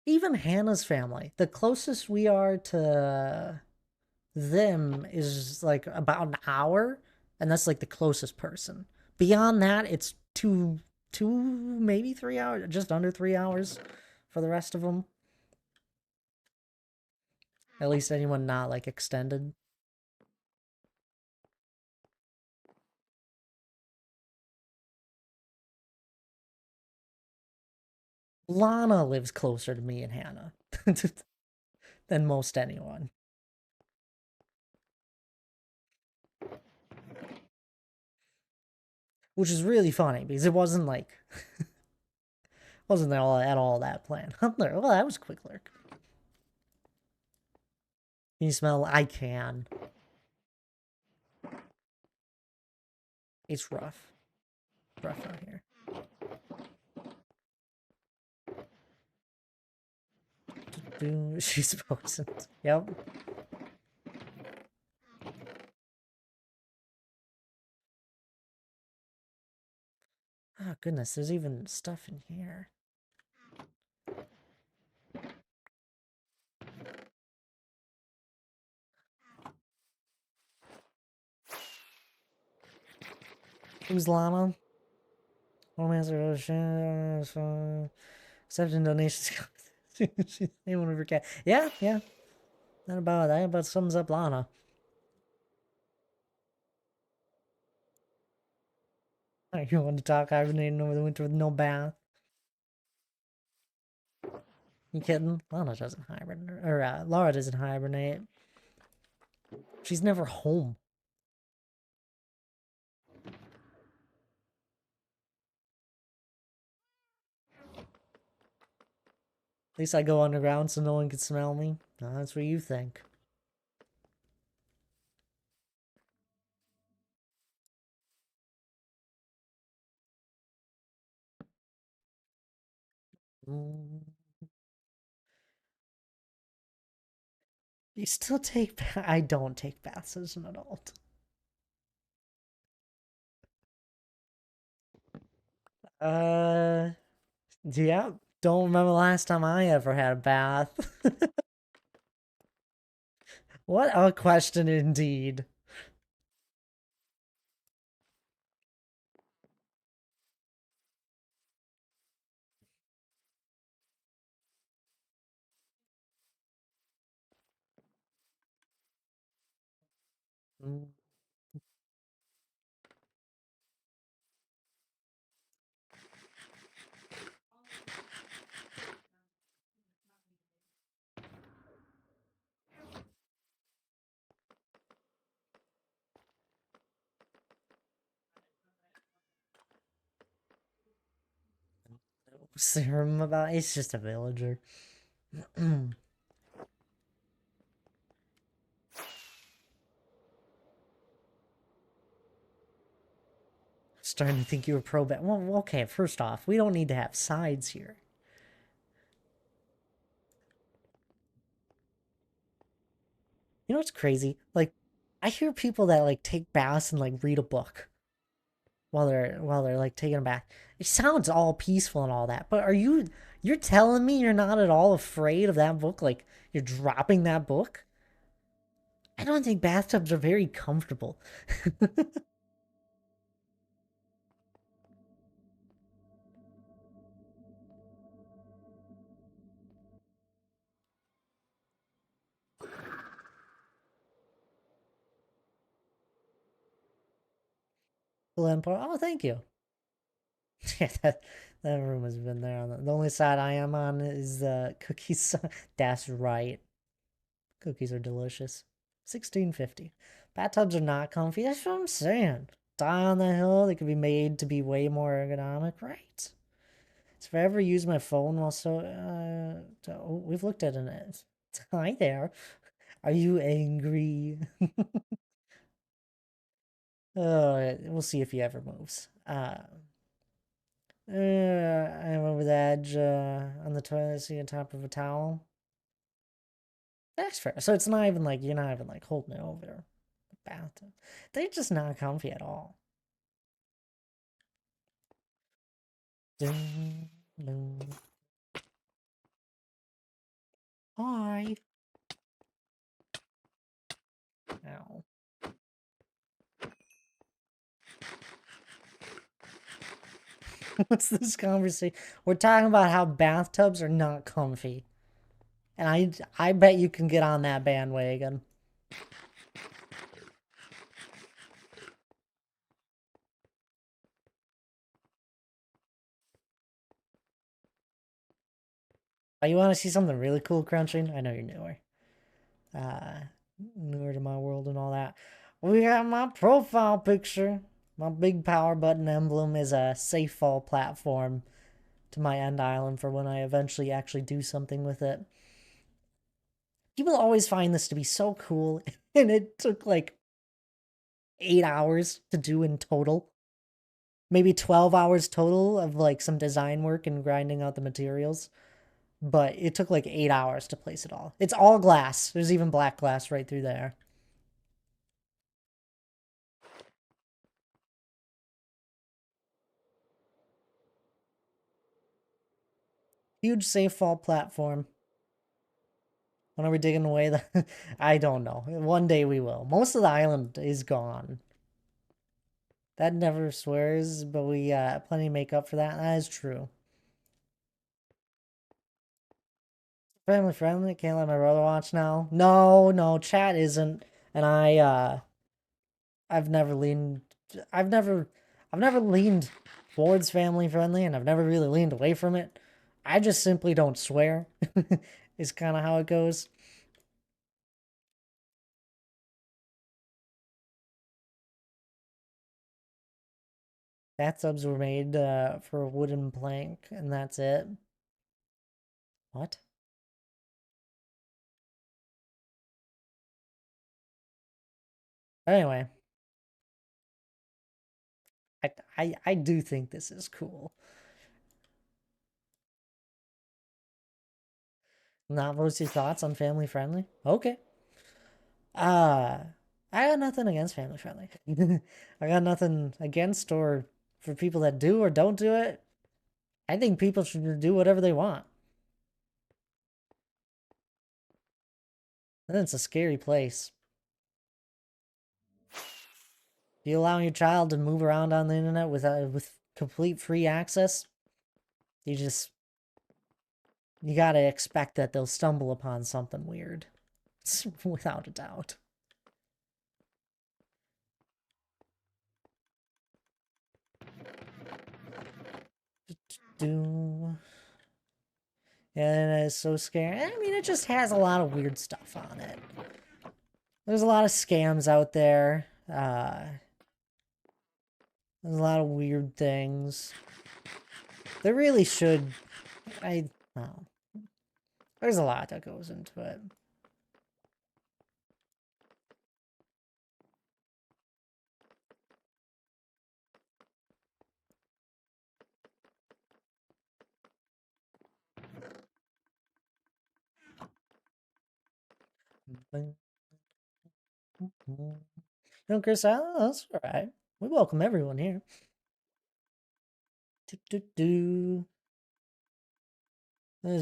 Even Hannah's family, the closest we are to them is like about an hour, and that's like the closest person. Beyond that, it's two, maybe 3 hours, just under 3 hours for the rest of them. At least anyone not like extended. Lana lives closer to me and Hannah than most anyone. which is really funny because it wasn't like wasn't at all that planned. Well, that was a quick lurk. Can you smell? I can. It's rough. Rough out here. She's potent. Yep. Oh goodness, there's even stuff in here. Who's Llama? Romance or accepting donations. They want to forget. Yeah, yeah. That about sums up Lana. You want to talk hibernating over the winter with no bath? You kidding? Lana doesn't hibernate, or Laura doesn't hibernate. She's never home. At least I go underground so no one can smell me. No, that's what you think. You still take I don't take baths as an adult. Yeah. Don't remember the last time I ever had a bath. What a question indeed. Mm. Serum about it's just a villager. Starting to think you were pro bat. Well, okay, first off, we don't need to have sides here. You know what's crazy? Like, I hear people that like take baths and like read a book while they're like taking a bath. It sounds all peaceful and all that, but you're telling me you're not at all afraid of that book? Like you're dropping that book? I don't think bathtubs are very comfortable. Lampard, oh, thank you. Yeah, that room has been there. The only side I am on is the cookies. That's right. Cookies are delicious. 1650. Bathtubs are not comfy. That's what I'm saying. Die on the hill. They could be made to be way more ergonomic. Right. So if I ever use my phone while oh, we've looked at it. Hi there. Are you angry? We'll see if he ever moves. I'm over the edge on the toilet seat on top of a towel. That's fair. So it's not even like you're not even like holding it over the bathtub. They're just not comfy at all. Dun, dun. Hi. Ow. What's this conversation? We're talking about how bathtubs are not comfy. And I bet you can get on that bandwagon. Oh, you want to see something really cool crunching? I know you're newer. Uh, Newer to my world and all that. We got my profile picture. My big power button emblem is a safe fall platform to my end island for when I eventually actually do something with it. People always find this to be so cool, and it took like 8 hours to do in total. Maybe 12 hours total of like some design work and grinding out the materials. But it took like 8 hours to place it all. It's all glass. There's even black glass right through there. Huge safe fall platform. When are we digging away the... I don't know. One day we will. Most of the island is gone. That never swears, but we plenty make up for that. That is true. Family friendly. Can't let my brother watch now. No, no, chat isn't. And I've never leaned. I've never, I've never leaned towards family friendly, and I've never really leaned away from it. I just simply don't swear. Is kind of how it goes. Bathtubs were made for a wooden plank, and that's it. What? Anyway, I do think this is cool. Not voice your thoughts on family friendly? Okay. Uh, I got nothing against family friendly. I got nothing against or for people that do or don't do it. I think people should do whatever they want. And it's a scary place. You allow your child to move around on the internet with complete free access, you gotta expect that they'll stumble upon something weird. Without a doubt. Do and it's so scary. I mean, it just has a lot of weird stuff on it. There's a lot of scams out there. There's a lot of weird things. There really should. I know. There's a lot that goes into it. Chris, that's all right. We welcome everyone here. It's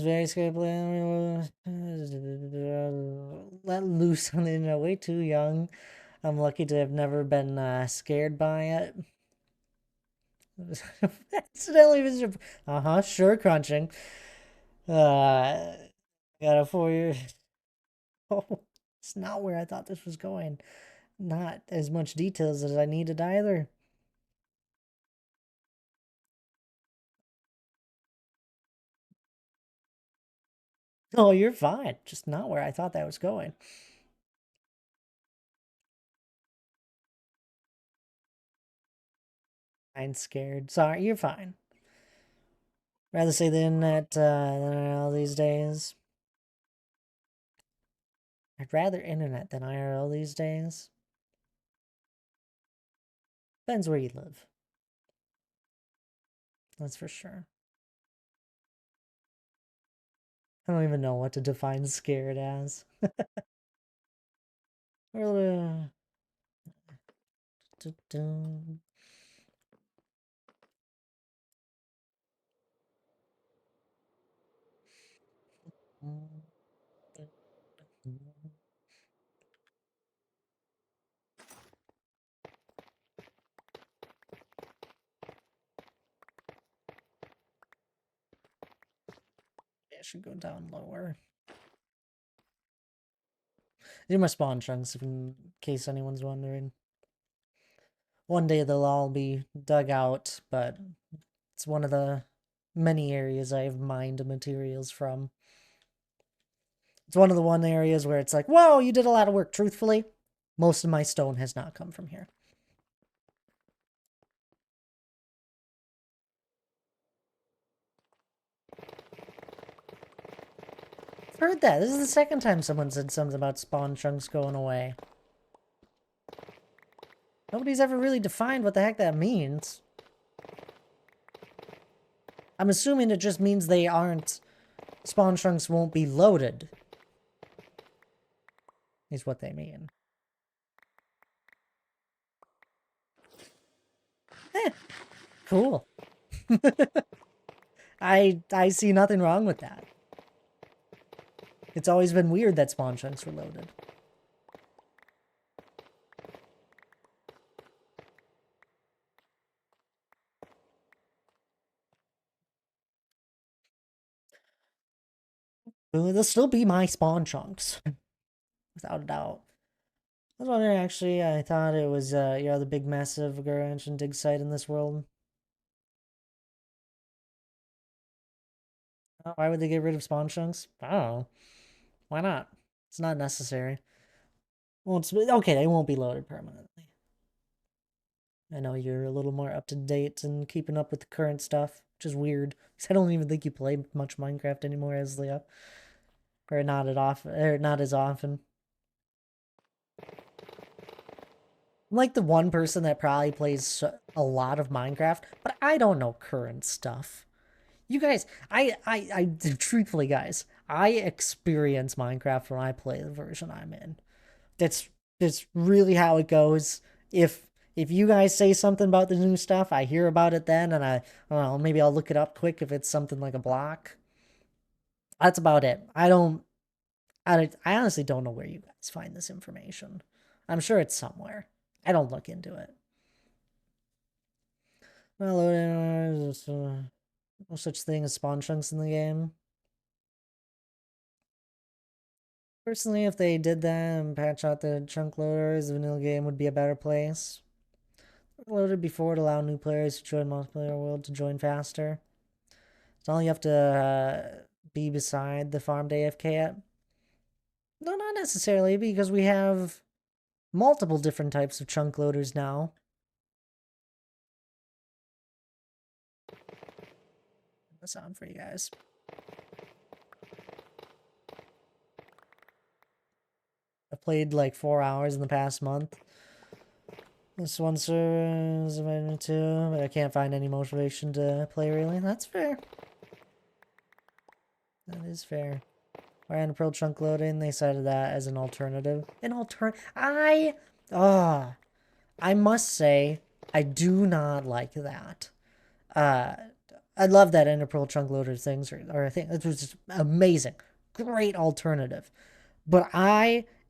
very scary. Let loose on the internet way too young. I'm lucky to have never been scared by it. Accidentally visited. Sure, crunching. Got a 4 year. Oh, it's not where I thought this was going. Not as much details as I needed either. Oh, you're fine. Just not where I thought that was going. I'm scared. Sorry, you're fine. Rather say the internet than IRL these days. I'd rather internet than IRL these days. Depends where you live. That's for sure. I don't even know what to define scared as. Yeah, I should go down lower. These are my spawn chunks, in case anyone's wondering. One day they'll all be dug out, but it's one of the many areas I have mined materials from. It's one of the one areas where it's like, whoa, you did a lot of work. Truthfully, most of my stone has not come from here. heard that. This is the second time someone said something about spawn chunks going away. Nobody's ever really defined what the heck that means. I'm assuming it just means they aren't... Spawn chunks won't be loaded. Is what they mean. Cool. I see nothing wrong with that. It's always been weird that spawn chunks were loaded. They'll still be my spawn chunks. Without a doubt. I was wondering, actually, I thought it was, the big massive garage and dig site in this world. Why would they get rid of spawn chunks? I don't know. Why not? It's not necessary. Well, it's okay, they won't be loaded permanently. I know you're a little more up to date and keeping up with the current stuff, which is weird. Because I don't even think you play much Minecraft anymore, Aslia. Or not as often. I'm like the one person that probably plays a lot of Minecraft, but I don't know current stuff. You guys, I truthfully, guys, I experience Minecraft when I play the version I'm in. That's really how it goes. If you guys say something about the new stuff, I hear about it then, and I don't know, maybe I'll look it up quick if it's something like a block. That's about it. I honestly don't know where you guys find this information. I'm sure it's somewhere. I don't look into it. Well, there's no such thing as spawn chunks in the game. Personally, if they did that and patch out the chunk loaders, the vanilla game would be a better place. Loaded before to allow new players to join multiplayer world to join faster. It's all you have to be beside the farm to AFK at. No, not necessarily, because we have multiple different types of chunk loaders now. The sound for you guys. I've played like 4 hours in the past month. This one server is invited me to, but I can't find any motivation to play really. That's fair. That is fair. Random Pearl chunk loading, they cited that as an alternative. I must say, I do not like that. I love that Ender Pearl chunk loader things, or I think it was just amazing. Great alternative. But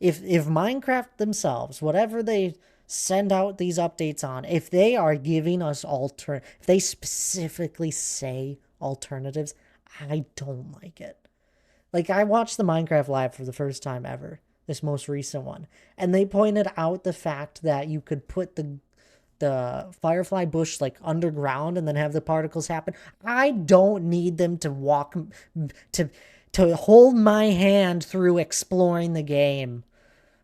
if Minecraft themselves, whatever they send out these updates on, if they are giving us if they specifically say alternatives, I don't like it. Like, I watched the Minecraft Live for the first time ever, this most recent one, and they pointed out the fact that you could put the firefly bush like underground and then have the particles happen. I don't need them to walk to hold my hand through exploring the game.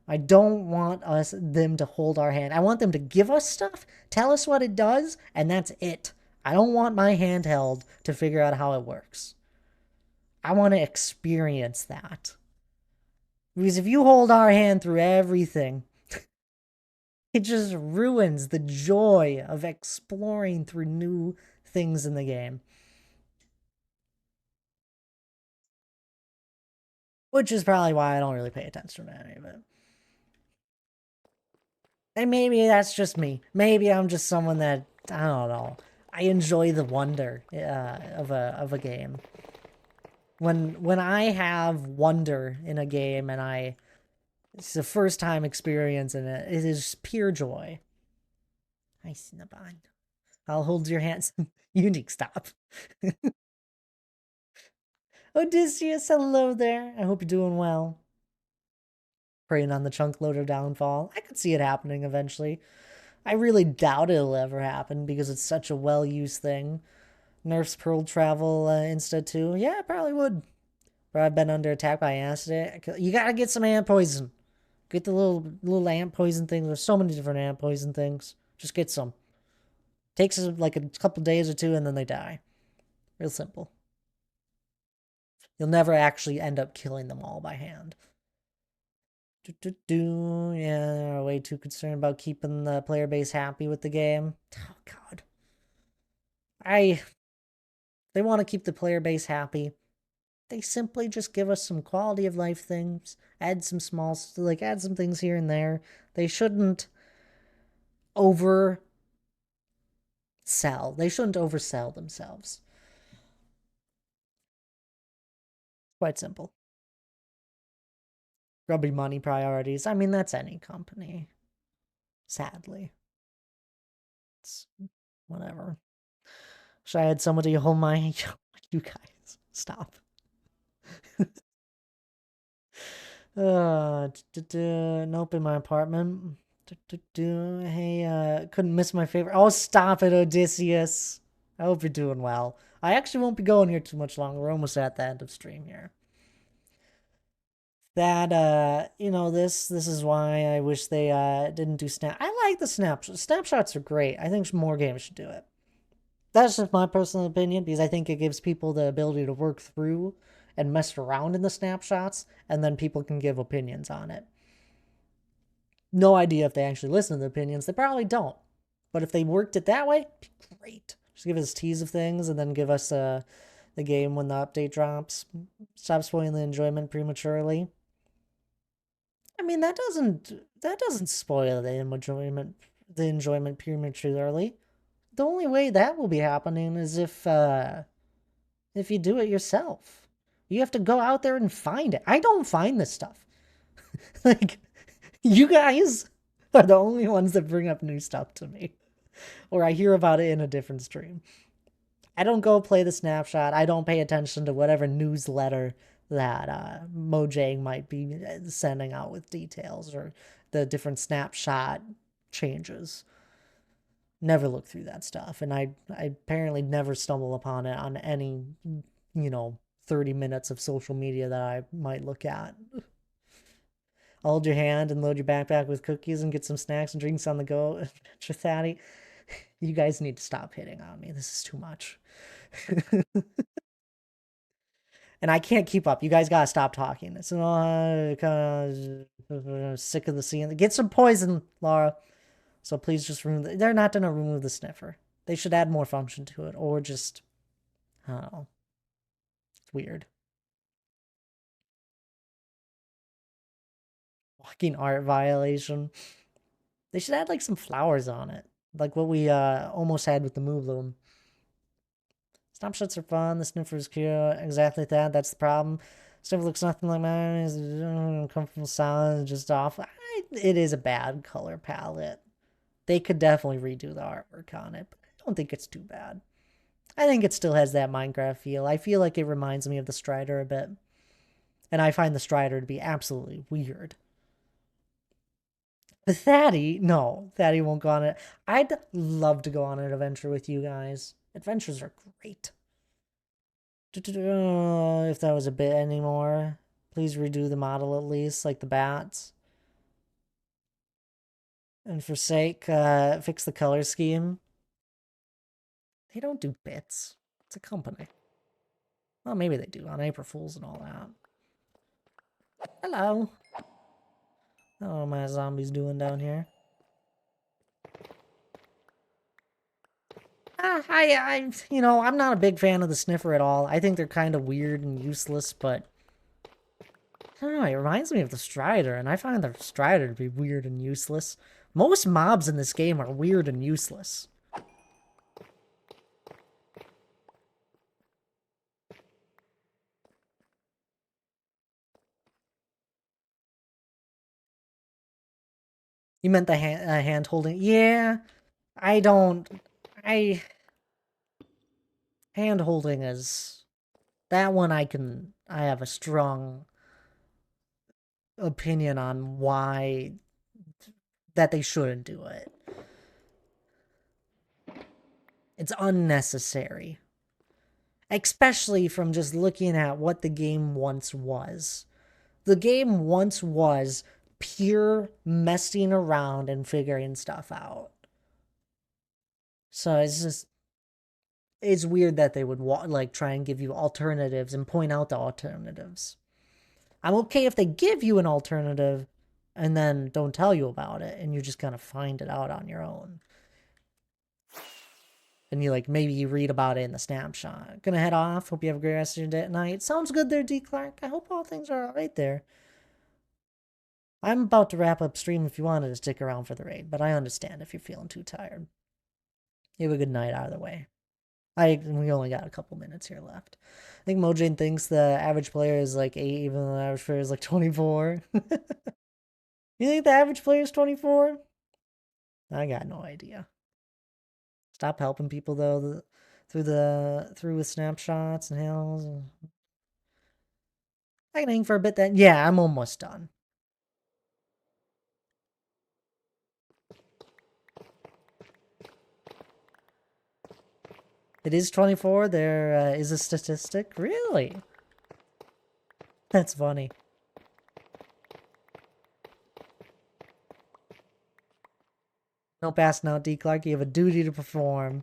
I don't want them to hold our hand. I want them to give us stuff, tell us what it does, and that's it. I don't want my hand held to figure out how it works. I want to experience that. Because if you hold our hand through everything, it just ruins the joy of exploring through new things in the game. Which is probably why I don't really pay attention to any of it. And maybe that's just me. Maybe I'm just someone that, I don't know, I enjoy the wonder of a game. When I have wonder in a game and it's the first time experiencing it, it is pure joy. Hi, Cinnabon. I'll hold your hands. Unique, stop. Odysseus, hello there. I hope you're doing well. Preying on the chunk loader downfall. I could see it happening eventually. I really doubt it'll ever happen because it's such a well-used thing. Nerfs Pearl Travel Insta too. Yeah, it probably would. But I've been under attack by acid. You gotta get some ant poison. Get the little ant poison things. There's so many different ant poison things. Just get some. Takes like a couple days or two and then they die. Real simple. You'll never actually end up killing them all by hand. Yeah, they're way too concerned about keeping the player base happy with the game. Oh, God. They want to keep the player base happy. They simply just give us some quality of life things, add some add some things here and there. They shouldn't oversell. They shouldn't oversell themselves. Quite simple. Grubby money priorities. I mean, that's any company. Sadly. It's whatever. Should I had somebody hold my... You guys, stop. Nope, in my apartment. Hey, couldn't miss my favorite. Oh, stop it, Odysseus. I hope you're doing well. I actually won't be going here too much longer. We're almost at the end of stream here. That, this is why I wish they, didn't do snap. I like the snapshots. Snapshots are great. I think more games should do it. That's just my personal opinion, because I think it gives people the ability to work through and mess around in the snapshots, and then people can give opinions on it. No idea if they actually listen to the opinions. They probably don't. But if they worked it that way, great. Just give us a tease of things, and then give us the game when the update drops. Stop spoiling the enjoyment prematurely. I mean, that doesn't spoil the enjoyment prematurely. The only way that will be happening is if you do it yourself. You have to go out there and find it. I don't find this stuff. Like, you guys are the only ones that bring up new stuff to me, or I hear about it in a different stream. I don't go play the snapshot. I don't pay attention to whatever newsletter that Mojang might be sending out with details or the different snapshot changes. Never look through that stuff, and I apparently never stumble upon it on any 30 minutes of social media that I might look at. I'll hold your hand and load your backpack with cookies and get some snacks and drinks on the go. Thaddy, you guys need to stop hitting on me. This is too much. And I can't keep up. You guys gotta stop talking. It's sick of the scene. Get some poison, Laura. So please just remove. They're not gonna remove the sniffer. They should add more function to it, or just, I don't know. It's weird. Fucking art violation. They should add like some flowers on it, like what we almost had with the Move Loom. Snapshots are fun. The sniffer is cute. Exactly that. That's the problem. Sniffer looks nothing like mine. It's uncomfortable sound. Just off. It is a bad color palette. They could definitely redo the artwork on it, but I don't think it's too bad. I think it still has that Minecraft feel. I feel like it reminds me of the Strider a bit. And I find the Strider to be absolutely weird. But Thaddy, no, Thaddy won't go on it. I'd love to go on an adventure with you guys. Adventures are great. If that was a bit anymore, please redo the model at least, like the bats. And for sake, fix the color scheme. They don't do bits. It's a company. Well, maybe they do on April Fools and all that. Hello. Oh, my zombies doing down here? I'm not a big fan of the sniffer at all. I think they're kind of weird and useless, but I don't know, it reminds me of the Strider, and I find the Strider to be weird and useless. Most mobs in this game are weird and useless. You meant the hand holding? Yeah, hand holding is that one. I have a strong opinion on why that they shouldn't do it. It's unnecessary. Especially from just looking at what the game once was. The game once was pure messing around and figuring stuff out. So it's just, it's weird that they would like try and give you alternatives and point out the alternatives. I'm okay if they give you an alternative and then don't tell you about it and you just kind of find it out on your own. And you like maybe you read about it in the snapshot. Gonna head off. Hope you have a great rest of your day at night. Sounds good there, D. Clark. I hope all things are alright there. I'm about to wrap up stream if you wanted to stick around for the raid, but I understand if you're feeling too tired. You have a good night either way. We only got a couple minutes here left. I think Mojang thinks the average player is like 8, even though the average player is like 24. You think the average player is 24? I got no idea. Stop helping people though through with snapshots and hills. I can hang for a bit then. Yeah, I'm almost done. It is 24. There is a statistic. Really? That's funny. No passing out, D. Clark. You have a duty to perform.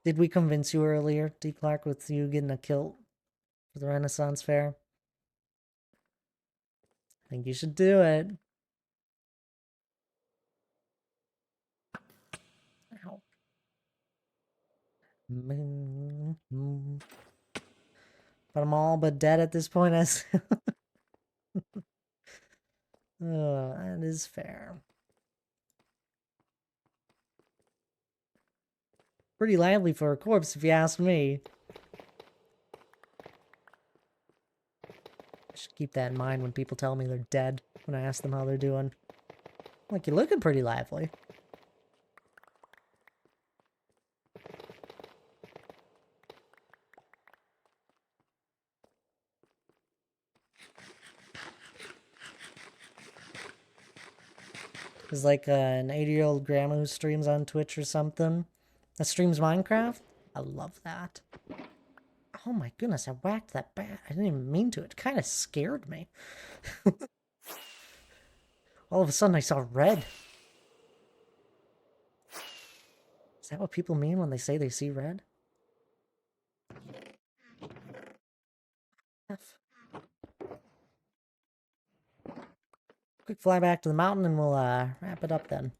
Did we convince you earlier, D. Clark, with you getting a kilt for the Renaissance Fair? I think you should do it. Ow. But I'm all but dead at this point. As that is fair. Pretty lively for a corpse, if you ask me. I should keep that in mind when people tell me they're dead, when I ask them how they're doing. Like, you're looking pretty lively. There's like an 80-year-old grandma who streams on Twitch or something. That streams Minecraft. I love that. Oh my goodness, I whacked that bat. I didn't even mean to. It kind of scared me. All of a sudden I saw red. Is that what people mean when they say they see red? F. Quick fly back to the mountain and we'll wrap it up then.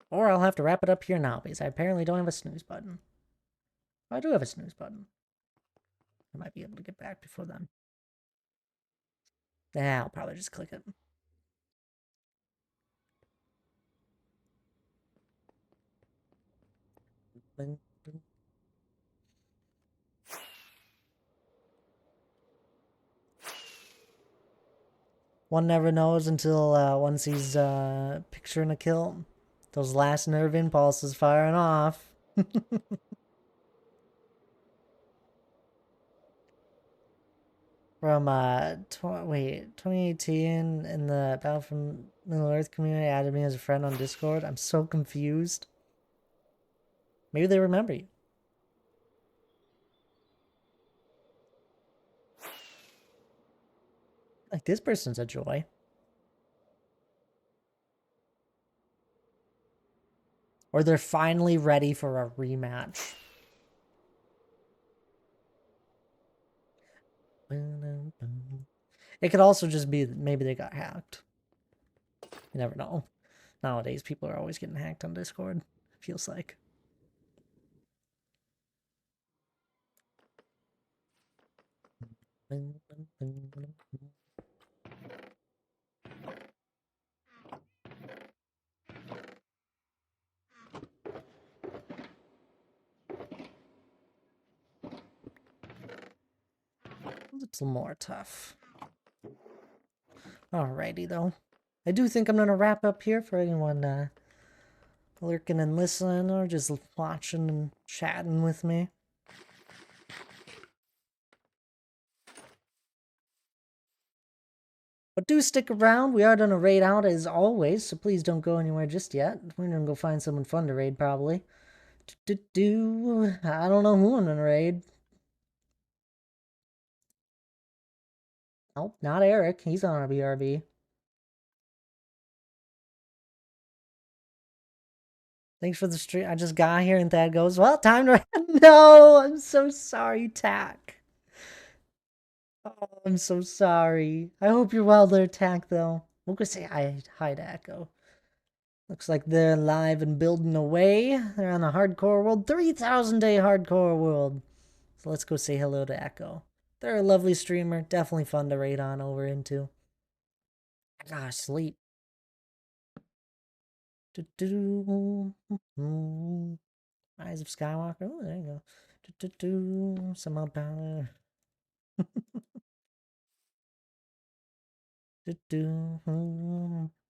Or I'll have to wrap it up here now because I apparently don't have a snooze button. I do have a snooze button. I might be able to get back before then. Yeah, I'll probably just click it. One never knows until one sees a picture in a kill. Those last nerve impulses firing off. From 2018 in the Battle from Middle Earth community added me as a friend on Discord. I'm so confused. Maybe they remember you. Like, this person's a joy. Or they're finally ready for a rematch. It could also just be that maybe they got hacked. You never know. Nowadays, people are always getting hacked on Discord, it feels like. It's more tough. Alrighty, though. I do think I'm going to wrap up here for anyone lurking and listening or just watching and chatting with me. But do stick around. We are going to raid out as always, so please don't go anywhere just yet. We're going to go find someone fun to raid, probably. I don't know who I'm going to raid. Nope, not Eric. He's on our BRB. Thanks for the stream. I just got here and Thad goes, well, time to. No, I'm so sorry, Tack. Oh, I'm so sorry. I hope you're well there, Tack, though. We'll go say hi to Echo. Looks like they're live and building away. They're on the hardcore world, 3,000 day hardcore world. So let's go say hello to Echo. They're a lovely streamer, definitely fun to raid on over into. Ah, sleep. Rise of Skywalker. Oh, there you go. Some up power.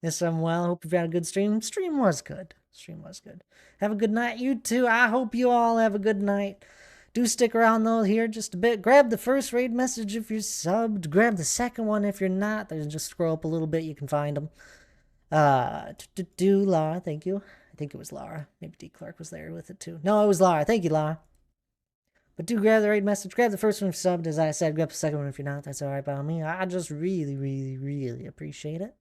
Yes, I'm well. Hope you've had a good stream. Stream was good. Have a good night, you too. I hope you all have a good night. Do stick around though here just a bit. Grab the first raid message if you're subbed. Grab the second one if you're not. Then just scroll up a little bit. You can find them. Lara, thank you. I think it was Lara. Maybe D Clark was there with it too. No, it was Lara. Thank you, Lara. But do grab the raid message. Grab the first one if you're subbed, as I said. Grab the second one if you're not. That's alright by me. I just really appreciate it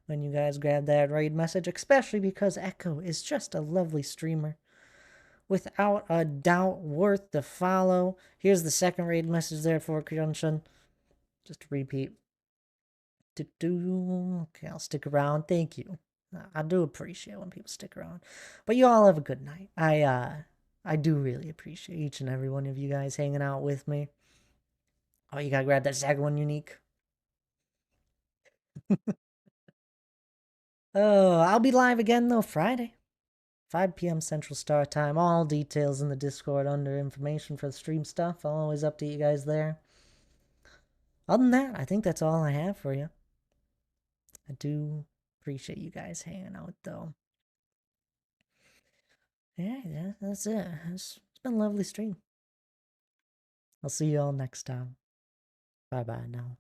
when you guys grab that raid message, especially because Echo is just a lovely streamer. Without a doubt, worth the follow. Here's the second raid message there for Crunchun. Just to repeat. Okay, I'll stick around. Thank you. I do appreciate when people stick around. But you all have a good night. I do really appreciate each and every one of you guys hanging out with me. Oh, you gotta grab that second one, Unique. Oh, I'll be live again though Friday, 5 p.m. Central Star Time. All details in the Discord under information for the stream stuff. I'll always update you guys there. Other than that, I think that's all I have for you. I do appreciate you guys hanging out though. Yeah, that's it. It's been a lovely stream. I'll see you all next time. Bye bye now.